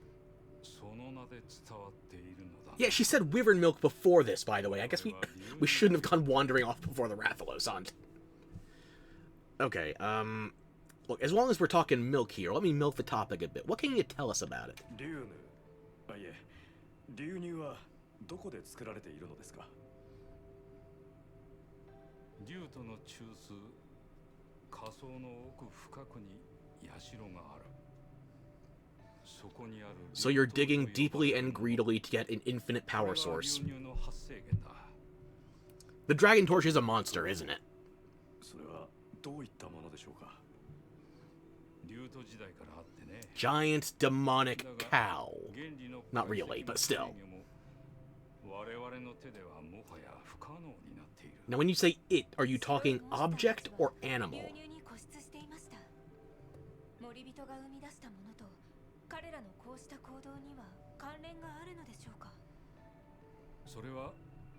その名で伝わっているのだ。Yeah, she said wyvern milk before this, by the way. I guess we shouldn't have gone wandering off before the Rathalos hunt. Okay, look, as long as we're talking milk here, let me milk the topic a bit. What can you tell us about it? 竜あ、いえ、流乳はどこで作られているのですか？竜との中枢、下層の奥深くに社がある。そこにある。So you're digging deeply and greedily to get an infinite power source. The Dragon Torch is a monster, isn't it? それはどういったものでしょうか？ Giant demonic cow. Not really, but still. Now, when you say it, are you talking object or animal? 森人が生み出したものと彼らのこうした行動には関連があるのでしょうか？それは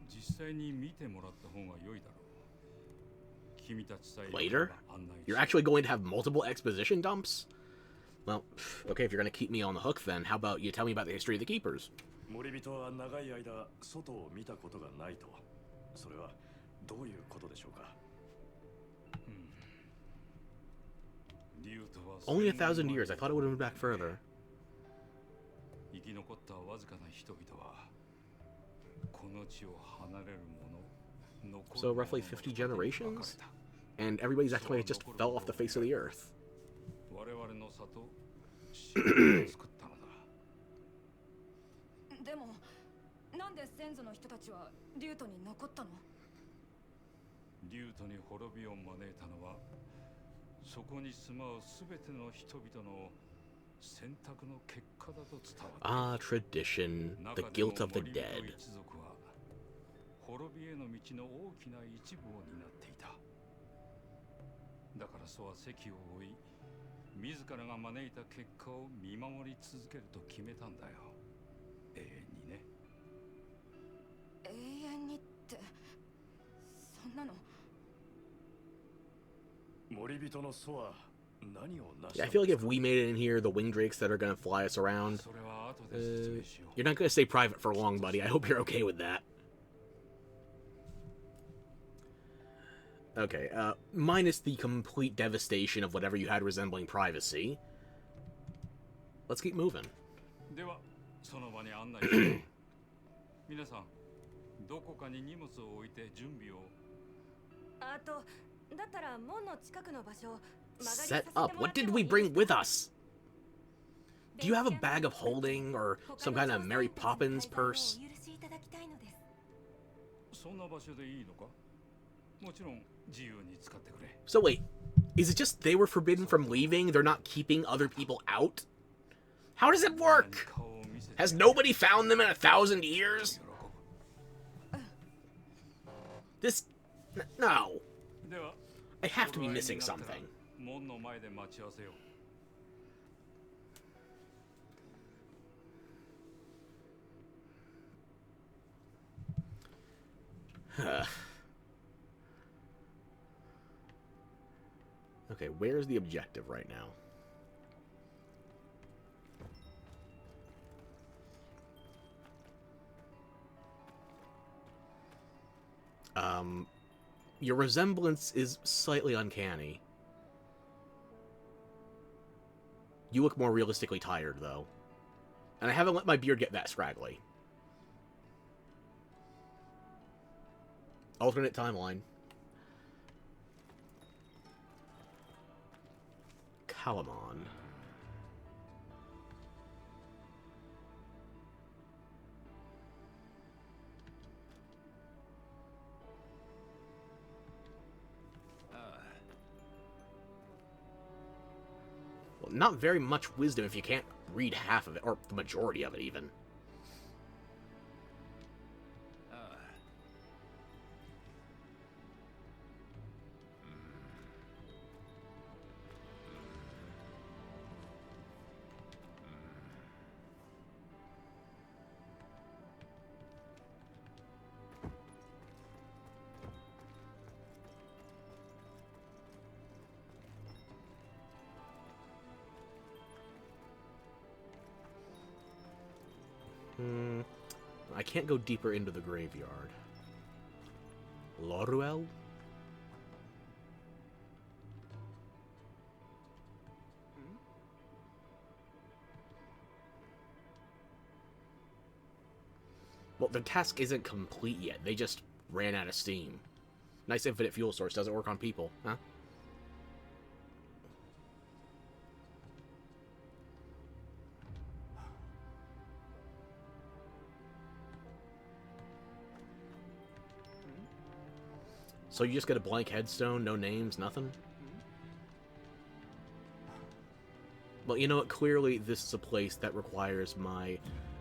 実際に見てもらった方が良いだろう。 Later? You're actually going to have multiple exposition dumps? Well, okay, if you're going to keep me on the hook, then how about you tell me about the history of the Keepers? 森人は長い間外を見たことがないと。それはどういうことでしょうか？ Only 1,000 years. I thought it would have been back further. So roughly 50 generations? And everybody's acting like it just fell off the face of the earth. でも、なんで先祖の人たちは竜都に残ったの？竜都に滅びを招いたのは、そこに住まうすべての人々の選択の結果だと伝わっている。 tradition, the guilt of the dead. 一族は滅びへの道の大きな一部を担っていた。だからそうは席を追い、自らが招いた結果を見守り続けると決めたんだよ。永遠にね。永遠にって、そんなの。 Yeah, I feel like if we made it in here, the wing drakes that are going to fly us around, you're not going to stay private for long, buddy. I hope you're okay with that. Okay, minus the complete devastation of whatever you had resembling privacy. Let's keep moving. では、その場に案内しよう。皆さん、どこかに荷物を置いて準備を。あと。 Set up? What did we bring with us? Do you have a bag of holding or some kind of Mary Poppins purse? So wait, is it just they were forbidden from leaving? They're not keeping other people out? How does it work? Has nobody found them in 1,000 years? This... No. I have to be missing something. Okay, where's the objective right now? Your resemblance is slightly uncanny. You look more realistically tired, though. And I haven't let my beard get that scraggly. Alternate timeline. Palamon. Well, not very much wisdom if you can't read half of it, or the majority of it, even. I can't go deeper into the graveyard. Oilwell? Well, the task isn't complete yet. They just ran out of steam. Nice infinite fuel source. Doesn't work on people, huh? So you just get a blank headstone, no names, nothing? Well, you know what? Clearly this is a place that requires my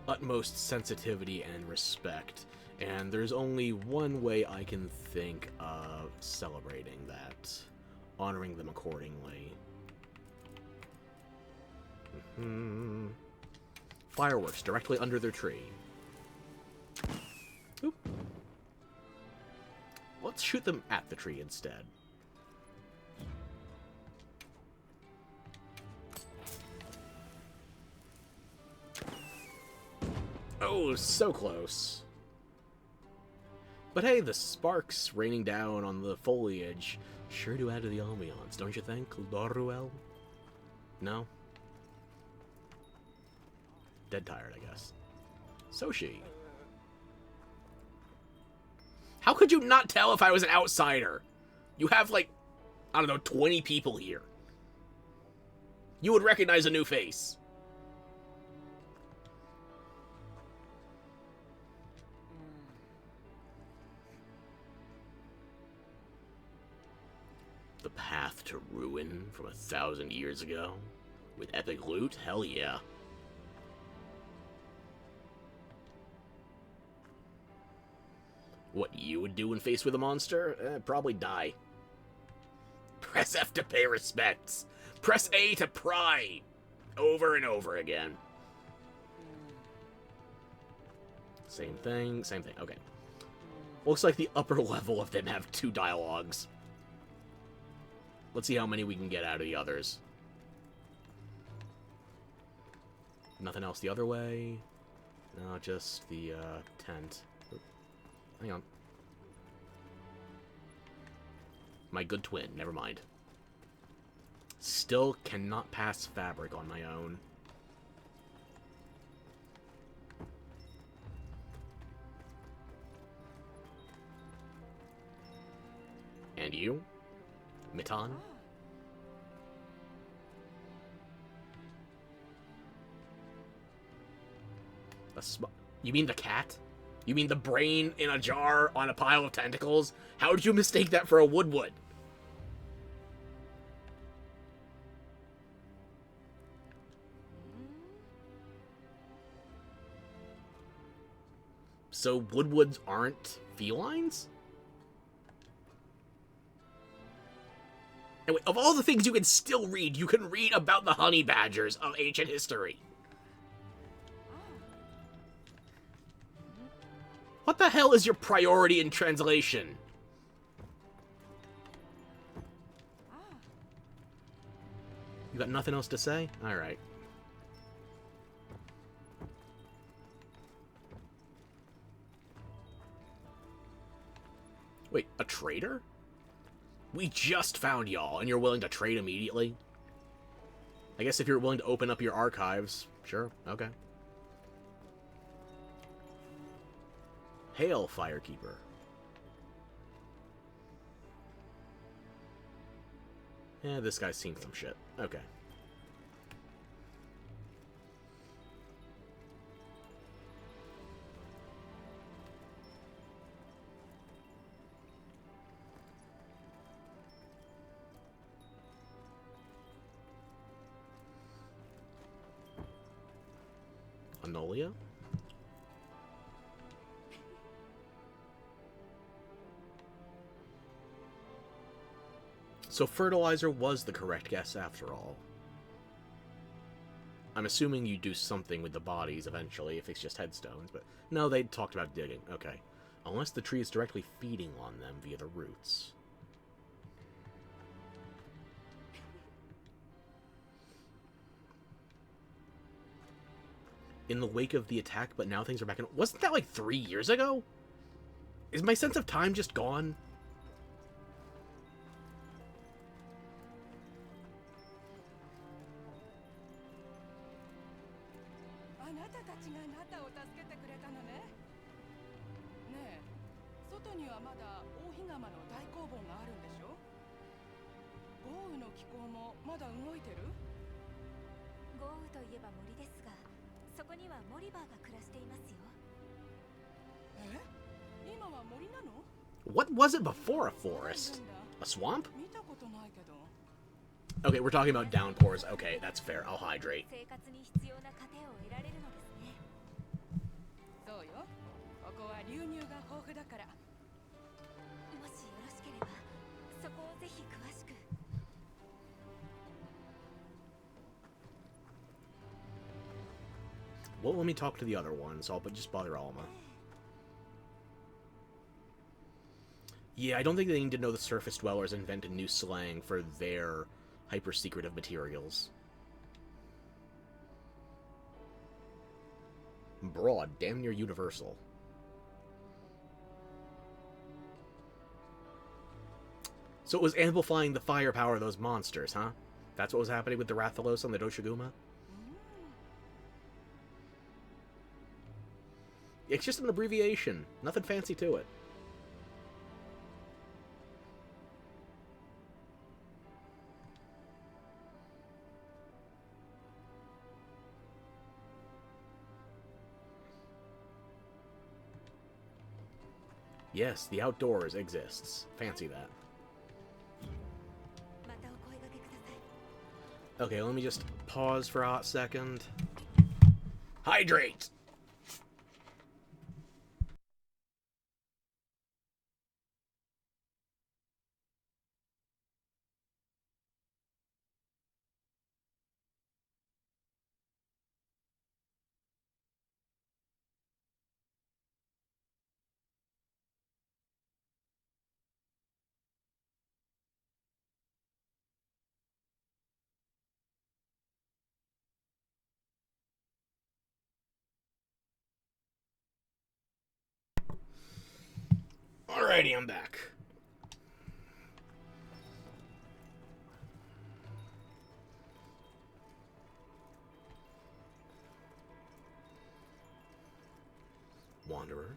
utmost sensitivity and respect. And there's only one way I can think of celebrating that. Honoring them accordingly. Fireworks directly under their tree. Oop. Let's shoot them at the tree instead. Oh, so close. But hey, the sparks raining down on the foliage sure do add to the ambiance, don't you think, Oilwell? No? Dead tired, I guess. Soshi. How could you not tell if I was an outsider? You have, like, I don't know, 20 people here. You would recognize a new face. The path to ruin from 1,000 years ago? With epic loot? Hell yeah. What you would do when faced with a monster? Probably die. Press F to pay respects. Press A to pry. Over and over again. Same thing, same thing. Okay. Looks like the upper level of them have 2 dialogues. Let's see how many we can get out of the others. Nothing else the other way. No, just the tent. Hang on. My good twin, never mind. Still cannot pass fabric on my own. And you? Mitan? You mean the cat? You mean the brain in a jar on a pile of tentacles? How did you mistake that for a woodwood? So woodwoods aren't felines? And wait, of all the things you can still read, you can read about the honey badgers of ancient history. What the hell is your priority in translation? You got nothing else to say? Alright. Wait, a trader? We just found y'all, and you're willing to trade immediately? I guess if you're willing to open up your archives, sure, okay. Hail, Firekeeper. Yeah, this guy's seen some shit. Okay. Magnolia? So fertilizer was the correct guess after all. I'm assuming you do something with the bodies eventually if it's just headstones, but no, they talked about digging. Okay. Unless the tree is directly feeding on them via the roots. In the wake of the attack, but now things are back in... Wasn't that like 3 years ago? Is my sense of time just gone? What was it before a forest? A swamp? Okay, we're talking about downpours. Okay, that's fair. I'll hydrate. Well, let me talk to the other ones. I'll just bother Alma. Yeah, I don't think they need to know the surface dwellers invented new slang for their hyper-secretive materials. Broad, damn near universal. So it was amplifying the firepower of those monsters, huh? That's what was happening with the Rathalos and the Doshiguma? It's just an abbreviation. Nothing fancy to it. Yes, the outdoors exists. Fancy that. Okay, let me just pause for a hot second. Hydrate! Alrighty, I'm back. Wanderer.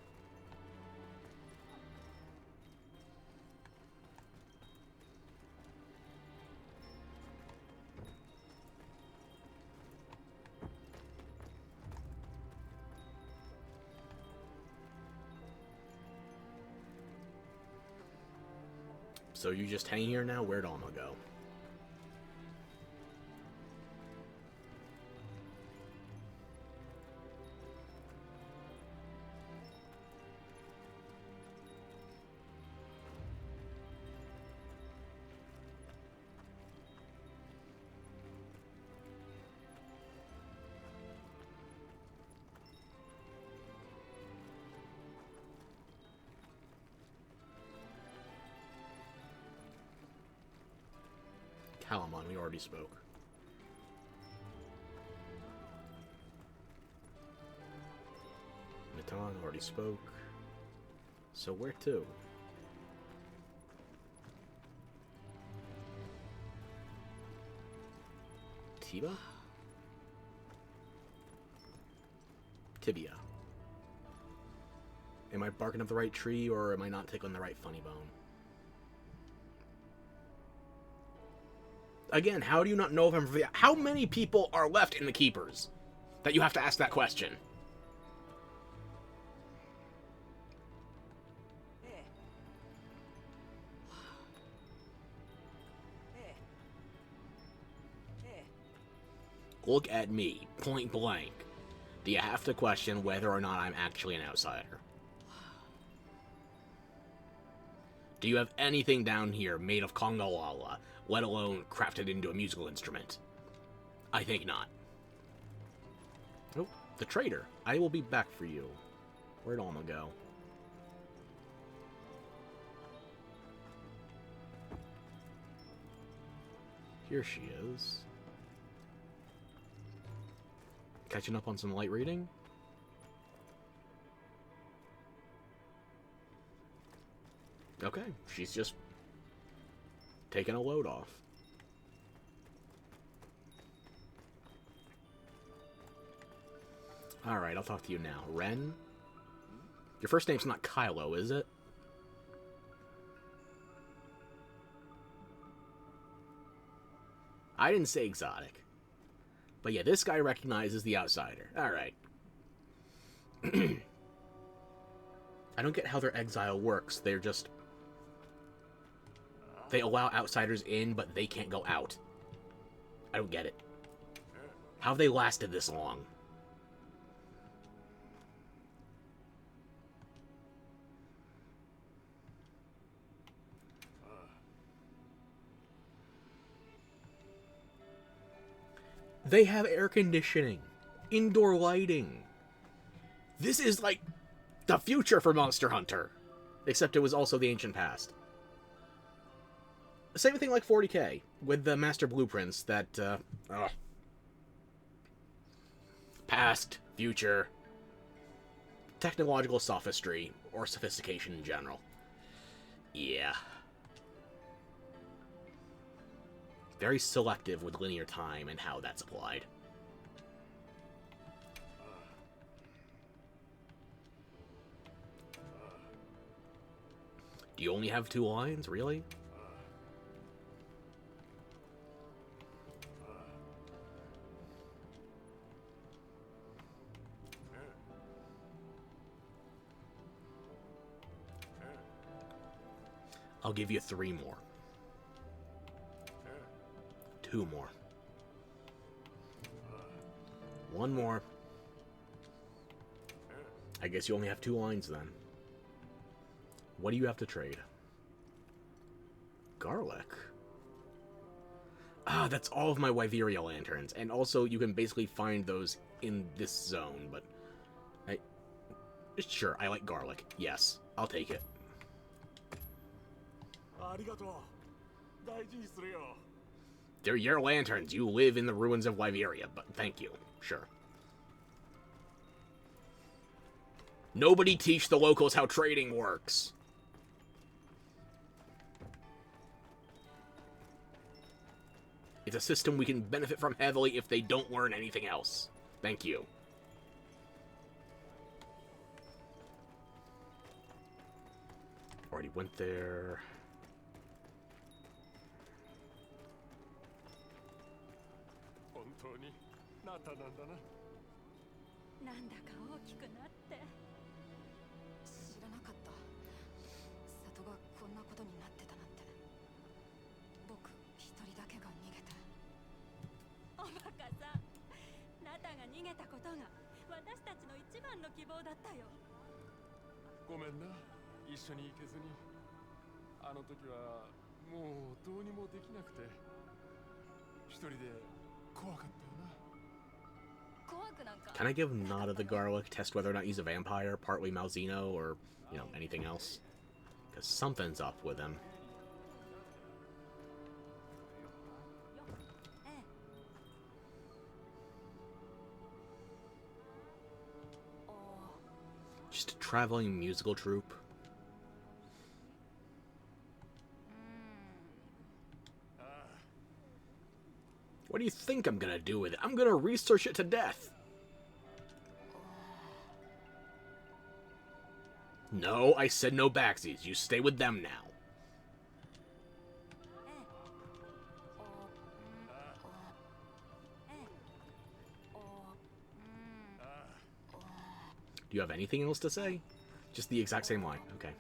So you just hang here now? Where'd Alma go? Palamon, we already spoke. Matan already spoke. So where to? Tiba? Tibia. Am I barking up the right tree, or am I not tickling the right funny bone? Again, how do you not know if I'm... How many people are left in the Keepers that you have to ask that question? Look at me, point blank. Do you have to question whether or not I'm actually an outsider? Do you have anything down here made of Kongalala, let alone crafted into a musical instrument? I think not. Oh, the trader. I will be back for you. Where'd Alma go? Here she is. Catching up on some light reading? Okay, she's just taking a load off. Alright, I'll talk to you now. Ren? Your first name's not Kylo, is it? I didn't say exotic. But yeah, this guy recognizes the outsider. Alright. I don't get how their exile works. They're just... They allow outsiders in, but they can't go out. I don't get it. How have they lasted this long? They have air conditioning, indoor lighting. This is like the future for Monster Hunter. Except it was also the ancient past. Same thing like 40K, with the master blueprints that, past, future, technological sophistry, or sophistication in general. Yeah. Very selective with linear time and how that's applied. Do you only have 2 lines, really? I'll give you 3 more. 2 more. 1 more. I guess you only have 2 lines then. What do you have to trade? Garlic. Ah, that's all of my Wyveria lanterns. And also, you can basically find those in this zone, but... Sure, I like garlic. Yes, I'll take it. They're your lanterns. You live in the ruins of Wyveria, but thank you. Sure. Nobody teach the locals how trading works. It's a system we can benefit from heavily if they don't learn anything else. Thank you. Already went there. Can I give Nada the garlic, test whether or not he's a vampire, partly Malzeno, or, you know, anything else? Because something's up with him. Just a traveling musical troupe. What do you think I'm gonna do with it? I'm gonna research it to death. No, I said no backsies. You stay with them now. Do you have anything else to say? Just the exact same line. Okay.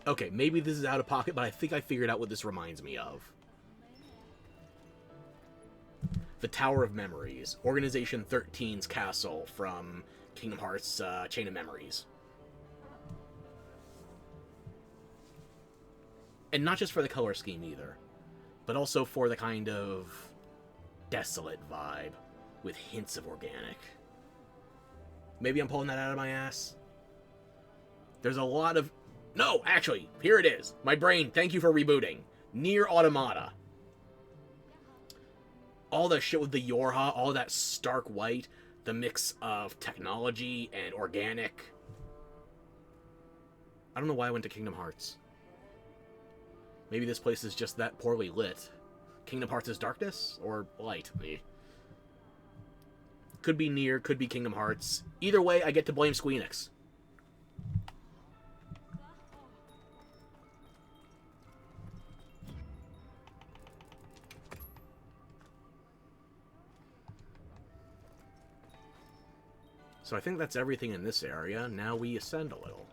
Okay, maybe this is out of pocket, but I think I figured out what this reminds me of. The Tower of Memories. Organization 13's castle from Kingdom Hearts Chain of Memories. And not just for the color scheme either, but also for the kind of desolate vibe with hints of organic. Maybe I'm pulling that out of my ass. There's a lot of... No, actually, here it is. My brain, thank you for rebooting. Nier Automata. All the shit with the Yorha, all that stark white, the mix of technology and organic. I don't know why I went to Kingdom Hearts. Maybe this place is just that poorly lit. Kingdom Hearts is darkness or light? Could be Nier, could be Kingdom Hearts. Either way, I get to blame Squeenix. So I think that's everything in this area. Now we ascend a little.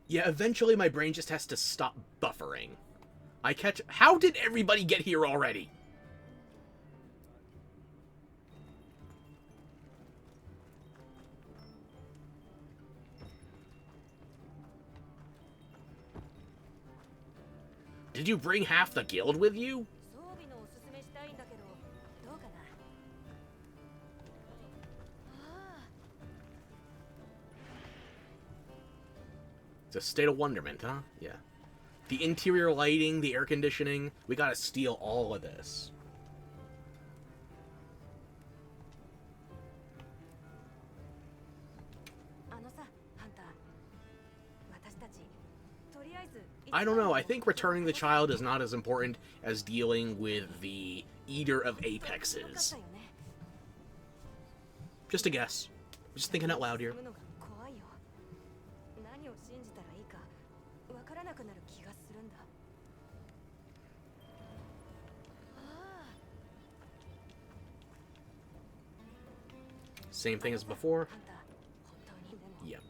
Yeah, eventually my brain just has to stop buffering. How did everybody get here already? Did you bring half the guild with you? It's a state of wonderment, huh? Yeah. The interior lighting, the air conditioning, we gotta steal all of this. I don't know, I think returning the child is not as important as dealing with the Eater of Apexes. Just a guess. Just thinking out loud here. Same thing as before. Yep.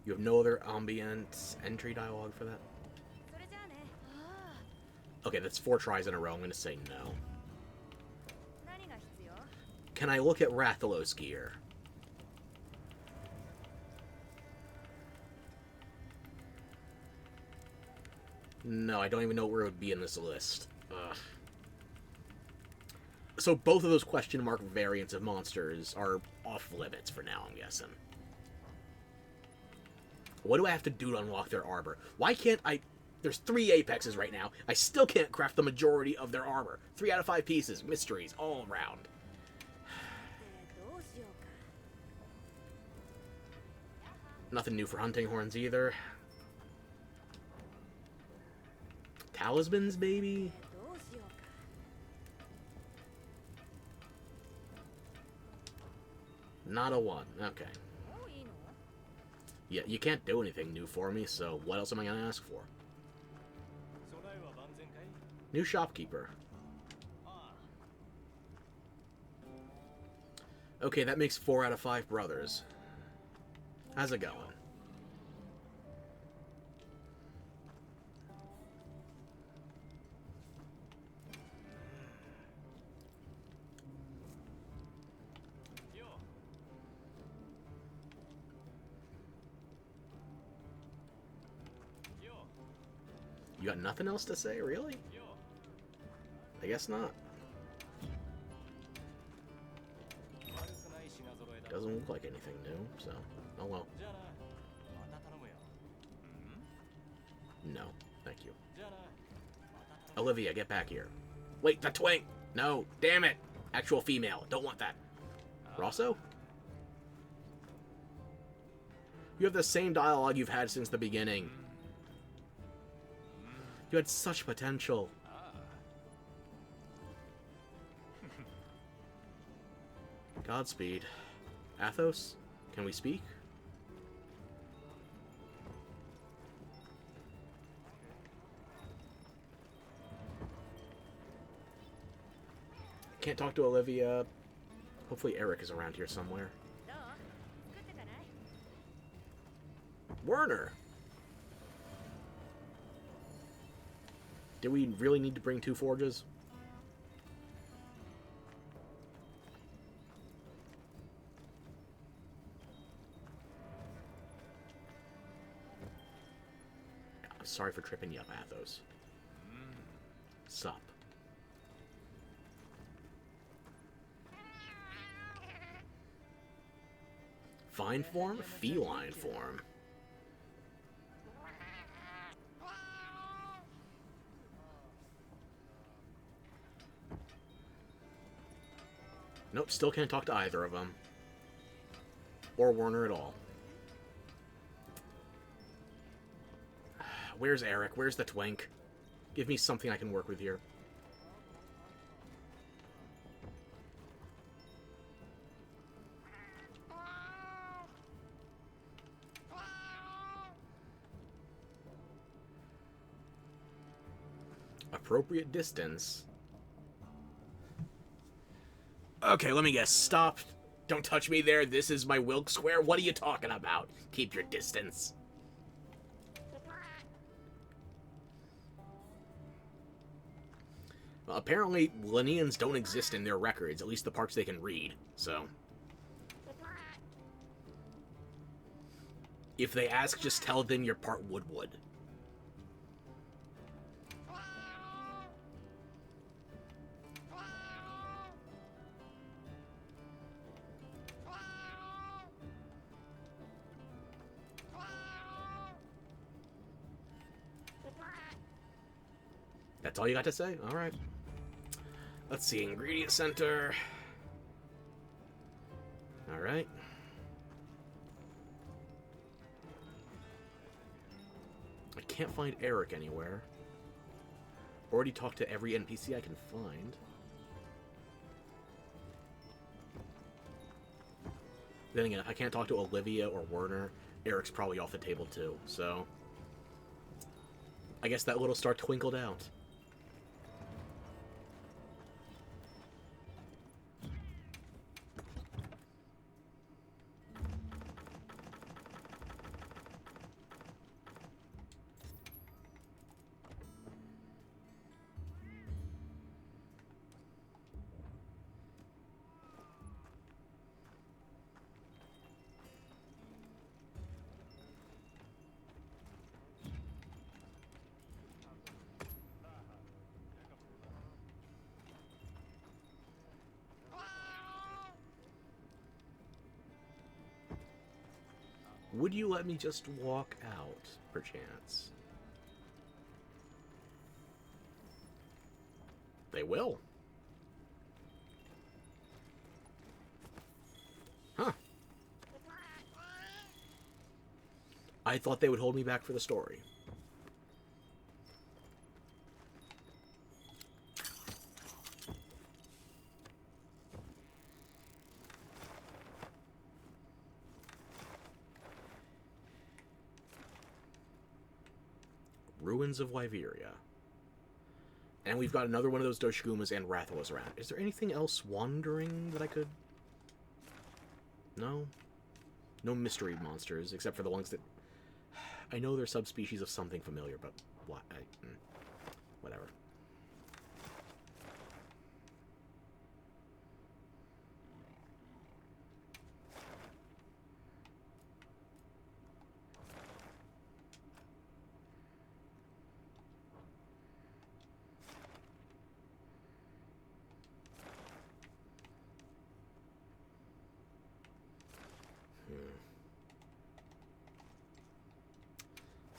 You have no other ambient entry dialogue for that? Okay, that's 4 tries in a row. I'm going to say no. Can I look at Rathalos gear? No, I don't even know where it would be in this list. Ugh. So both of those question mark variants of monsters are off limits for now, I'm guessing. What do I have to do to unlock their armor? Why can't I... There's 3 apexes right now. I still can't craft the majority of their armor. 3 out of 5 pieces. Mysteries all around. Nothing new for hunting horns either. Talismans, baby? Not a 1. Okay. Yeah, you can't do anything new for me, so what else am I going to ask for? New shopkeeper. Okay, that makes 4 out of 5 brothers. How's it going? You got nothing else to say, really? I guess not. Doesn't look like anything new, so... Oh well. No, thank you. Olivia, get back here. Wait, the twink! No, damn it! Actual female, don't want that. Rosso? You have the same dialogue you've had since the beginning. You had such potential. Godspeed. Athos, can we speak? can't talk to Olivia. Hopefully Eric is around here somewhere. Werner! Do we really need to bring 2 forges? I'm sorry for tripping you up, Athos. Sup? Fine form? Feline form. Nope, still can't talk to either of them. Or Werner at all. Where's Eric? Where's the twink? Give me something I can work with here. Appropriate distance. Okay, let me guess. Stop. Don't touch me there. This is my Wilk Square. What are you talking about? Keep your distance. Well, apparently, Lineans don't exist in their records, at least the parts they can read, so... If they ask, just tell them you're part Woodwood. That's all you got to say? Alright. Let's see, ingredient center. Alright. I can't find Eric anywhere. Already talked to every NPC I can find. Then again, if I can't talk to Olivia or Werner, Eric's probably off the table too, so... I guess that little star twinkled out. Would you let me just walk out, perchance? They will. Huh. I thought they would hold me back for the story. Ruins of Wyveria. And we've got another one of those Doshugumas and Rathalos around. Is there anything else wandering that I could... No? No mystery monsters, except for the ones that... I know they're subspecies of something familiar, but... What? Whatever.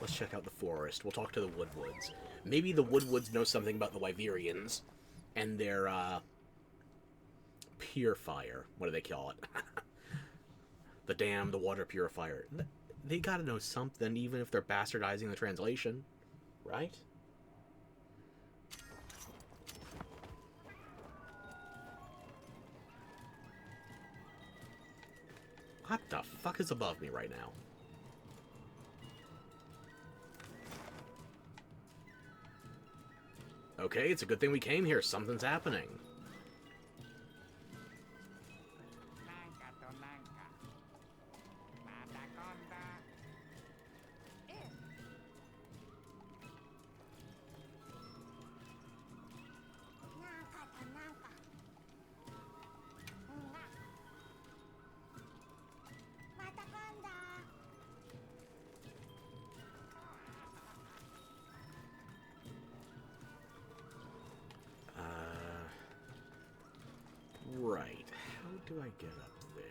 Let's check out the forest. We'll talk to the Woodwoods. Maybe the Woodwoods know something about the Wyverians and their, purifier. What do they call it? The dam, the water purifier. They gotta know something, even if they're bastardizing the translation. Right? What the fuck is above me right now? Okay, it's a good thing we came here. Something's happening. do I get up there?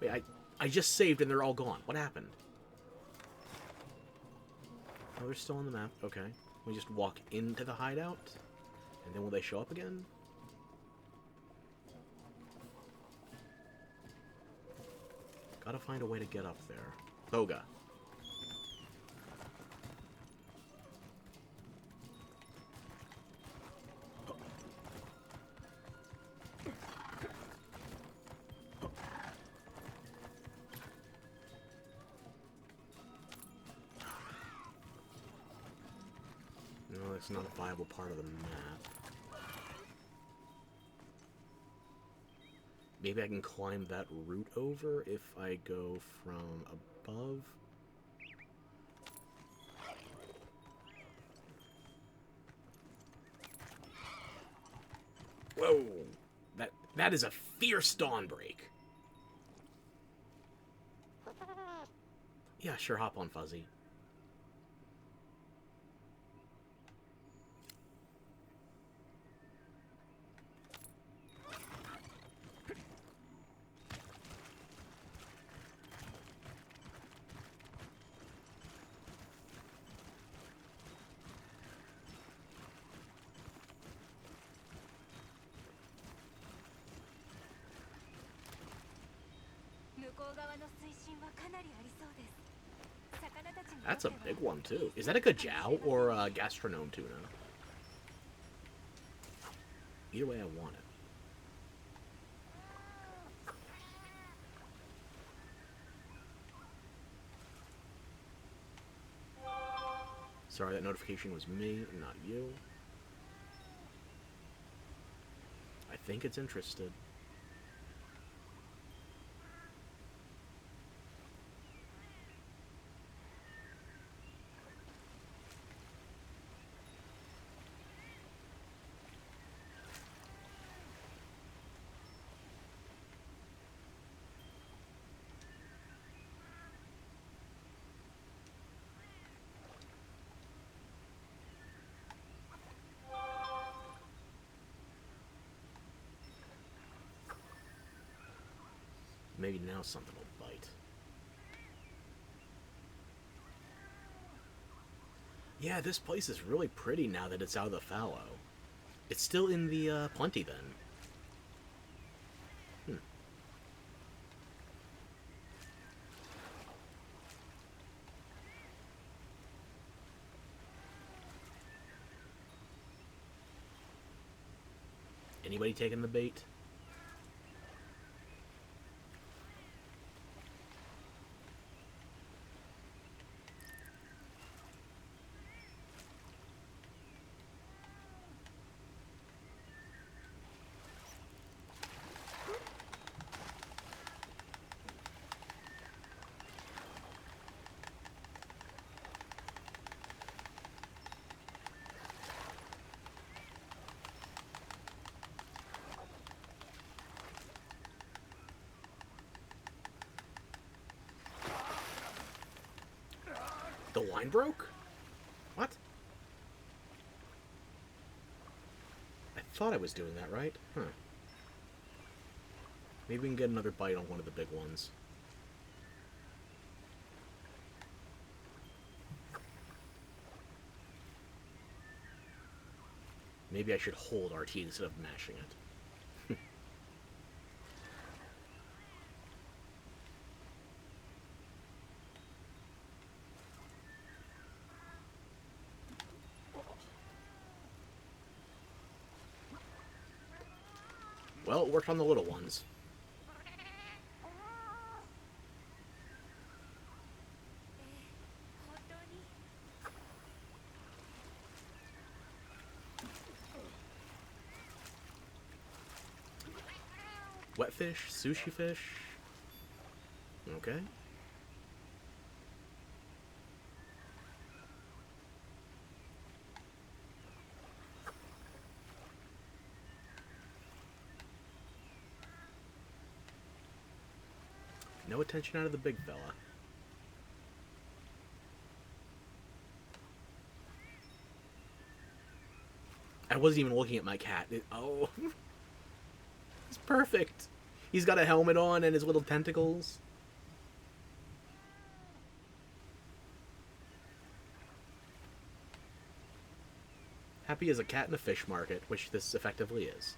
Wait, I just saved and they're all gone. What happened? Oh, they're still on the map. Okay. We just walk into the hideout? And then will they show up again? Gotta find a way to get up there. Boga. No, that's not a viable part of the map. Maybe I can climb that route over if I go from above. Whoa! That is a fierce dawn break. Yeah, sure, hop on, Fuzzy. That's a big one, too. Is that a Gajau or a Gastronome tuna? Either way, I want it. Sorry, that notification was me, not you. I think it's interested. Maybe now something will bite. Yeah, this place is really pretty now that it's out of the fallow. It's still in the plenty then. Anybody taking the bait? The line broke? What? I thought I was doing that right. Huh. Maybe we can get another bite on one of the big ones. Maybe I should hold RT instead of mashing it. Well, it worked on the little ones. Wet fish, sushi fish. Okay. no attention out of the big fella. I wasn't even looking at my cat. Oh. He's perfect. He's got a helmet on and his little tentacles. Happy as a cat in a fish market, which this effectively is.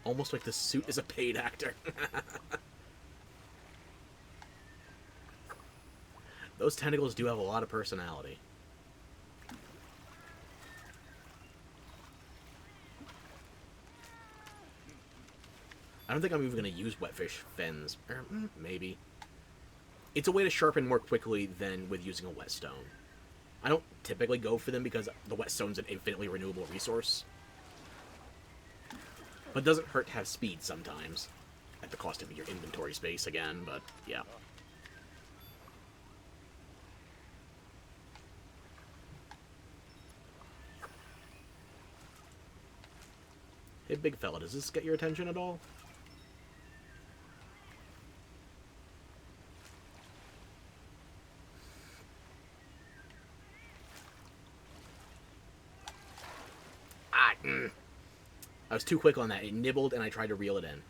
Almost like the suit is a paid actor. Those tentacles do have a lot of personality. I don't think I'm even going to use wetfish fins. Or, maybe. It's a way to sharpen more quickly than with using a whetstone. I don't typically go for them because the whetstone's an infinitely renewable resource. But it doesn't hurt to have speed sometimes. At the cost of your inventory space again, but yeah. Hey, big fella, does this get your attention at all? I was too quick on that. It nibbled and I tried to reel it in.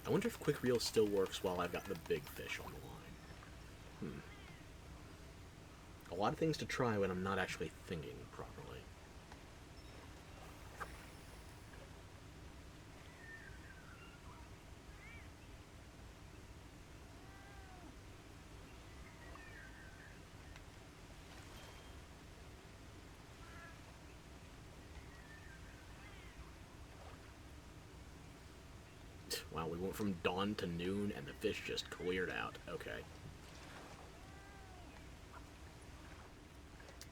I wonder if quick reel still works while I've got the big fish on the line. A lot of things to try when I'm not actually thinking properly. Wow, we went from dawn to noon and the fish just cleared out. Okay.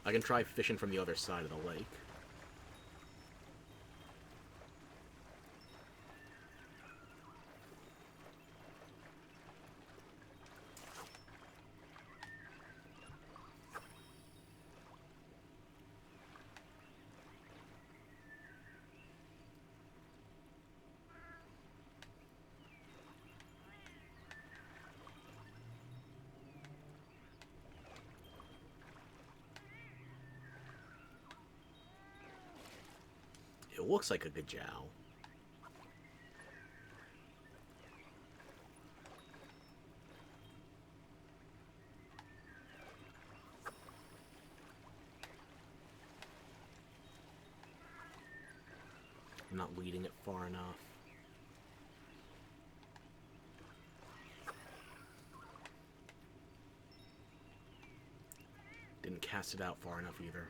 I can try fishing from the other side of the lake. It looks like a gajow. I'm not leading it far enough. Didn't cast it out far enough either.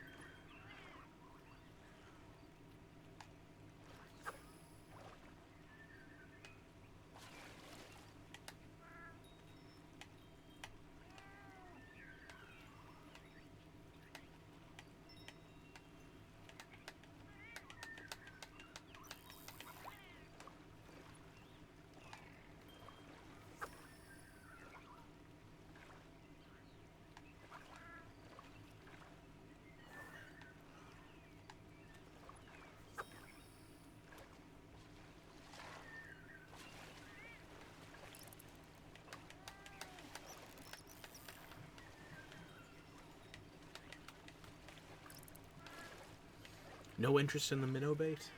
No interest in the minnow bait?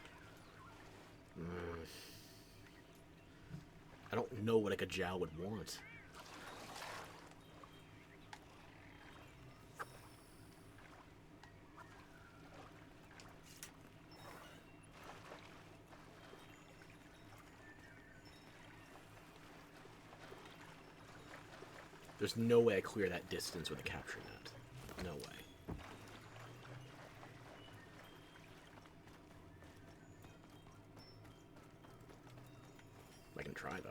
I don't know what a Gajal would want. There's no way I clear that distance with a capture net. No way. I can try, though.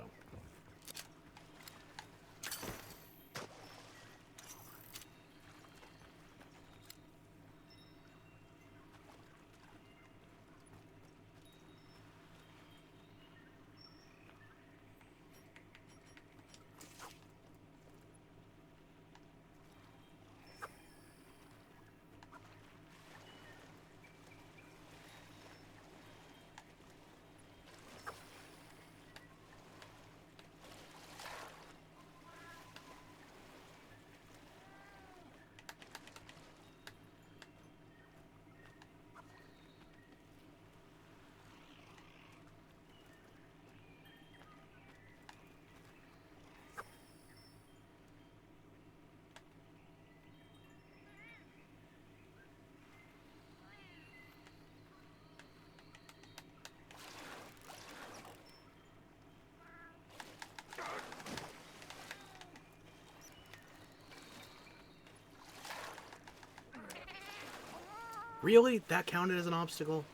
Really? That counted as an obstacle?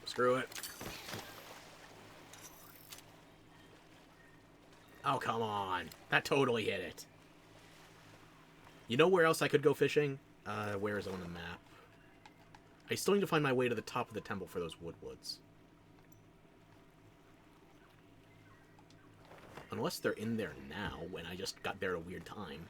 Screw it. Oh, come on. That totally hit it. You know where else I could go fishing? Where is it on the map? I still need to find my way to the top of the temple for those woodwoods. Unless they're in there now, when I just got there at a weird time.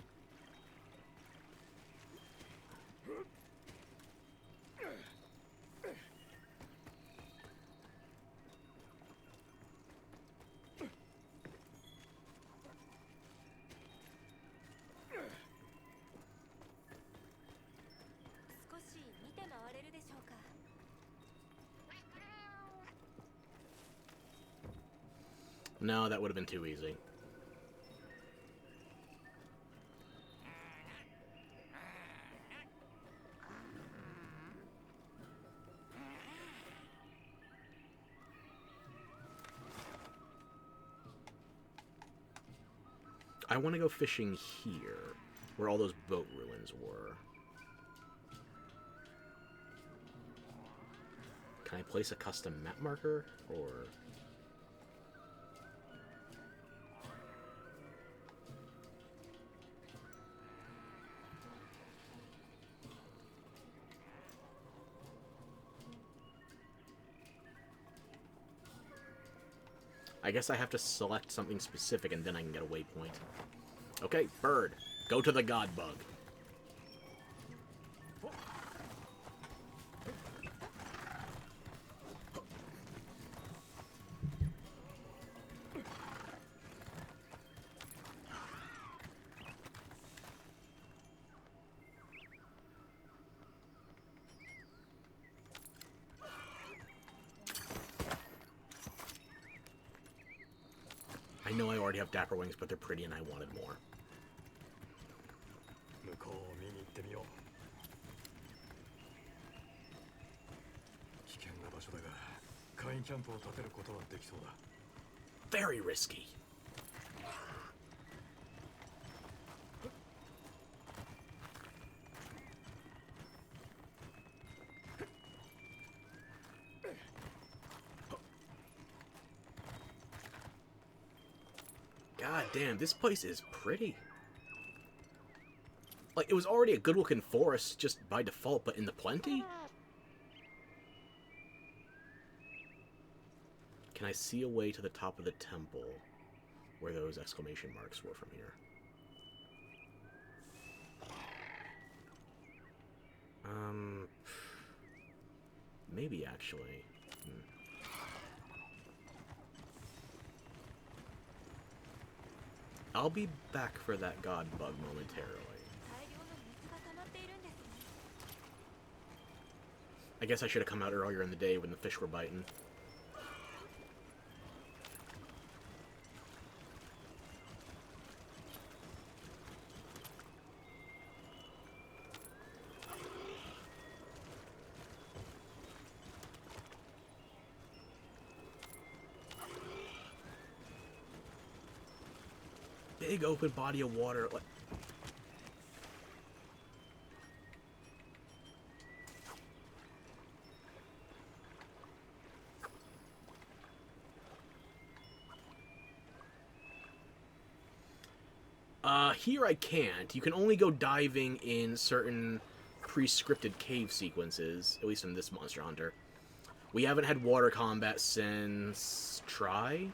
No, that would have been too easy. I want to go fishing here, where all those boat ruins were. Can I place a custom map marker, or... I guess I have to select something specific and then I can get a waypoint. Okay, bird. Go to the god bug. I know I already have dapper wings, but they're pretty and I wanted more. Very risky. God damn, this place is pretty. Like, it was already a good-looking forest just by default, but in the plenty? Can I see a way to the top of the temple where those exclamation marks were from here? Maybe, actually. I'll be back for that god bug momentarily. 大量の水が溜まっているんです。I guess I should have come out earlier in the day when the fish were biting. Big open body of water. Here I can't. You can only go diving in certain pre-scripted cave sequences, at least in this Monster Hunter. We haven't had water combat since... Try?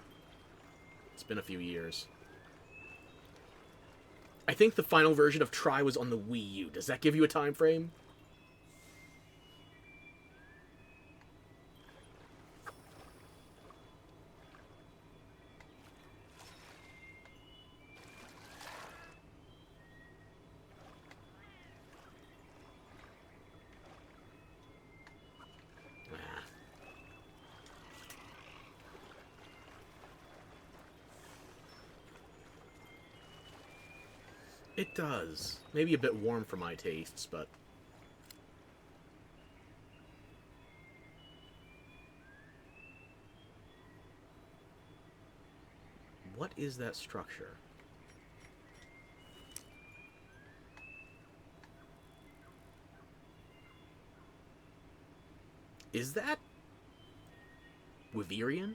It's been a few years. I think the final version of Try was on the Wii U. Does that give you a time frame? It does. Maybe a bit warm for my tastes, but... What is that structure? Is that... Wyverian?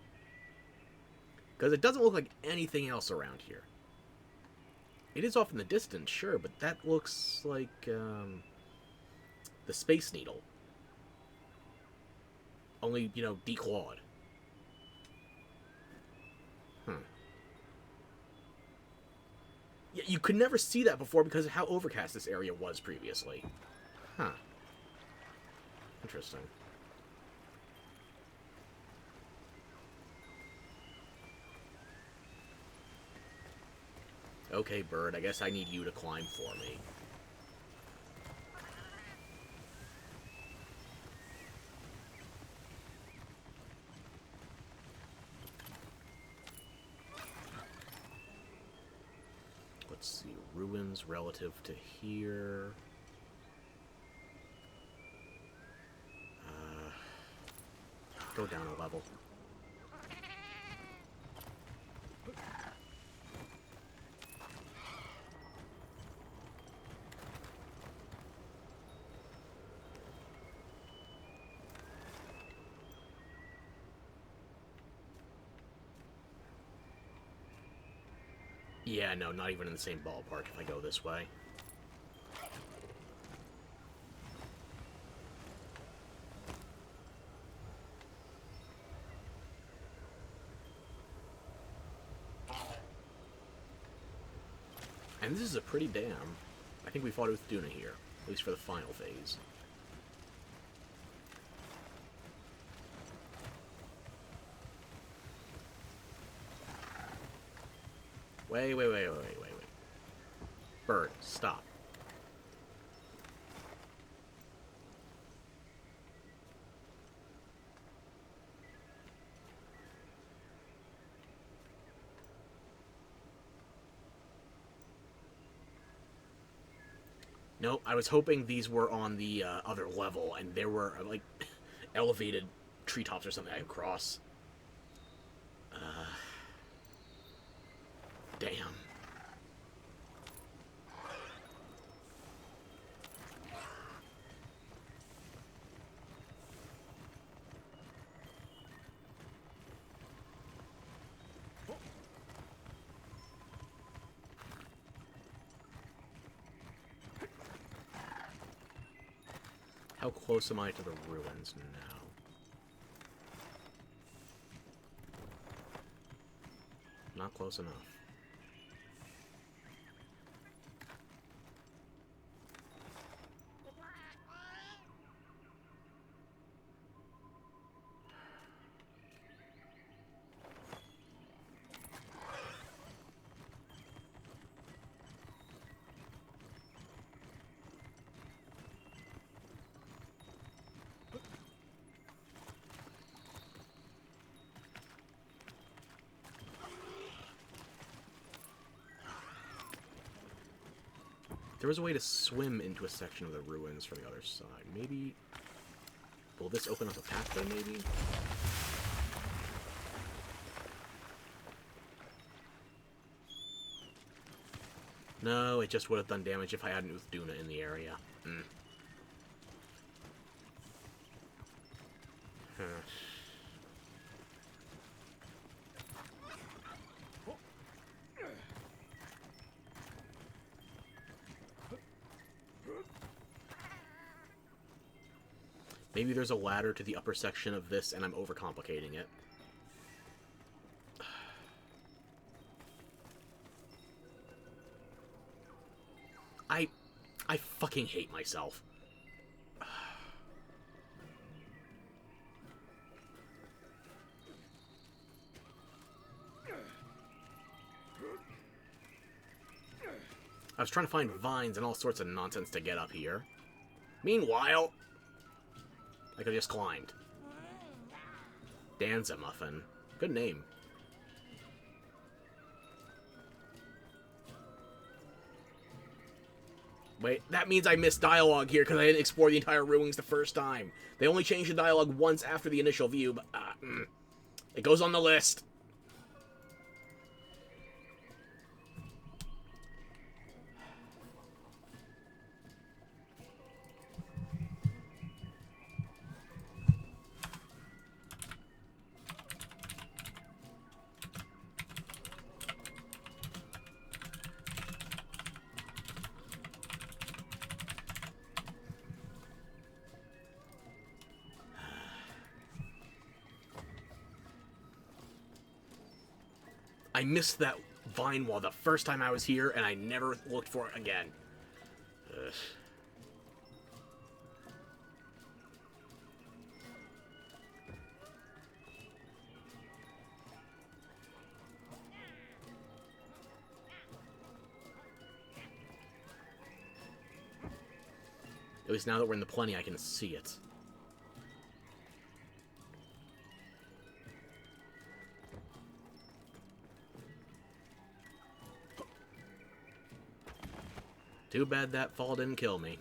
Because it doesn't look like anything else around here. It is off in the distance, sure, but that looks like, the Space Needle. Only, you know, declawed. Yeah, you could never see that before because of how overcast this area was previously. Huh. Interesting. Okay, bird, I guess I need you to climb for me. Let's see, ruins relative to here. Go down a level. Yeah, no, not even in the same ballpark if I go this way. And this is a pretty dam. I think we fought it with Duna here, at least for the final phase. Wait. Bird, stop. Nope, I was hoping these were on the other level, and there were, like, elevated treetops or something I could cross. Damn. How close am I to the ruins now? Not close enough. There was a way to swim into a section of the ruins from the other side. Maybe... Will this open up a path there, maybe? No, it just would have done damage if I had an Uthduna in the area. Huh. Maybe there's a ladder to the upper section of this and I'm overcomplicating it. I fucking hate myself. I was trying to find vines and all sorts of nonsense to get up here. Meanwhile, I could have just climbed. Danza Muffin. Good name. Wait, that means I missed dialogue here because I didn't explore the entire ruins the first time. They only changed the dialogue once after the initial view, but it goes on the list. I missed that vine wall the first time I was here, and I never looked for it again. Ugh. At least now that we're in the plenty, I can see it. Too bad that fall didn't kill me.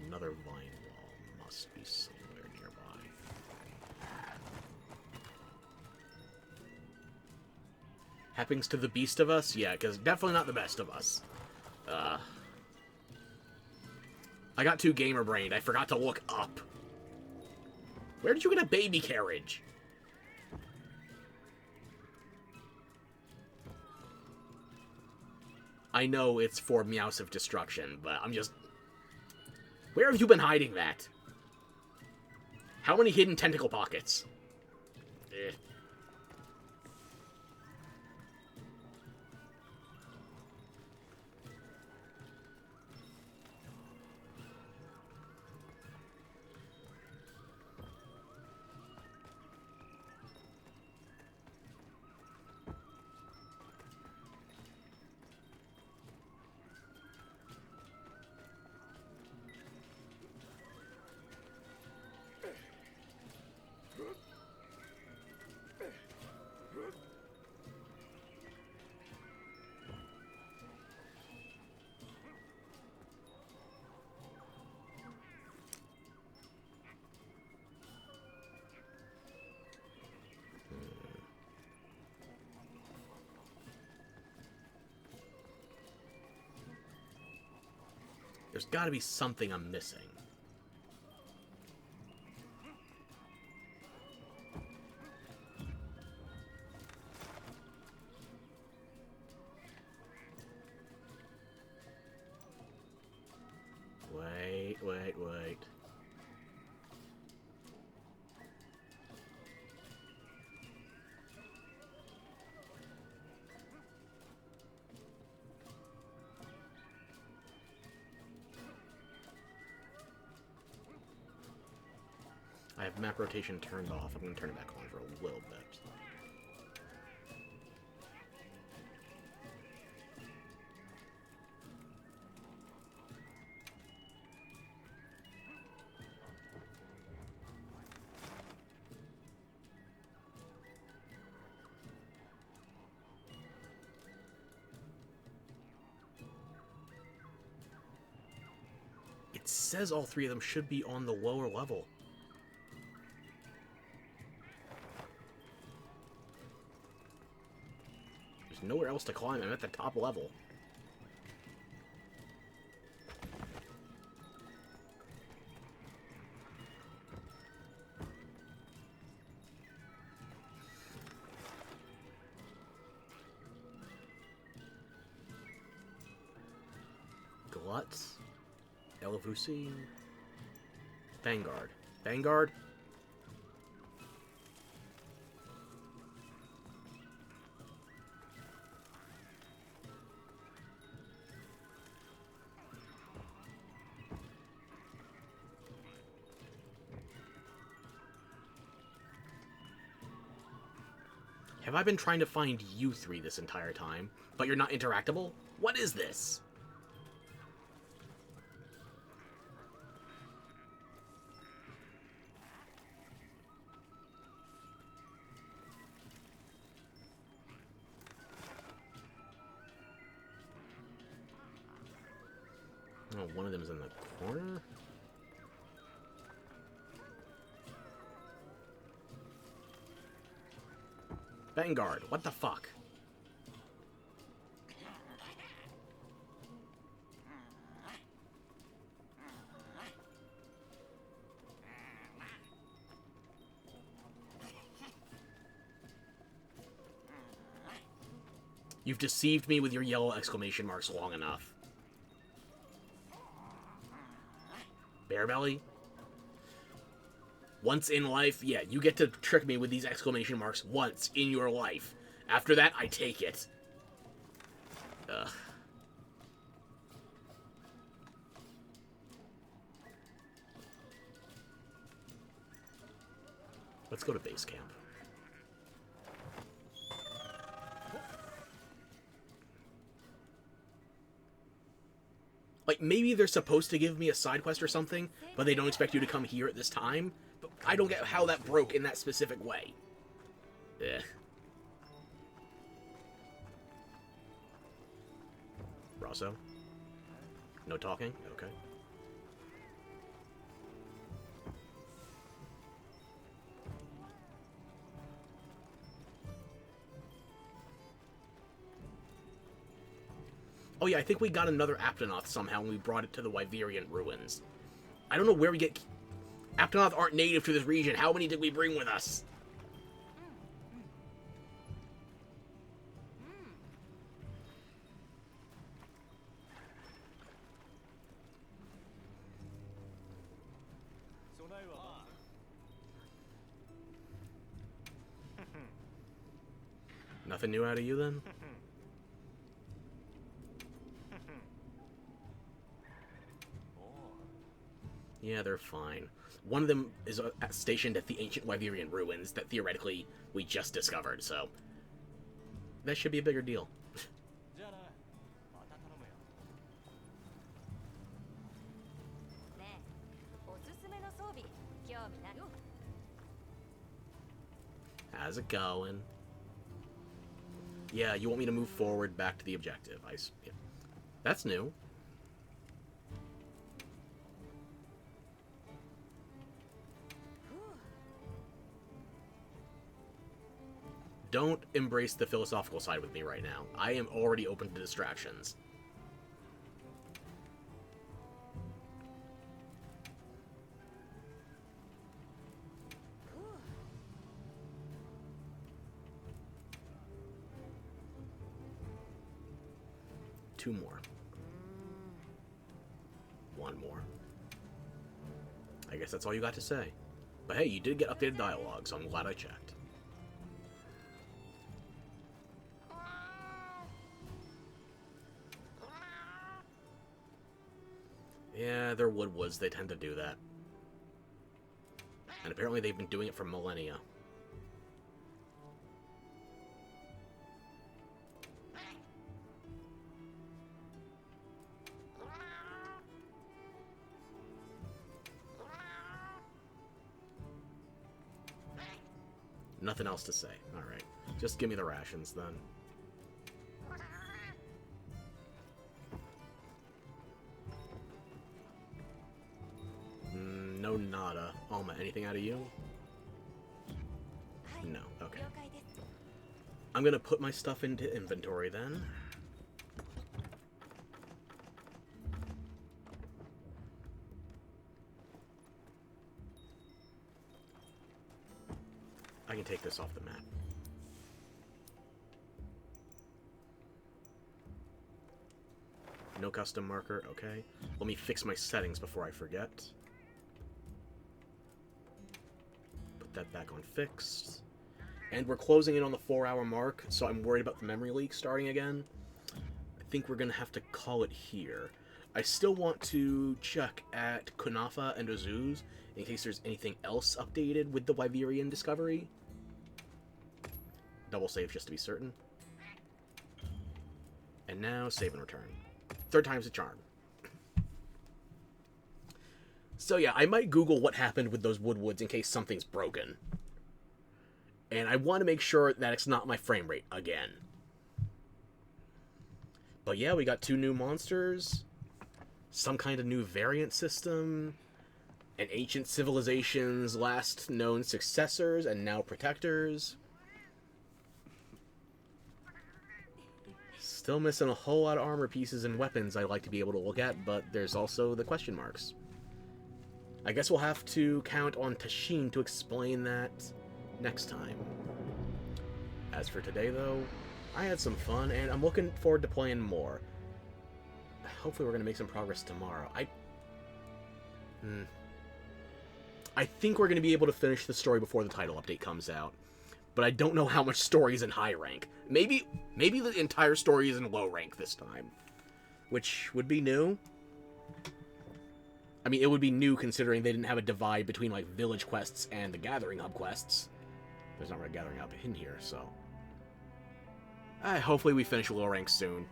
Another vine wall must be somewhere nearby. Happens to the beast of us? Yeah, because definitely not the best of us. I got too gamer-brained. I forgot to look up. Where did you get a baby carriage? I know it's for Meowth Destruction, but I'm just... Where have you been hiding that? How many hidden tentacle pockets? Eh. There's got to be something I'm missing. Wait. I have map rotation turned off. I'm going to turn it back on for a little bit. says all three of them should be on the lower level. There's nowhere else to climb. I'm at the top level. Gluts, Elavusi, Vanguard. Vanguard? Have I been trying to find you three this entire time, but you're not interactable? What is this? Oh, one of them is in the corner? Vanguard, what the fuck? You've deceived me with your yellow exclamation marks long enough. Bearbelly? Once in life, yeah, you get to trick me with these exclamation marks once in your life. After that, I take it. Ugh. Let's go to base camp. Like, maybe they're supposed to give me a side quest or something, but they don't expect you to come here at this time. But I don't get how that broke in that specific way. Eh. Rosso? No talking? Okay. Oh yeah, I think we got another Aptonoth somehow when we brought it to the Wyverian ruins. I don't know where we get... Aptonoth aren't native to this region. How many did we bring with us? Nothing new out of you then? Yeah, they're fine. One of them is stationed at the ancient Wyverian ruins that theoretically we just discovered, so that should be a bigger deal. How's it going? Yeah, you want me to move forward back to the objective. Yeah. That's new. Don't embrace the philosophical side with me right now. I am already open to distractions. Two more. One more. I guess that's all you got to say. But hey, you did get updated dialogue, so I'm glad I checked. Yeah, they're woodwoods. They tend to do that. And apparently they've been doing it for millennia. Nothing else to say. Alright. Just give me the rations, then. No nada. Alma, anything out of you? はい、 No. Okay. 了解です。 I'm gonna put my stuff into inventory then. I can take this off the map. No custom marker, okay. Let me fix my settings before I forget. Put that back on fixed. And we're closing in on the 4-hour mark, so I'm worried about the memory leak starting again. I think we're gonna have to call it here. I still want to check at Kunafa and Azuz in case there's anything else updated with the Wyverian discovery. Double save just to be certain. And now save and return. 3rd time's a charm. So yeah, I might Google what happened with those Woodwoods in case something's broken. And I want to make sure that it's not my frame rate again. But yeah, we got 2 new monsters, some kind of new variant system, an ancient civilization's last known successors and now protectors. Still missing a whole lot of armor pieces and weapons I'd like to be able to look at, but there's also the question marks. I guess we'll have to count on Tashin to explain that next time. As for today, though, I had some fun, and I'm looking forward to playing more. Hopefully we're going to make some progress tomorrow. I think we're going to be able to finish the story before the title update comes out. But I don't know how much story is in high rank. Maybe the entire story is in low rank this time. Which would be new. I mean, it would be new considering they didn't have a divide between, like, village quests and the Gathering Hub quests. There's not really a Gathering Hub in here, so... hopefully we finish low rank soon.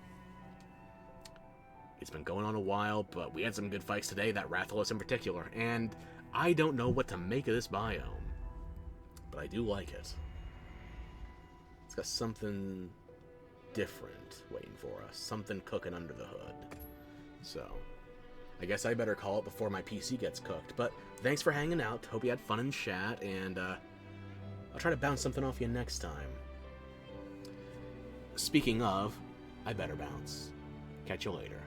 It's been going on a while, but we had some good fights today, that Rathalos in particular, and I don't know what to make of this biome. But I do like it. It's got something different waiting for us. Something cooking under the hood. So, I guess I better call it before my PC gets cooked. But thanks for hanging out. Hope you had fun in chat. And I'll try to bounce something off you next time. Speaking of, I better bounce. Catch you later.